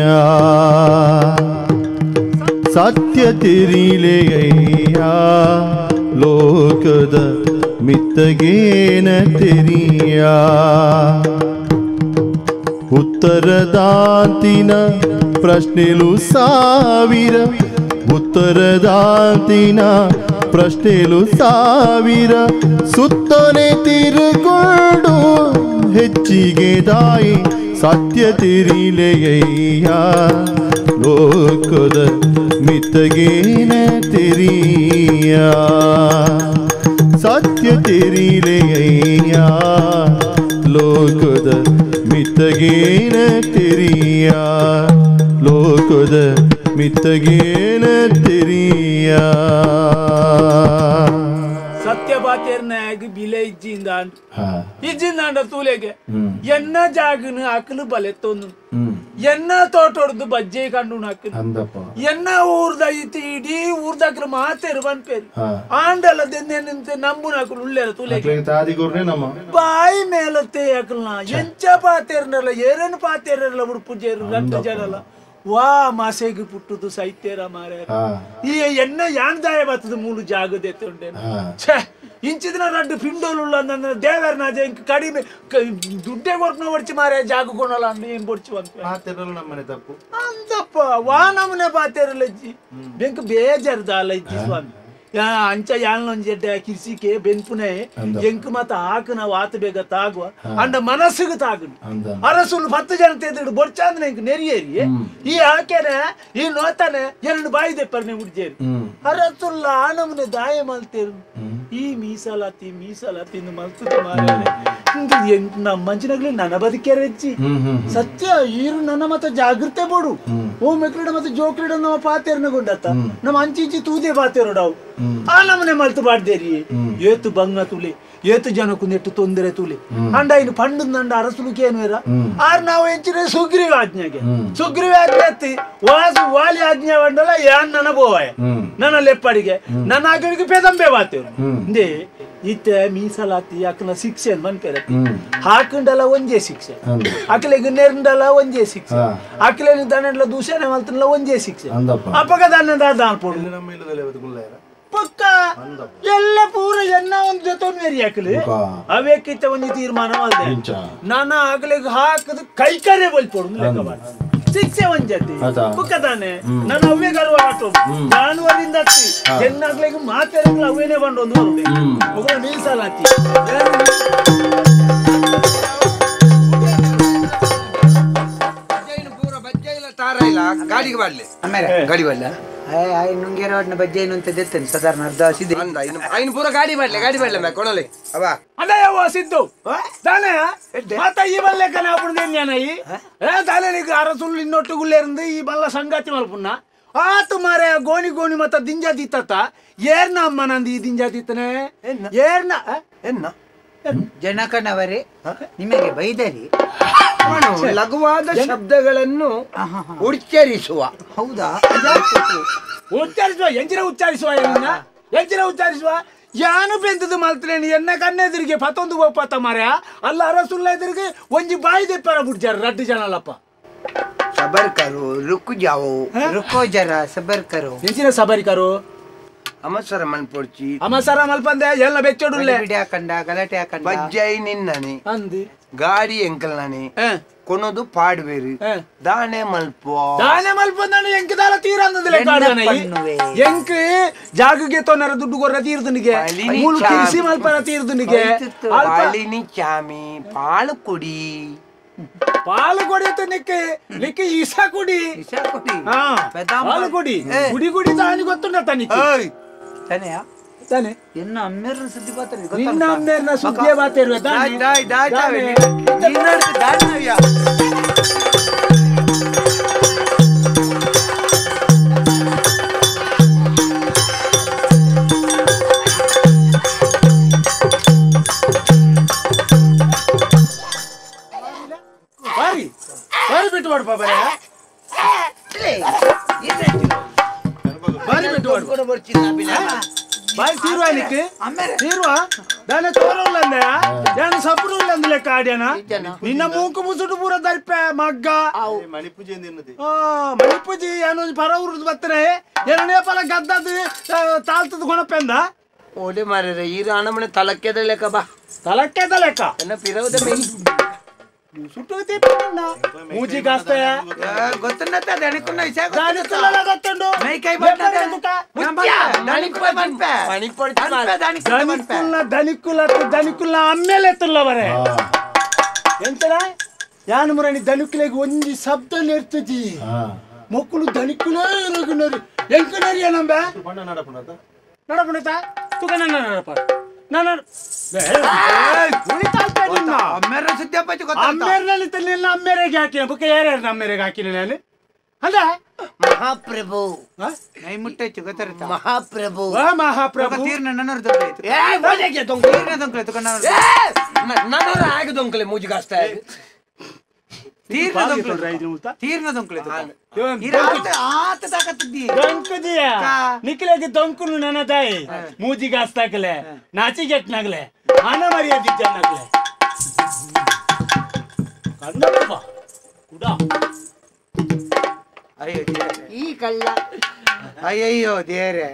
Speaker 5: ಸತ್ಯ ತೆರಿಲೆಯಯ್ಯ ಲೋಕದ ಮಿತ್ತಗೇನ ತೆರಿಯ ಉತ್ತರದಾಂತಿನ ಪ್ರಶ್ನೆಲು ಸಾವಿರ ಉತ್ತರದಾಂತಿನ ಪ್ರಶ್ನೆಲು ಸಾವಿರ ಸುತ್ತನೆ ತಿರುಗೊಂಡು ಹೆಚ್ಚಿಗೆ ದಾಯಿ ಸತ್ಯ ತಿರಿಲೆಯಯ್ಯ ಲೋಕದ ಮಿತ್ತಗೇನ ತೆರಿಯ ಸತ್ಯ ತೆರಿಲೆಯ ಲೋಕದ ಮಿತ್ತಗೇನ ತೆರಿಯ ಲೋಕದ ಮಿತ್ತಗೇನ ತೆರಿಯ
Speaker 7: ಸತ್ಯ ಬಾತೇರ್ನಾಗ ಬಿಲೆ ಇಜ್ಜಿಂದ ತೂಲೆಗೆ ಎನ್ನ ಜಾಗನ ಹಾಕಲು ಬಲೆತ್ತೊಂದು ಎನ್ನ ತೋಟೊಡ್ದು ಬಜ್ಜೆ ಕಂಡು ಹಾಕಲು ಎನ್ನ ಊರ್ದ ಐತಿ ಇಡೀ ಊರ್ದಾಕ್ಲು ಮಾತೇರು ಬಂದ್ಪೇರು ಆಂಡಲ್ಲ ನಿಂತೆ ನಂಬು ಹಾಕಲು ಉಳ್ಳೆರ ತೂಲೆಗೆ ಬಾಯಿ ಮೇಲತ್ತೆ ಹಾಕಲ್ನ ಎಂಚ ಪಾತೇರ್ನಲ್ಲ ಏರೇನು ಪಾತೇರಲ್ಲ ಉಡುಪುಜೇರು ಗಂಟು ಜನಲ್ಲ ವಾ ಮಾಸೆಗೆ ಪುಟ್ಟುದು ಸಾಹಿತ್ಯರ ಮಾರ ಈ ಎನ್ನ ಯಾಣ್ದಾಯ ಬರ್ತದ ಮೂಲು ಜಾಗದೆ ತೊಂಡೆ ಛೇ ಇಂಚಿದಿನ ರಡ್ಡು ಪಿಂಡೋಲು ನನ್ನ ದೇವರನ ಕಡಿಮೆ ದುಡ್ಡೇ ಕೊಡ್ನ ಹೊಡ್ಚಿ ಮಾರ ಜಾಗ ಕೊಡಲ್ಲ ಅಂದ ಏನ್ ಬೊಡ್ಚಿ ನಮ್ಮನೆ ತಪ್ಪು ಅಂತಪ್ಪ ವಾ ನಮ್ಮನೆ ಪಾತೇರಲ್ಲ ಅಜ್ಜಿ ಬೆಂಕ ಬೇಜಾರ್ದಲ್ಲ ಅಜ್ಜಿ ಸ್ವಾಮಿ ಅಂಚ ಯಾಳ್ನೊಂಜೆಡ್ಡೆ ಕಿರ್ಸಿಕೆ ಬೆನ್ಪುನೆ ಎಂಕ್ ಮತ ಹಾಕನ ವಾತ ಬೇಗ ತಾಗುವ ಅಂಡ ಮನಸ್ಸಿಗೆ ತಾಗುನು ಅರಸುಲು 10 ಜನ ತೆಗೆದು ಬೊಡ್ಚಾಂದ್ರೆ ಎಂಕ್ ನೆರಿಯೇರಿ ಈ ಹಾಕೇನೆ ಈ ನೋತಾನೆ ಎರಡು ಬಾಯಿ ದೆಪ್ಪರ್ನೆ ಉಡ್ಜೇರಿ ಅರಸುಲ್ಲ ಆನಮನೆ ದಾಯ ಮಲ್ತೇರು ಈ ಮೀಸಲಾತಿ ಮಲ್ತದ ಮಾರನೆ ನಮ್ಮ ಮಂಚಿನಾಗ್ಲಿ ನನ್ನ ಬದುಕೇರೆ ಹೆಚ್ಚಿ ಸತ್ಯ ಈರು ನನ್ನ ಮತ ಜಾಗೃತೆ ಬೋಡು ಓ ಮೆಕ್ರೀಡ ಮತ್ತೆ ಜೋಕ್ರೀಡ ನಮ್ಮ ಪಾತೇರ್ನ ಗೊಂಡತ್ತ ನಮ್ಮ ಅಂಚಿ ತೂದೆ ಪಾತೇರೋಡವು ಆ ನಮ್ಮನೆ ಮಲ್ತು ಬಾಡ್ದೇರಿ ಏತು ಬಂಗ ತುಲಿ ಏತು ಜನಕ್ಕೂ ನೆಟ್ಟು ತೊಂದರೆ ತುಲಿ ಅಂಡ ಇನ್ನು ಪಂಡು ನಂಡ ಅರಸುಲಿಕೆ ಏನು ಆರ್ ನಾವು ಹೆಚ್ಚಿನ ಸುಗ್ರೀವ ಆಜ್ಞೆ ಎತ್ತಿ ವಾಲಿ ಆಜ್ಞೆ ಬಂಡಲ್ಲ ಯಾನ್ ನನ್ನ ಬೋವಾಯ ನನ್ನ ಲೆಪ್ಪಡಿಗೆ ನನ್ನ ಆಗಳಿಗೆ ಪೆದಂಬೆ ಬಾತೇವ್ರು ಇಂದೇ ಇತ್ತೆ ಮೀಸಲಾತಿ ಅಕ್ಕನ ಶಿಕ್ಷೆ ಮನ್ಪೇರ ಹಾಕಂಡಲ್ಲ ಒಂಜೇ ಶಿಕ್ಷೆ ಅಕ್ಕಲಿಗೆ ನೆರ್ಂಡಲ್ಲ ಒಂಜೇ ಶಿಕ್ಷೆ ಅಕ್ಕಲೇನು ದನೆಲ್ಲ ದೂಷಣೆ ಮಲ್ತನಲ್ಲ ಒಂಜೇ ಶಿಕ್ಷೆ ಅಪ್ಪಗ ದಾನ ಪೋಡು ಪಕ್ಕ ಎಲ್ಲ ಪೂರ ಎನ್ನ ಒಂದು ಜೊತೆ ಮೇರಿ ಹಾಕಲಿ ಅವೇಕಿತ್ತ ಒಂದು ತೀರ್ಮಾನ ಅಲ್ದೆ ನಾನು ಆಗ್ಲಿಗೆ ಹಾಕದು ಕೈಕರೇ ಬಲ್ಪೋಡು ಶಿಕ್ಷೆ ಒಂದ್ ಜೊತೆ ಪಕ್ಕ ತಾನೆ ನಾನು ಅವೇ ಗರ್ವ ಆಟೋ ಜಾನುವರಿಂದ ಎನ್ನಾಗ್ಲಿಗೆ ಮಾತಾಡಿದ್ರೆ ಅವೇನೇ ಬಂಡೊಂದು ಮಗಳ ಮೀಸಲಾತಿ
Speaker 3: ಪೂರ ಬಜ್ಜೆ ಇಲ್ಲ ತಾರ ಇಲ್ಲ ಗಾಡಿಗೆ ಬಾಡ್ಲಿ ಗಾಡಿ ಬಾಡ್ಲ
Speaker 4: ನುಂಗೇರ ಬಜ್ಜೆ ಅಂತ ತೆತ್ತೇನೆ ಸಾಧಾರಣ ಅರ್ಧ ಸಿದ್ದೆ
Speaker 3: ಐನು ಪೂರ ಗಾಡಿ ಬಾಡ್ಲೆ ಮೇ ಕೊಡಲಿ ಅವ
Speaker 7: ಅದೇ ಸಿದ್ದು ತಾನೇ ಮಾತ ಈ ಬಲ್ಲೆ ಕನ ಅಪ್ಪುದೇನ್ಯಾನಯಿ ತಾನೇ ನೀಗ ಅರಸುಲ್ ಇನ್ನೊಟ್ಟುಗುಲ್ಲೇ ಇருந்து ಈ ಬಲ್ಲ ಸಂಗಾತಿ ಮಲ್ಪುನ್ನ ಆತು ಮಾರೆ ಗೋಣಿ ಮತ್ತ ದಿಂಜಾದಿತ್ತ ಏರ್ನ ಅಮ್ಮ ನಂದು ಈ ದಿಂಜಾದಿತ್ತನೆ ಏರ್ನ
Speaker 3: ಎನ್ನ
Speaker 4: ಜನಕನವರೇ ನಿಮಗೆ ಬೈದರಿ
Speaker 3: ಲಘುವಾದ ಶಬ್ದಗಳನ್ನು ಉಚ್ಚರಿಸುವ
Speaker 4: ಹೌದಾ
Speaker 7: ಉಚ್ಚರಿಸುವ ಎಂಚಿನ ಉಚ್ಚರಿಸುವ ಯಾನು ಬೆಂದದು ಮಲ್ತೇನೆ ಎನ್ನ ಕಣ್ಣೆದುರಿಗೆ ಪತ್ತೊಂದು ಒಪ್ಪತ್ತ ಮಾರ್ಯ ಅಲ್ಲ ಅರಸುಲ್ಲ ಎದುರಿಗೆ ಒಂಜಿ ಬಾಯಿ ದೆಪ್ಪರ ಬಿಡ್ಜಾರ ರಡ್ಡು ಜನಲ್ಲಪ್ಪ
Speaker 3: ಸಬರ್ ಕರು ರುಕು ಜಾವು
Speaker 4: ರುಕೋ ಜರ ಸಬರ್ ಕರು
Speaker 7: ಎಂಚಿನ ಸಬರಿ ಕರು
Speaker 3: ಅಮಸರ ಮಲ್ಪೊಡ್ಚಿ
Speaker 7: ಅಮಸರ ಮಲ್ಪಂದೆ ಎಲ್ಲ ಬೆಚ್ಚೋಡುಲ್ಲೆ
Speaker 4: ಹಾಕಂಡ ಗಲಾಟೆ ಹಾಕಂಡ
Speaker 3: ಬಜ್ಜೈ ನಿನ್ನನೆ
Speaker 7: ಅಂದಿ
Speaker 3: ಗಾಡಿ ಎಂಕಲ್ನನೆ ಕೊನದು ಪಾಡ್ಬೇರು ದಾನೆ
Speaker 7: ಮಲ್ಪಂದಾನೆ ಎಂಕ ದಾಲ ತೀರ ಅಂದಲೆ ಕಾಡನೆ ಎಂಕ ಜಾಗಗೆ ತೊನರ ದುಡ್ಡು ಗೊರ್ರ ತೀರ್ದನಿಗೆ ಮೂಲು ಕಿರಿಸಿ ಮಲ್ಪರ ತೀರ್ದನಿಗೆ
Speaker 3: ಅಳಿನಿ ಚಾಮಿ ಪಾಳು
Speaker 7: ಕೊಡಿ ನಿಕ್ಕೆ ಈಸಾ ಕುಡಿ ಪಾಲು ಕೊಡಿ ಗುಡಿ ತಾನಿ ಗೊತ್ತುಂಡ ತನಿಕ್ಕೆ ತಾನೆ
Speaker 4: ಎನ್ನ ಅಮ್ಮೇರ ಸುದ್ದಿ ಪಾತ್ರೆ
Speaker 7: ನಿನ್ನ ಅಮ್ಮೇರ್ನ ಸುದ್ದಿಯ ಬಾತೇರು ಬಾರಿ ಬಿಟ್ಟು ಮಾಡ್ಪ ಬರ ಬಾರಿ ಬಿಟ್ಟು ಬಾಯಿ ತೀರುವ ತೀರುವ దాని తోరవులందే దాని సపురులందులే కాడ్యానా నిన్న మూకు ముసుడు పూర దర్పే మగ్గ
Speaker 2: ಮಣಿಪೂಜೆ ಎಂದಿನದಿ
Speaker 7: ಮಣಿಪೂಜಿ ಏನು ಪರವ್ರದ್ದು ಬತ್ತನೆ ಏನು ನೇಪಾಲ ಗದ್ದದ್ದು ತಾಳ್ತದ ಗುಣಪೆಂದ
Speaker 3: ಓಲೆ ಮಾರರೆ ಈ ರಾಣಮನೆ ತಲಕ್ಕೆದ ಲೆಕ್ಕ ಬಾ
Speaker 7: ತಲಕ್ಕೆದ ಲೆಕ್ಕ
Speaker 3: ಎನ್ನ ಪಿರವದ ಮೇಯಿ
Speaker 7: ಸುಟ್ಟುತ್ತಿ ಪನ್ನ ಮೂಜಿ ಗಾಸ್ತೆ
Speaker 4: ಗೊತ್ತನ್ನತ ದಣಿಕುನ್ನ ವಿಷಯ
Speaker 7: ದಾನಿಸ್ತಲ್ಲ ಗೊತ್ತುಂಡು
Speaker 4: ಮೈ ಕೈ ಬರ್ತದೆ ದಣಿಕುಲ್ಲ ಬನ್ಪೆ
Speaker 7: ದಣಿಕುಲ್ಲ ಆಮೇಲೆ ತುಲ್ಲವರೆ ಎಂತನ ಯಾನು ಮುರಣಿ ದಣಿಕುಲೆಗೆ ಒಂಜಿ ಶಬ್ದ ನೆರ್ತದಿ ಮಕ್ಕಳು ದಣಿಕುಲೇ ಇರಗುನರಿ ಎಂಕನರಿಯ ನಂಬ ನಡಪುಣತ ತುಕ ನನ್ನ ನಡಪ ನಾನು
Speaker 4: ಅಮ್ಮೇರ ಸುದ್ದಿಯಪ್ಪಾಚಿ ಗೊತ್ತಾ
Speaker 7: ಅಮ್ಮೇರ್ನಲ್ಲಿ ತನ್ನ ಅಮ್ಮೇರೆಗೆ ಹಾಕಿನ ಬುಕ್ಕ ಯಾರ್ಯಾರು ಅಮ್ಮೇರೆಗೆ ಹಾಕಿನ ನಾನು ಅಲ್ಲ
Speaker 6: ಮಹಾಪ್ರಭು
Speaker 4: ನೈ ಮುಟ್ಟೆಚ್ಚು ಗೊತ್ತಿರುತ್ತ
Speaker 6: ಮಹಾಪ್ರಭು
Speaker 7: ಮಹಾಪ್ರಭು
Speaker 4: ತೀರ್ನ ನನ್ನವ್ರ ದೊಂಕಲೆ ತೀರ್ನ ದೊಂಕಲೆ ತುಕ
Speaker 3: ನನ್ನರ ಆಗ ದೊಂಕಲೆ ಮೂಜಿಗಾಸ್ತಾ
Speaker 4: ತೀರ್ನ ದೊಂಕಲೆ ಆತ ತಾಕತ್ತಿದ್ದಿ
Speaker 7: ದೊಂಕದಿಯ ನಿಕ್ಲೆಗೆ ದೊಂಕುನು ನನ್ನ ತಾಯಿ ಮೂಜಿಗೆ ಹಸ್ತಾಕಲೆ ನಾಚಿಗೆಟ್ನಾಗ್ಲೆ ಹಣ ಮರ್ಯಾದಿದ್ದಾಗ್ಲೆ ಕನ್ನಡಪ್ಪ ಕೂಡ
Speaker 4: ಅಯ್ಯೋ
Speaker 6: ಈ ಕಳ್ಳ
Speaker 4: ಅಯ್ಯಯ್ಯೋ ದೇರೆ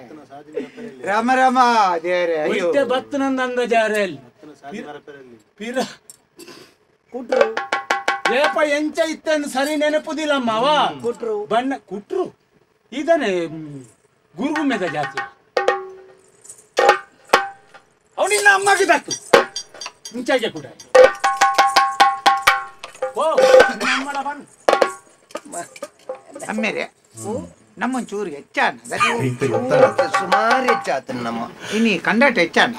Speaker 4: ರಾಮ ರಾಮ ದೇರೆ ಅಯ್ಯೋ
Speaker 7: ಬತ್ತನಂದ ಜಾರೆಲ್ ಪಿರ ಕುಟ್ರು ಏಪ ಎಂಚ ಇತ್ತಂದು ಸರಿ ನೆನಪುದಿಲ್ಲಮ್ಮ ಅವ
Speaker 6: ಕೊಟ್ರು
Speaker 7: ಬಣ್ಣ ಕುಟ್ರು ಇದನ್ನೇ ಗುರುಗುಮ್ಮೆದ ಜಾತಿ ಅವನಿನ್ನ ಅಮ್ಮಗೆ ದಾಕು ಮುಂಚಾಗೆ ಕೂಡ ಓ ನಮ್ಮಡ ಬಣ್ಣ
Speaker 4: ಅಮ್ಮೇರೆ ನಮ್ಮೊಂಚೂರು ಹೆಚ್ಚಾನ
Speaker 6: ಸುಮಾರು ಹೆಚ್ಚಾತ ನಮ್ಮ
Speaker 4: ಇನ್ನಿ ಕಂಡಾಟ ಹೆಚ್ಚಾನ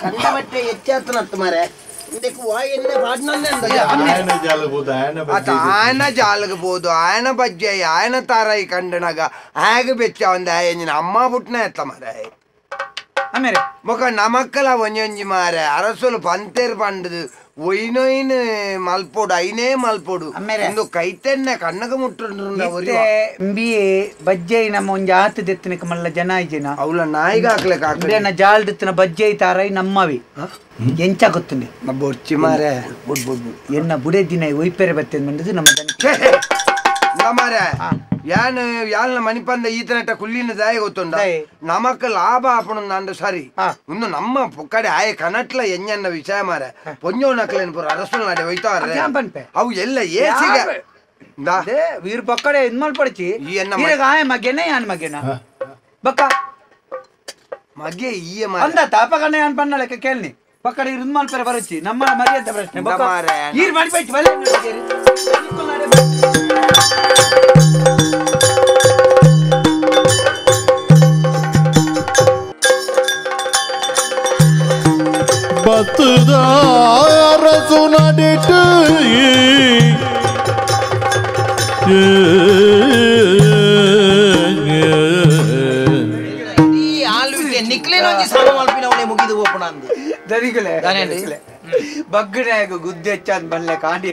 Speaker 6: ಕಂಡ ಬಟ್ಟೆ ಹೆಚ್ಚಾತನತ್ತ ಮಾರೆ
Speaker 3: ఆయన జాలకపోదు ఆయన బజ్జాయి ఆయన తారాయి కండనగా ఆగ బెచ్చా ఉంది ఆయన అమ్మ పుట్టిన ఎట్లా మరి
Speaker 4: ಅಮ್ಮೇರೆ
Speaker 3: ఒక నమక్కల వంజి మారే అరసులు పంతేరు పండుదు ಒಯ್ನೊಯ್ನ ಮಲ್ಪೋಡು ಐನೇ ಮಲ್ಪೋಡು ಒಂದು ಕೈತೆನ್ನ ಕಣ್ಣಗ ಮುಟ್ಟ
Speaker 4: ಬಿ ಬಜ್ಜೆ ನಮ್ಮ ಒಂಜಿ ಆತು ದೆತ್ತನಕ ಮಲ್ಲ ಜನ ಜನ
Speaker 3: ಅವಳ ನಾಯಿಗೆ ಹಾಕ್ಲಿಕ್ಕೆ
Speaker 4: ಜಾಲ್ ದೆತ್ತನ ಬಜ್ಜೆ ತಾರೈ ನಮ್ಮವಿ ಎಂಚ ಗೊತ್ತುಂಡೆ
Speaker 3: ಬೊಚ್ಚಿ ಮಾರೆ
Speaker 4: ಎನ್ನ ಬುಡೆ ದಿನ ಒಯ್ಪೆರೆ ಬರ್ತೇನೆ ಬಂದದು ನಮ್ಮ
Speaker 3: ಮಾರೆ ಯಾನ್ ಯಾಲ್ನ ಮಣಿಪಂದ ಈತನಟ ಕುಲ್ಲಿನ ದಾಯ ಗೊತ್ತುಂಡ ನಮಕ್ ಲಾಭ ಆಪಣ ನಂದು ಸರಿ ಇನ್ನು ನಮ್ಮ ಪೊಕ್ಕಡೆ ಆಯ ಕನಟ್ಲ ಎಂಜನ್ನ ವಿಷಯ ಮಾರೆ ಪೊಂಜೋನಕ್ಲೇನ್ ಪುರ ಅರಸು ನಾಡೆ ಒಯ್ತಾರ ಅವು ಎಲ್ಲ ಏಸಿಗೆ
Speaker 4: ವೀರ್ ಪಕ್ಕಡೆ ಇದ್ ಮಾಡ್ಪಡ್ಚಿ ಆಯ ಮಗೆನ ಯಾನ್ ಮಗೆನ ಬಕ್ಕ
Speaker 3: ಮಗೆ ಈ
Speaker 4: ಅಂದ ತಾಪಗಣ್ಣ ಯಾನ್ ಪನ್ನ ಲೆಕ್ಕ ಕೇಳ್ನಿ ಪಕ್ಕಡೆ ಇದ್ ಮಾಡ್ತಾರೆ ಬರಚ್ಚಿ ನಮ್ಮ ಮರ್ಯಾದೆ ಪ್ರಶ್ನೆ ಈರ್ ಮಾಡ್ಬೇಕು
Speaker 5: பத்துத அரசு நடிட்டு
Speaker 6: ಈ ಆಲ್ವಿಗೆ ನಿಕ್ಲೇನೊಂಜಿ ಸಾಮ ಮಲ್ಪಿನವನೇ ಮುಗಿದು ಓಪಣ ಅಂದು
Speaker 4: ದರಿಗಲೆ ಬಗ್ಗನಾಗ ಗುದ್ದೆ ಹೆಚ್ಚಾದ್ ಬಲ್ಲೆ ಕಾಂಡಿ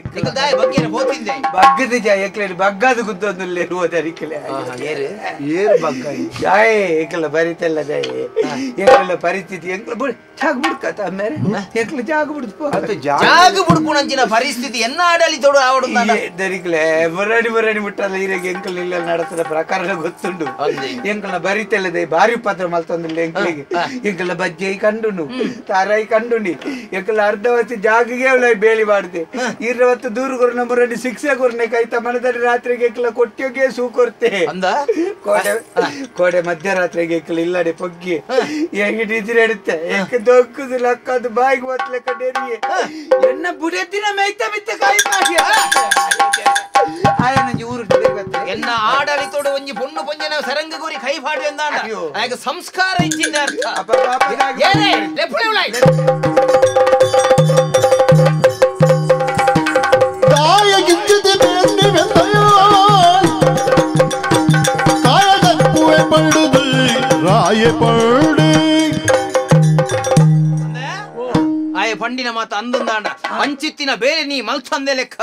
Speaker 6: ಬಗ್ಗೆ ಬೋತಿಂದೆ
Speaker 4: ಬಗ್ಗದ ಜಾಯಕ್ಲೇನು ಬಗ್ಗದ ಗುದ್ದೊಂದು ಇರುವ ದರಿಕಲೆ
Speaker 3: ಏರು ಬಗ್ಗ
Speaker 4: ಜಾಯ್ ಏಕಲ ಬರಿತಲ್ಲ ಜಾಯ್ ಏಕಲ ಪರಿಸ್ಥಿತಿ ಎಂಕ್ಲ ಬಿಡ್ ಜಾಗ ಬಿಡ್ಕತ ಅಮ್ಮೇರೆ ಏಕಲ ಜಾಗ ಬಿಡ್ತು
Speaker 6: ಜಾಗ ಬುಡ್ಪುಣಂಚಿನ ಪರಿಸ್ಥಿತಿ ಎನ್ನ ಆಡಳಿತೋಡು ಆವಡು
Speaker 4: ದರಿಕಲೆ ಬರಡಿ ಮುಟ್ಟಲ್ಲ ಈರೆಗೆ ಎಂಕಲ್ ಇಲ್ಲ ನಡೆಸದ ಪ್ರಕಾರ ಗೊತ್ತುಂಡು ಎಂಕಲ್ನ ಬರಿತಲ್ಲದೆ ಬಾರಿ ಪಾತ್ರ ಮಲ್ತೊಂದಿಲ್ಲ ಎಂಕಲಿಗೆ ಎಂಕಲ ಬಜ್ಜೆ ಕಂಡುನು ತಾರಾಯಿ ಕಂಡುನಿ ಎಂಕಲ ಅರ್ಧವತ್ತು ಜಾಗಿಗೆ ಅವಳ ಬೇಲಿ ಮಾಡಿದೆ ಇರವತ್ತು ದೂರ ಕೊರ ನಂಬರ್ ಶಿಕ್ಷೆ ಕೊರ್ನೆ ಕೈತ ಮನದಲ್ಲಿ ರಾತ್ರಿಗೆ ಎಂಕಲ ಕೊಟ್ಟಿಯೋಗೆ ಸೂ ಕೊರ್ತೆ ಕೋಡೆ ಮಧ್ಯರಾತ್ರಿಗೆ ಎಂಕಲ ಇಲ್ಲಡೆ ಪೊಗ್ಗಿ ಹೆಂಗೆ ಟೀಚರ್ ಹಿಡುತ್ತೆ ಎಂಕ ದೊಕ್ಕದು ಲಕ್ಕದು ಬಾಯಿಗೆ ಒತ್ತಲೆ ಕಡೇರಿಗೆ ಎನ್ನ ಬುಡೆತ್ತಿನ ಮೇಯ್ತ ಮಿತ್ತ ಕಾಯಿ ಮಾಡಿ ಆಯನಂಜಿ ಊರು
Speaker 6: ಎನ್ನ ಆಡಳಿತೋಡು ಒಂಜಿ ಪೊಣ್ಣು ಪೊಂಜನ ಸರಂಗ ಗುರಿ ಕೈ ಪಾಡು ಎಂದಾಂಡ ಆಗ ಸಂಸ್ಕಾರ ಇಚ್ಚಿನ ಅರ್ಥ ಏನೇ ಲೆಪ್ಪುಳೆ ಉಳಾಯ್
Speaker 5: தாய கிஞ்சது பேண்டி வெந்தையோ காயகப்புவை படுது ராய படு
Speaker 6: ಆಯ ಪಂಡಿನ ಮಾತ ಅಂದಂದಾಂಡ ಅಂಚಿತ್ತಿನ ಬೇರೆ ನೀ ಮಲ್ತಂದೆ ಲೆಕ್ಕ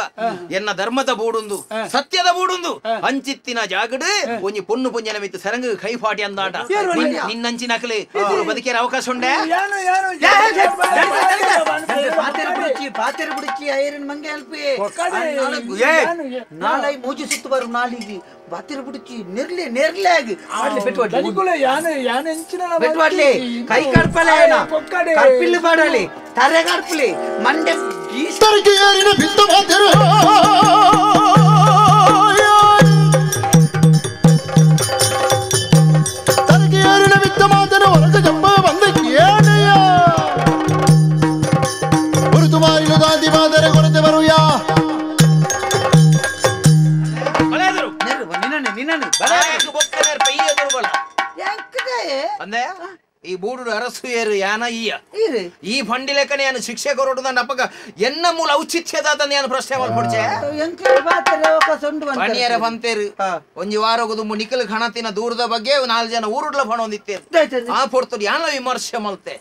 Speaker 6: ಎನ್ನ ಧರ್ಮದ ಬೂಡುಂದು ಸತ್ಯದ ಬೂಡುಂದು ಅಂಚಿತ್ತಿನ ಜಾಗಡು ಒಂಜಿ ಪೊಣ್ಣು ಪೊಂಜನ ಮಿತ್ತು ಸರಂಗ ಕೈ ಪಾಟಿ ಅಂದಾಂಡ ನಿನ್ನಂಚಿನಕಲೆ ಬದುಕೇರ ಅವಕಾಶ ಉಂಡೆ
Speaker 4: ಪಾತೆರ ಬಿಡಿಚಿ ಐರನ್ ಮಂಗೆ ಅಲ್ಪಿ ನಾಳೆ ಮೂಜಿ ಸುತ್ತು ಬರು ನಾಳಿಗೆ ಬಾತಿರ ಬಿಡಿಚಿ ನೆರ್ಲೆ ಆಗಿ ಬೆಟ್ವಾಡ್ಲಿ ಕೈ ಕಡ್ಪಲೆ ಕಡ್ಪಿಲ್ಲು ಬಾಡಲಿ ತರೆ ಕಡ್ಪಲಿ ಮಂಡೆ
Speaker 5: ತರಕ್ಕೆ ಯಾರಿನ ಬಿತ್ತು ಮಾತಿರು ತರಕ್ಕೆ ಯಾರಿನ ಬಿತ್ತು ಮಾತನ ಹೊರಗ ಜಂಬ ಬಂದ ಕೇಳಯ್ಯ ಗುರುತು ಮಾರಿಲು ದಾದಿ ಮಾದರೆ ಕೊರತೆ ಬರುಯ್ಯ
Speaker 4: ನಿನ್ನ
Speaker 6: ಬೊಕ್ಕನೆ ಪೈಯ ದುರ್ಬಲ ಬೂಡು ಅರಸು ಏರು ಯಾನ ಈ ಫಂಡಿ ಲೆಕ್ಕನೆ ಯಾನು ಶಿಕ್ಷೆ ಕೊರೋಡು ದಂಡ ಅಪ್ಪಗ ಎನ್ನ ಮೂಲ ಔಚಿತ್ಯದ ಯಾನು ಪ್ರಶ್ನೆ ಮಾಡ್ಕೊಡ್ಚೆ ಪಣಿಯರ ಬಂತೇರು ಒಂಜಿ ವಾರಗುದು ನಿಖಲ್ ಖಣತಿನ ದೂರದ ಬಗ್ಗೆ 4 ಜನ ಊರುಡ್ಲ ಫಣ ಹೊಂದಿತ್ತೇರು ಆ ಪೊರ್ತುಡು ಯಾನ ವಿಮರ್ಶೆ ಮಲ್ತೆ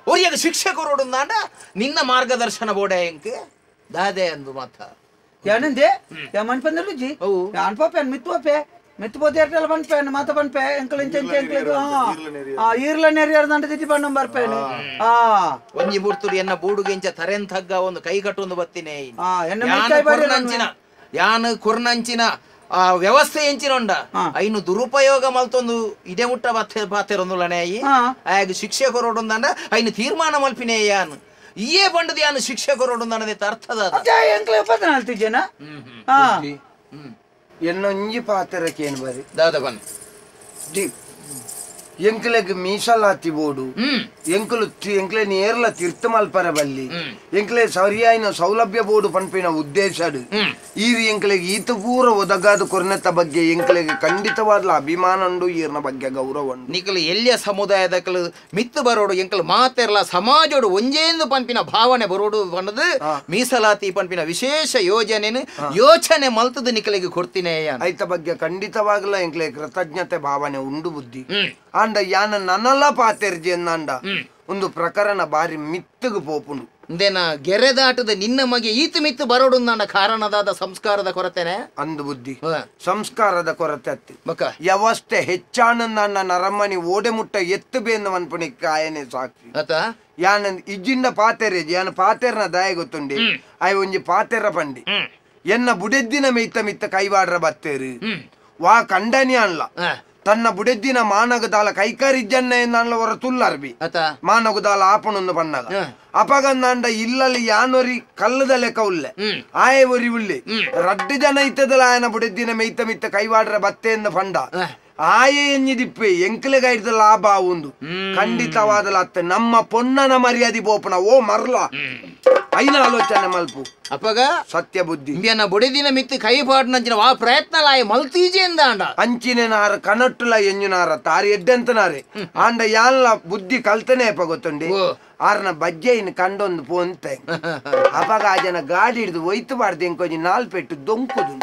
Speaker 6: ಅವ್ರಿಗೆ ಶಿಕ್ಷೆ ಕೊರೋಡು ದಂಡ ನಿನ್ನ ಮಾರ್ಗದರ್ಶನ ಬೋಡೆ ಎಂಕ್ ದಾದೆ ಅಂದು ಮಾತ
Speaker 4: ಯಾನಂದೆ ಯಾ ಮನ್ಪಂದ ರುಜಿ ಯಾನ್ ಪಾಪೆನ್ ಮಿತ್ತುಪೋತೆ ಎರ್ಟಲ ಪನ್ಪೇನ್ ಮಾತ ಪನ್ಪೆ ಎಂಕಲ್ ಎಂಕಲ್ ಈರ್ಲ ನೆರಿಯರ್ ದಂಡ ದಿತಿ ಪಣ್ಣಂ ಬರ್ಪೇನ್
Speaker 6: ಒಂಜಿ ಬುಡ್ತುಡು ಎನ್ನ ಬೂಡುಗೆ ಇಂಚ ತರೆನ್ ತಗ್ಗ ಒಂದು ಕೈ ಕಟ್ಟೊಂದು ಬತ್ತಿನೇ ಯಾನು ಕುರ್ನಂಚಿನ ವ್ಯವಸ್ಥೆ ಎಂಚಿನೊಂಡ ಐನು ದುರುಪಯೋಗ ಮಲ್ತೊಂದು ಇಡೆ ಮುಟ್ಟ ಪಾತೆರೊಂದುಲನೆ ಆಗ ಶಿಕ್ಷೆ ಕೊರೋಡೊಂದಂಡ ಐನು ತೀರ್ಮಾನ ಮಲ್ಪಿನೇ ಯಾನು ಇಯೇ ಬಂಡದ ಯಾನು ಶಿಕ್ಷೆ ಕೊರೋಡೊಂದನದೆ ಅರ್ಥದ
Speaker 4: ಜನ
Speaker 3: ಎನ್ನೊಂಜಿ ಪಾತ್ರಕ್ಕೆ ಏನು ಬರಿ
Speaker 6: ದಾದ ಬನ್
Speaker 3: ಎಂಕ್ಲೆಗ್ ಮೀಸಲಾತಿ ಬೋಡು ಎಂಕ್ಲೆ ನೇರ್ಲ ತೀರ್ಥ ಮಲ್ಪರ ಬಲ್ಲಿ ಎಂಕ್ಲೆ ಸರಿಯಾಯಿನ ಸೌಲಭ್ಯ ಬೋಡು ಪನ್ಪಿನ ಉದ್ದೇಶಡು ಈರು ಎಂಕ್ಲೆಗೆ ಈತ ಪೂರ ಒದಗಾದ ಕೊರ್ನೆತ ಬಗ್ಗೆ ಎಂಕ್ಲೆಗೆ ಖಂಡಿತವಾದ ಅಭಿಮಾನ ಉಂಡು ಈರ್ನ ಬಗ್ಗೆ ಗೌರವ ಉಂಡು
Speaker 6: ನಿಕಲು ಎಲ್ಲಿಯ ಸಮುದಾಯದಕಲು ಮಿತ್ತು ಬರೋಡು ಎಂಕಲು ಮಾತೆರ್ಲ ಸಮಾಜೋಡು ಒಂಜೇಂದು ಪನ್ಪಿನ ಭಾವನೆ ಬರೋಡು ಬಣ್ಣದು ಮೀಸಲಾತಿ ಪನ್ಪಿನ ವಿಶೇಷ ಯೋಚನೆ ಮಲ್ತದು ನಿಕಲಿಗೆ ಕೊಡ್ತೀನಿ
Speaker 3: ಐತ ಬಗ್ಗೆ ಖಂಡಿತವಾಗಲ ಎಂಕ್ಲೆ ಕೃತಜ್ಞತೆ ಭಾವನೆ ಉಂಡು ಬುದ್ಧಿ ಅಂಡ ಯಾನ ನನ್ನಲ್ಲ ಪಾತೆರ್ಜಿ ಅಂದ ಒಂದು ಪ್ರಕರಣ ಬಾರಿ ಮಿತ್ತಗು ಪೋಪುಂಡು
Speaker 6: ಇಂದೇನ ಗೆರೆದಾಟದ ನಿನ್ನ ಮಗೆ ಈತ ಮಿತ್ತು ಬರೋಡು ನನ್ನ ಕಾರಣದಾದ ಸಂಸ್ಕಾರದ ಕೊರತೆನೆ
Speaker 3: ಅಂದು ಬುದ್ಧಿ ಸಂಸ್ಕಾರದ ಕೊರತೆ ಅತ್ತಿ ವ್ಯವಸ್ಥೆ ಹೆಚ್ಚಾನಂದ ನರಮ್ಮನಿ ಓಡೆ ಮುಟ್ಟ ಎತ್ತು ಬೇಂದ ಅನ್ಪಣಿ ಕಾಯನೆ ಸಾಕ್ಷಿ ಯಾನ ಇಜ್ಜಿಂದ ಪಾತೆರೇಜಿ ಯಾನ ಪಾತೆರ್ನ ದಯ ಗೊತ್ತುಂಡಿ ಅಯ್ಯ ಒಂಜಿ ಪಾತೆರ ಪಂಡಿ ಎನ್ನ ಬುಡೆದ್ದಿನ ಮಿತ್ತ ಕೈವಾಡ್ರ ಬತ್ತೇರು ವಾ ಕಂಡನಿ ಅನ್ಲ ತನ್ನ ಬುಡೆದ್ದಿನ ಮಾನಗದಾಲ ಕೈಕಾರಿಜ್ಜನ್ನ ಎಂದಲ್ಲ ಹೊರ ತುಲ್ಲರ್ಬಿ ಮಾನಗದಾಲ ಆಪಣೊಂದು ಪಣ್ಣಗ ಅಪಗಂದಾಂಡ ಇಲ್ಲಲ್ಲಿ ಯಾನೊರಿ ಕಲ್ಲದ ಲೆಕ್ಕ ಉಲ್ಲೆ ಆಯ ಒರಿ ಉಳ್ಳಿ 2 ಜನ ಇತ್ತದಲ್ಲ ಆಯನ ಬುಡೆದ್ದಿನ ಮಿತ್ತ ಕೈವಾಡ್ರ ಬತ್ತೆಯಿಂದ ಪಂಡ ಆಯ ಎನ್ನಿದಿಪ್ಪೆ ಎಂಕ್ಲೆಗೈಡ್ದ ಲಾಭ ಒಂದು ಖಂಡಿತವಾದಲ್ಲ ಅತ್ತೆ ನಮ್ಮ ಪೊನ್ನನ ಮರ್ಯಾದಿ ಬೋಪನ ಓ ಮರ್ಲ ಐನ ಆಲೋಚನೆ ಮಲ್ಪು
Speaker 6: ಅಪ್ಪಗ
Speaker 3: ಸತ್ಯ ಬುದ್ಧಿ
Speaker 6: ಇಂಬಿಯನ್ನ ಬುಡೆದಿನ ಮಿತ್ತು ಕೈಪಾಡ್ನಂಚಿನ ವಾ ಪ್ರಯತ್ನಲಾಯ ಮಲ್ತೀಜೆ ಅಂದ
Speaker 3: ಅಂಚಿನಾರ ಕನಟ್ಟುಲ ಎಂಜುನಾರ ತಾರಿ ಎಡ್ಡೆಂತನಾರೆ ಆಂಡ ಯಾನ್ಲ ಬುದ್ಧಿ ಕಲ್ತನೆ ಅಪ್ಪ ಗೊತ್ತುಂಡಿ ಆರ್ನ ಬಜ್ಜೆ ಇನ್ನು ಕಂಡೊಂದು ಪೋಂತೆ ಅಪಗ ಆ ಜನ ಗಾಡಿ ಹಿಡಿದು ಒಯ್ತು ಬಾರ್ದು ಎಂಕೊಂಜಿ 4 ಪೆಟ್ಟು ದೊಂಕುದು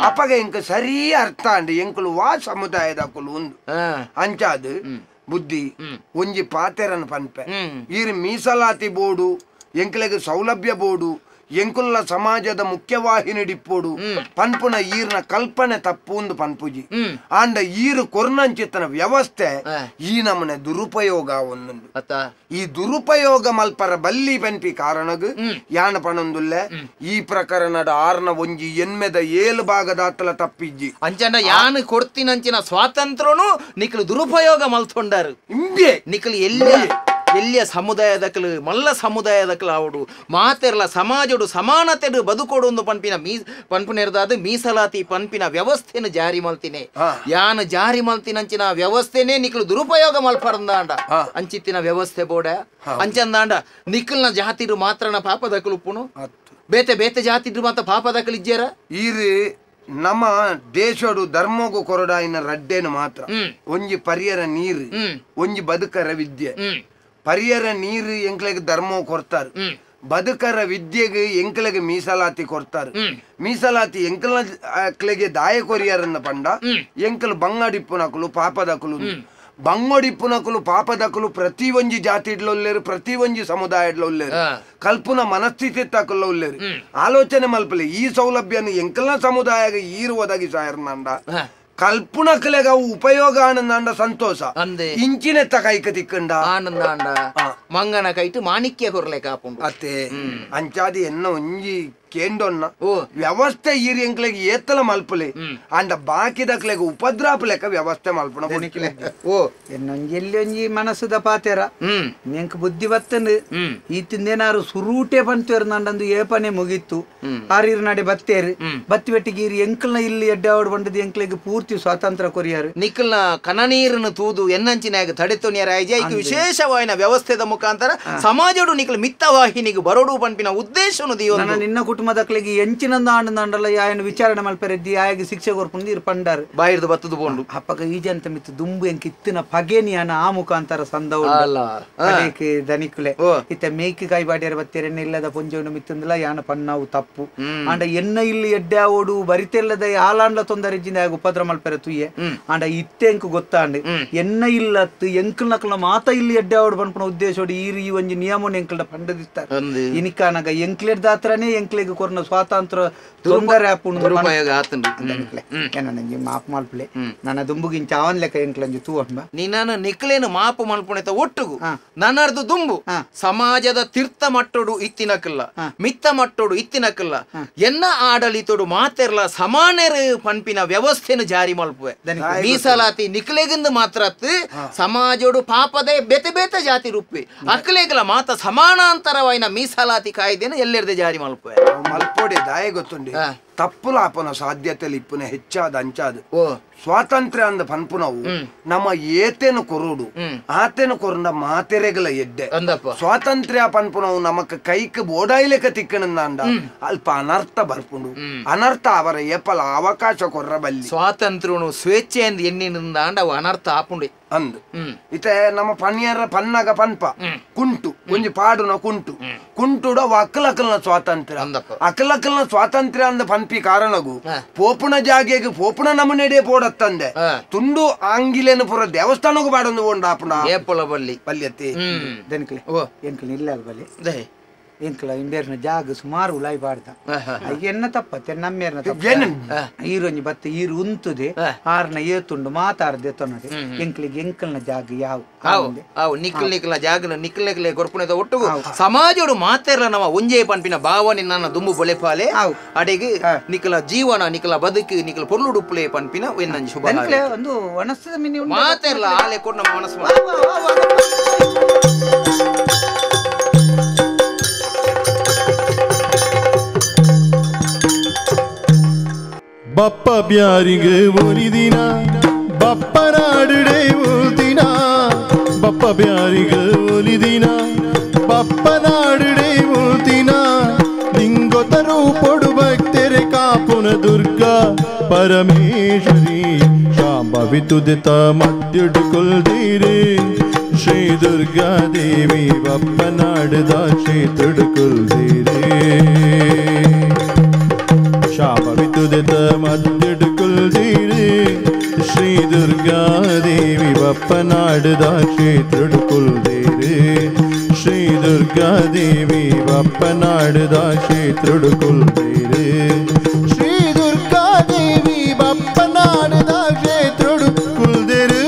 Speaker 3: ಅಪಗ ಎಂಕ ಸರಿ ಅರ್ಥ ಅಂಡ್ ಎಂಕುಲು ವಾ ಸಮುದಾಯದ ಅಕುಲು ಒಂದು ಅಂಚಾದು ಬುದ್ಧಿ ಒಂಜಿ ಪಾತೆರನ್ ಪನ್ಪೆ ಈರು ಮೀಸಲಾತಿ ಬೋರ್ಡು ಎಂಕ್ಲೆಗೆ ಸೌಲಭ್ಯ ಬೋರ್ಡು ಎಂಕುಲ್ಲ ಸಮಾಜದ ಮುಖ್ಯವಾಹಿನಿ ಡಿಪ್ಪೋಡು ಪನ್ಪುನ ಈರ್ನ ಕಲ್ಪನೆ ತಪ್ಪುಂದು ಪನ್ಪುಜಿ ಆಂಡ ಈರು ಕೊರ್ನಂಚಿತ್ತನ ವ್ಯವಸ್ಥೆ ಈ ನಮನೆ ದುರುಪಯೋಗ ಒಂದೊಂದು ಈ ದುರುಪಯೋಗ ಮಲ್ಪರ ಬಲ್ಲಿ ಪನ್ಪಿ ಕಾರಣಗ್ ಯಾನ ಪಣೊಂದುಲ್ಲೆ ಈ ಪ್ರಕರಣದ ಆರ್ನ ಒಂಜಿ ಎನ್ಮೆದ 7 ಭಾಗದಾತಲ ತಪ್ಪಿಜ್ಜಿ
Speaker 6: ಅಂಚಂಡ ಯಾನು ಕೊಡ್ತೀನಂಚಿನ ಸ್ವಾತಂತ್ರ್ಯನು ನಿಕ್ಲು ದುರುಪಯೋಗ ಮಲ್ತೊಂಡಾರು
Speaker 3: ಇಂಬೆ
Speaker 6: ನಿಕ್ಲು ಎಲ್ಲಿಯ ಸಮುದಾಯದಕಲು ಮಲ್ಲ ಸಮುದಾಯದಕಲು ಆವಡು ಮಾತೆರ್ಲ ಸಮಾಜಡು ಸಮಾನತೆಡು ಬದುಕೋಡು ಒಂದು ಪನ್ಪಿನಿರ್ದಾದ ಮೀಸಲಾತಿ ಪನ್ಪಿನ ವ್ಯವಸ್ಥೆನ ಜಾರಿ ಮಲ್ತಿನೇ ಯಾನ ಜಾರಿ ಮಲ್ತಿನಂಚಿನ ವ್ಯವಸ್ಥೆನೇ ನಿಕ್ಲು ದುರುಪಯೋಗ ಮಲ್ಪರಂದಾಂಡ ಅಂಚಿತ್ತಿನ ವ್ಯವಸ್ಥೆ ಬೋಡ ಅಂಚಂದಾಂಡ ನಿಕ್ಲ್ನ ಜಾತಿರು ಮಾತ್ರನ ಪಾಪದಕಲು ಉಪ್ಪುನು ಬೇತೆ ಜಾತಿದ್ರು ಮಾತ್ರ ಪಾಪದಕಲು ಇಜ್ಜೇರ
Speaker 3: ಈರು ನಮ್ಮ ದೇಶಡು ಧರ್ಮಗೂ ಕೊರಡಾಯಿನ ರಡ್ಡೇನು ಮಾತ್ರ ಒಂಜಿ ಪರಿಯರ ನೀರು ಒಂಜಿ ಬದುಕರ ವಿದ್ಯೆ ಪರಿಯರ ನೀರು ಎಂಕ್ಲೆಗೆ ಧರ್ಮ ಕೊಡ್ತಾರೆ ಬದುಕರ ವಿದ್ಯೆಗೆ ಎಂಕ್ಲೆಗೆ ಮೀಸಲಾತಿ ಕೊಡ್ತಾರೆ ಮೀಸಲಾತಿ ಎಂಕ್ಲೆಗೆ ದಾಯ ಕೊರಿಯರನ್ನ ಪಂಡ ಎಂಕಲ್ ಬಂಗಡಿಪ್ಪುನಕಲು ಪಾಪದಕಲು ಬಂಗೊಡಿಪ್ಪುನಕಲು ಪಾಪದಕಲು ಪ್ರತಿ ಒಂಜಿ ಜಾತಿ ಇಡ್ಲೊಲ್ಲೇರು ಪ್ರತಿ ಒಂಜಿ ಸಮುದಾಯ ಒಲ್ಲೇರು ಕಲ್ಪುನ ಮನಸ್ಥಿತಿ ತಕಲ್ಲ ಒಲ್ಲೇರು ಆಲೋಚನೆ ಮಲ್ಪಲೆ ಈ ಸೌಲಭ್ಯನ ಎಂಕಲ್ನ ಸಮುದಾಯ ಈರು ಒದಗಿ ಸಾಯರ್ನಂಡ ಕಲ್ಪುನಕ್ಲೆಗ ಉಪಯೋಗ ಆನಂದ ಸಂತೋಷ ಇಂಚಿನೆತ್ತ ಕೈಕ ತಿಕ್ಕಂಡ
Speaker 6: ಆನಂದ ಮಂಗನ ಕೈಟು ಮಾಣಿಕ್ಯ ಕೊರ್ಲೆ ಕಾಪುಂಡು
Speaker 3: ಅತ್ತೆ ಅಂಚಾದಿ ಎನ್ನ ಒಂಜಿ ಕೇಂಡೊನ್ನ ವ್ಯವಸ್ಥೆ ಈರಿ ಎಂಕ್ಲೆಗೆ ಏತ್ತಲ ಮಲ್ಪಲೆ ಅಂಡ ಬಾಕಿದಕ್ಲೆಗೆ ಉಪದ್ರಾಪ ಲೆಕ್ಕ ವ್ಯವಸ್ಥೆ ಮಲ್ಪಣ
Speaker 4: ಓ ಎನ್ನೊಂಜಿ ಎಲ್ಲಿ ಒಂಜಿ ಮನಸ್ಸುದ ಪಾತೆರ ನೆಂಕ್ ಬುದ್ಧಿ ಬತ್ತಂದು ಈತಿಂದೇನಾರು ಸುರೂಟೆ ಬಂತೇರು ನಂಡಂದು ಏಪನೆ ಮುಗಿತ್ತು ಆರೀರ್ ನಡೆ ಬತ್ತೇರು ಬತ್ತಿ ಬೆಟ್ಟಿಗೆ ಈರಿ ಎಂಕಲ್ನ ಇಲ್ಲಿ ಎಡ್ಡಾವಡ್ ಬಂಡದು ಎಂಕ್ಲೆಗೆ ಪೂರ್ತಿ ಸ್ವಾತಂತ್ರ್ಯ ಕೊರಿಯಾರು
Speaker 6: ನಿಕ್ಕಲ್ನ ಕನನೀರನ್ನು ತೂದು ಎನ್ನಂಚಿನಾಗ ತಡೆತೊನಿಯರ ಐಜಾಯ್ಕೆ ವಿಶೇಷವಾಯಿನ ವ್ಯವಸ್ಥೆದ ಮುಖಾಂತರ ಸಮಾಜಡು ನಿಕ್ಕಲ್ ಮಿತ್ತವಾಹಿನಿಗೆ ಬರೋಡು ಪಂಪಿನ ಉದ್ದೇಶನು ದಿಯೋ
Speaker 4: ನಿನ್ನ ಕುಟುಂಬದಕ್ಲಿಗೆ ಎಂಚಿನಂದ ಆಂಡಲ್ಲ ಆಯನ ವಿಚಾರಣೆ ಮಲ್ಪೆರೆದ್ದಿ ಆಯಗೆ ಶಿಕ್ಷೆ ಕೊರ್ಪುಂದು ಇರು ಪಂಡಾರು
Speaker 6: ಬಾಯಿರ್ದು ಬತ್ತದು ಬೋಂಡು
Speaker 4: ಅಪ್ಪಗ ಈಜಂತ ಮಿತ್ತು ದುಂಬು ಎಂಕ್ ಇತ್ತಿನ ಪಗೇನಿ ಅನ ಆ ಮುಖಾಂತರ ಸಂದವ ದನಿಕುಲೆ ಇತ್ತ ಮೇಯ್ಕಿ ಕಾಯಿ ಬಾಡಿಯರ ಬತ್ತೇರೆನ್ನ ಇಲ್ಲದ ಪೊಂಜವನ್ನು ಮಿತ್ತಂದಿಲ್ಲ ಯಾನ ಪಣ್ಣವು ತಪ್ಪು ಆಂಡ ಎನ್ನ ಇಲ್ಲಿ ಎಡ್ಡೆ ಓಡು ಬರಿತೆಲ್ಲದ ಆಲಾಂಡ್ಲ ತೊಂದರೆಜಿಂದ ಆಗ ಉಪದ್ರ ಮಲ್ಪೆರೆ ತುಯ್ಯೆ ಆಂಡ ಇತ್ತೆ ಎಂಕ್ ಗೊತ್ತಾಂಡ್ ಎನ್ನ ಇಲ್ಲತ್ತು ಎಂಕಲ್ ನಕಲ ಮಾತ ಇಲ್ಲಿ ಎಡ್ಡೆ ಓಡು ಬನ್ಪನ ಉದ್ದೇಶ ಈ ಒಂಜಿ ನಿಯಮನ ಎಂಕಲ್ಡ ಪಂಡದಿತ್ತಾರೆ ಇನಿಕಾನಗ ಎಂಕ್ಲೆಡ್ ದಾತ್ರನೇ ಎಂಕ್ಲೆಗ್ ಕೊರ್ನ ಸ್ವಾತಂತ್ರ್ಯ ತೊಂದರೆ ಆಪುಂಡು ಮಾಪ್ ಮಲ್ಪಲೆ ನನ್ನ ದುಂಬುಗಿಂಚ ಅವನ್ ಲೆಕ್ಕ ಎಂಕ್ಲಂಜಿ ತೂವನ್ಬ
Speaker 6: ನೀನು ನಿಕ್ಲೇನು ಮಾಪು ಮಲ್ಪುಣಿತ ಒಟ್ಟುಗು ನನ್ನರ್ದು ದುಂಬು ಸಮಾಜದ ತೀರ್ಥ ಮಟ್ಟೋಡು ಇತ್ತಿನಕಲ್ಲ ಮಿತ್ತ ಮಟ್ಟೋಡು ಇತ್ತಿನಕಲ್ಲ ಎನ್ನ ಆಡಳಿತೋಡು ಮಾತೆರ್ಲ ಸಮಾನರು ಪಂಪಿನ ವ್ಯವಸ್ಥೆನು ಜಾರಿ ಮಲ್ಪುವೆ ಮೀಸಲಾತಿ ನಿಕ್ಲೆಗಿಂದು ಮಾತ್ರ ಸಮಾಜೋಡು ಪಾಪದೆ ಬೇತೆ ಬೇತೆ ಜಾತಿ ರೂಪೆ ಅಕ್ಲೇಗಲ ಮಾತ ಸಮಾನಾಂತರವಾಯಿನ ಮೀಸಲಾತಿ ಕಾಯ್ದೆನು ಎಲ್ಲೆರ್ದೆ ಜಾರಿ ಮಲ್ಪುವೆ
Speaker 3: ಮಲ್ಪೋಡೆ ದಾಯ ಗೊತ್ತುಂಡಿ ತಪ್ಪುಲ ಆಪನ ಸಾಧ್ಯತೆಯಲ್ಲಿ ಇಪ್ಪುನ ಹೆಚ್ಚಾದ ಅಂಚಾದು ಸ್ವಾತಂತ್ರ್ಯ ಅಂದ ಪನ್ಪುನವು ನಮ್ಮ ಏತೇನು ಕೊರುಡು ಆತೇನು ಕೊರಂಡ ಮಾತೆರೆಗಳ ಎಡ್ಡೆ ಸ್ವಾತಂತ್ರ್ಯ ಪನ್ಪುನವು ನಮಕ್ ಕೈಕ್ ಬೋಡಾಯ್ಲೆಕ ತಿಕ್ಕಣಂದ ಅಲ್ಪ ಅನರ್ಥ ಬರ್ಪುಂಡು ಅನರ್ಥ ಅವರ ಏಪಲ ಅವಕಾಶ ಕೊರ್ರ ಬಲ್ಲಿ
Speaker 6: ಸ್ವಾತಂತ್ರ್ಯನು ಸ್ವೇಚ್ಛೆ ಅಂದ್ ಎಣ್ಣಿನಿಂದ ಅವು ಅನರ್ಥ ಆಪುಂಡಿ
Speaker 3: ಅಂದು ಇತ್ತೆ ನಮ್ಮ ಪನ್ಯರ ಪನ್ನಗ ಪನ್ಪ ಕುಂಟು ಒಂಜಿ ಪಾಡುನ ಕುಂಟು ಕುಂಟುಡ ಅಕ್ಕಲಕ್ಕಲ್ನ ಸ್ವಾತಂತ್ರ್ಯ ಅಕ್ಕಲಕ್ಕಲ್ನ ಸ್ವಾತಂತ್ರ್ಯ ಅಂದ ಪನ್ಪಿ ಕಾರಣಗು ಪೋಪುನ ಜಾಗೆಗೆ ಪೋಪುನ ನಮನೆಡೆ ಪೋಡತ್ತಂದೆ ತುಂಡು ಆಂಗಿಲೇನು ಪುರ ದೇವಸ್ಥಾನಗೂ ಬಾಡೊಂದು ಬೋಂಡ ಆಪುನ
Speaker 6: ಏಪಲ ಬಲ್ಲಿ
Speaker 3: ಬಲ್ಲಿಯತ್ತಿ
Speaker 4: ದೆನ್ಕಲೆ ಎಂಕಲ್ ಇಲ್ಲ ಬಲ್ಲಿ ಎಂಕಲ ಇಂಬೇರ್ನ ಜಾಗ ಸುಮಾರು ಉಲಾಯಿ ಬಾಡ್ದ ಎನ್ನ ತಪ್ಪತ್ತೆ ನಮ್ಮೇರ್ನ ತಪ್ಪ ಈರೊಂಜಿ ಬತ್ತ ಈರು ಉಂತುದೆ ಆರ್ನ ಏತುಂಡು ಮಾತಾಡ್ದೆ ತೊನ್ನದೆ ಎಂಕ್ಲಿಗೆ ಎಂಕಲ್ನ ಜಾಗ ಯಾವ
Speaker 6: ನಿಕ್ಲ ಜಾಗ ನಿಕ್ಲೆ ಕೊರ್ಪುಣದ ಒಟ್ಟು ಸಮಾಜೋಡು ಮಾತೆರ್ಲ ನಮ್ಮ ಒಂಜೇ ಪಂಪಿನ ಭಾವನೆ ನನ್ನ ದುಂಬು ಬೊಲೆಪಾಲೆ ಅಡೆಗೆ ನಿಕ್ಲ ಜೀವನ ನಿಕ್ಲ ಬದುಕು ನಿಕ್ಲ ಪೊರ್ಲುಡುಪ್ಪುಲೆ ಪಂಪಿನ ಎನ್ನಂಜಿ ಶುಭ
Speaker 4: ಒಂದು ವನಸ್ಥದ ಮಿನಿ
Speaker 6: ಮಾತೆರ್ಲ ಆಲೆ ಕೊಟ್ಟು ನಮ್ಮ ಮನಸ್ಸು
Speaker 5: ಬಪ್ಪ ಬ್ಯಾರಿಗೆ ಒಲಿದಿನ ಬಪ್ಪ ನಾಡುಡೆ ಓದಿನ ಬಪ್ಪ ಬ್ಯಾರಿಗೆ ಒಲಿದಿನ ಬಪ್ಪ ನಾಡುಡೆ ಓದಿನ ನಿಂಗೊತರು ಪೊಡು ಭಕ್ತೆರೆ ಕಾಪುನ ದುರ್ಗಾ ಪರಮೇಶ್ವರಿ ಶಾಂಭವಿತುದಿತ ಮದ್ಯುಡು ಕುಲ್ದೀರೆ ಶ್ರೀ ದುರ್ಗಾ ದೇವಿ ಬಪ್ಪ ನಾಡದ ಕ್ಷೇತ್ರುಡು ಕುಲ್ದೀರೆ ಶಾಪವಿತುದಿತ ಮದ್ಯುಡು ಕುಲ್ದೀರೆ ಶ್ರೀ ದುರ್ಗಾ ದೇವಿ ಬಪ್ಪ ನಾಡದ ಕ್ಷೇತ್ರುಡು ಕುಲ್ದೀರೆ ಶ್ರೀ ದುರ್ಗಾ ದೇವಿ ಬಪ್ಪ ನಾಡದ ಕ್ಷೇತ್ರುಡು ಕುಲ್ದೀರೆ ಶ್ರೀ ದುರ್ಗಾ ದೇವಿ ಬಪ್ಪ ನಾಡದ ಕ್ಷೇತ್ರುಡು ಕುಲ್ದೀರೆ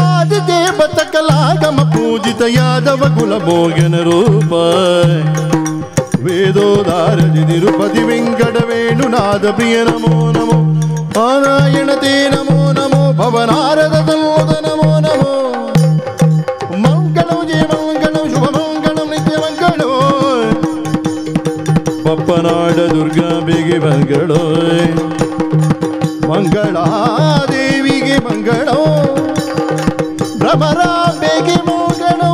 Speaker 5: ಆದಿದೇವತ ಕಲಾಗಮ ಪೂಜಿತ ಯಾದವ ಕುಲಭೋಗನ ರೂಪ ವೇದೋದಾರಜಿ ತಿರುಪತಿ ವೆಂಕಟ ವೇಣುನಾದ ಪ್ರಿಯ ನಮೋ ನಮೋ ನಾರಾಯಣ ತೇ ನಮೋ ನಮೋ ಭವನಾರದ ತಲ್ಲೋದ ನಮೋ ನಮೋ ಮಂಗಳಂ ಜಯ ಮಂಗಳಂ ಶುಭ ಮಂಗಳಂ ನಿತ್ಯ ಮಂಗಳೋ ಬಪ್ಪನಾಡ ದುರ್ಗಾ ಬೇಗೆ ಮಂಗಳೋ ಮಂಗಳಾದೇವಿಗೆ ಮಂಗಳೋ ಭ್ರಮರಾಂಬೆಗೆ ಮಂಗಳೋ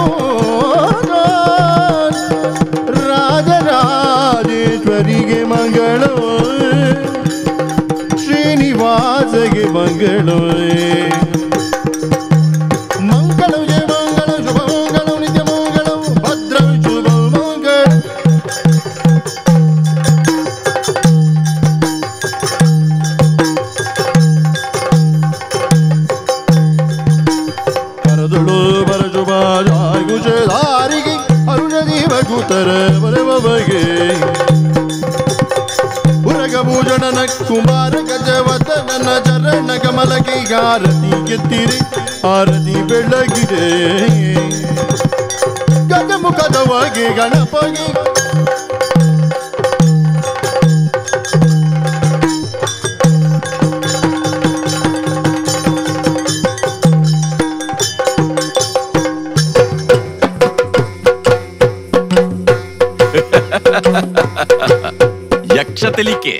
Speaker 5: ರಾಜರಾಜೇಶ್ವರಿಗೆ ಮಂಗಳೋ ಶ್ರೀನಿವಾಸಗೆ ಮಂಗಳೋ ಮಂಗಳಂ ಜಯ ಮಂಗಳಂ ಶುಭ ಮಂಗಳಂ ನಿತ್ಯ ಮಂಗಳಂ ಭದ್ರಂ ಶುಭ ಮಂಗಳ ಕರದಳು ಬರಜುಬ ಜಾಗುಷಧಾರಿಗೆ ಅರುಷದಿ ಬಗುತರ ಬರವ ಬಗೆ ಉರಗ ಭೂಷಣನ ಕುಮಾರ ಗಜವದನ ಚರಣ ಕಮಲಗೆ ಆರತಿ ಗೆತ್ತಿರೆ ಆರತಿ ಬೆಳಗಿದೆ ಗಜಮುಖದವಗೆ ಗಣಪಗೆ
Speaker 8: ಯಕ್ಷತೆಲಿಕೆ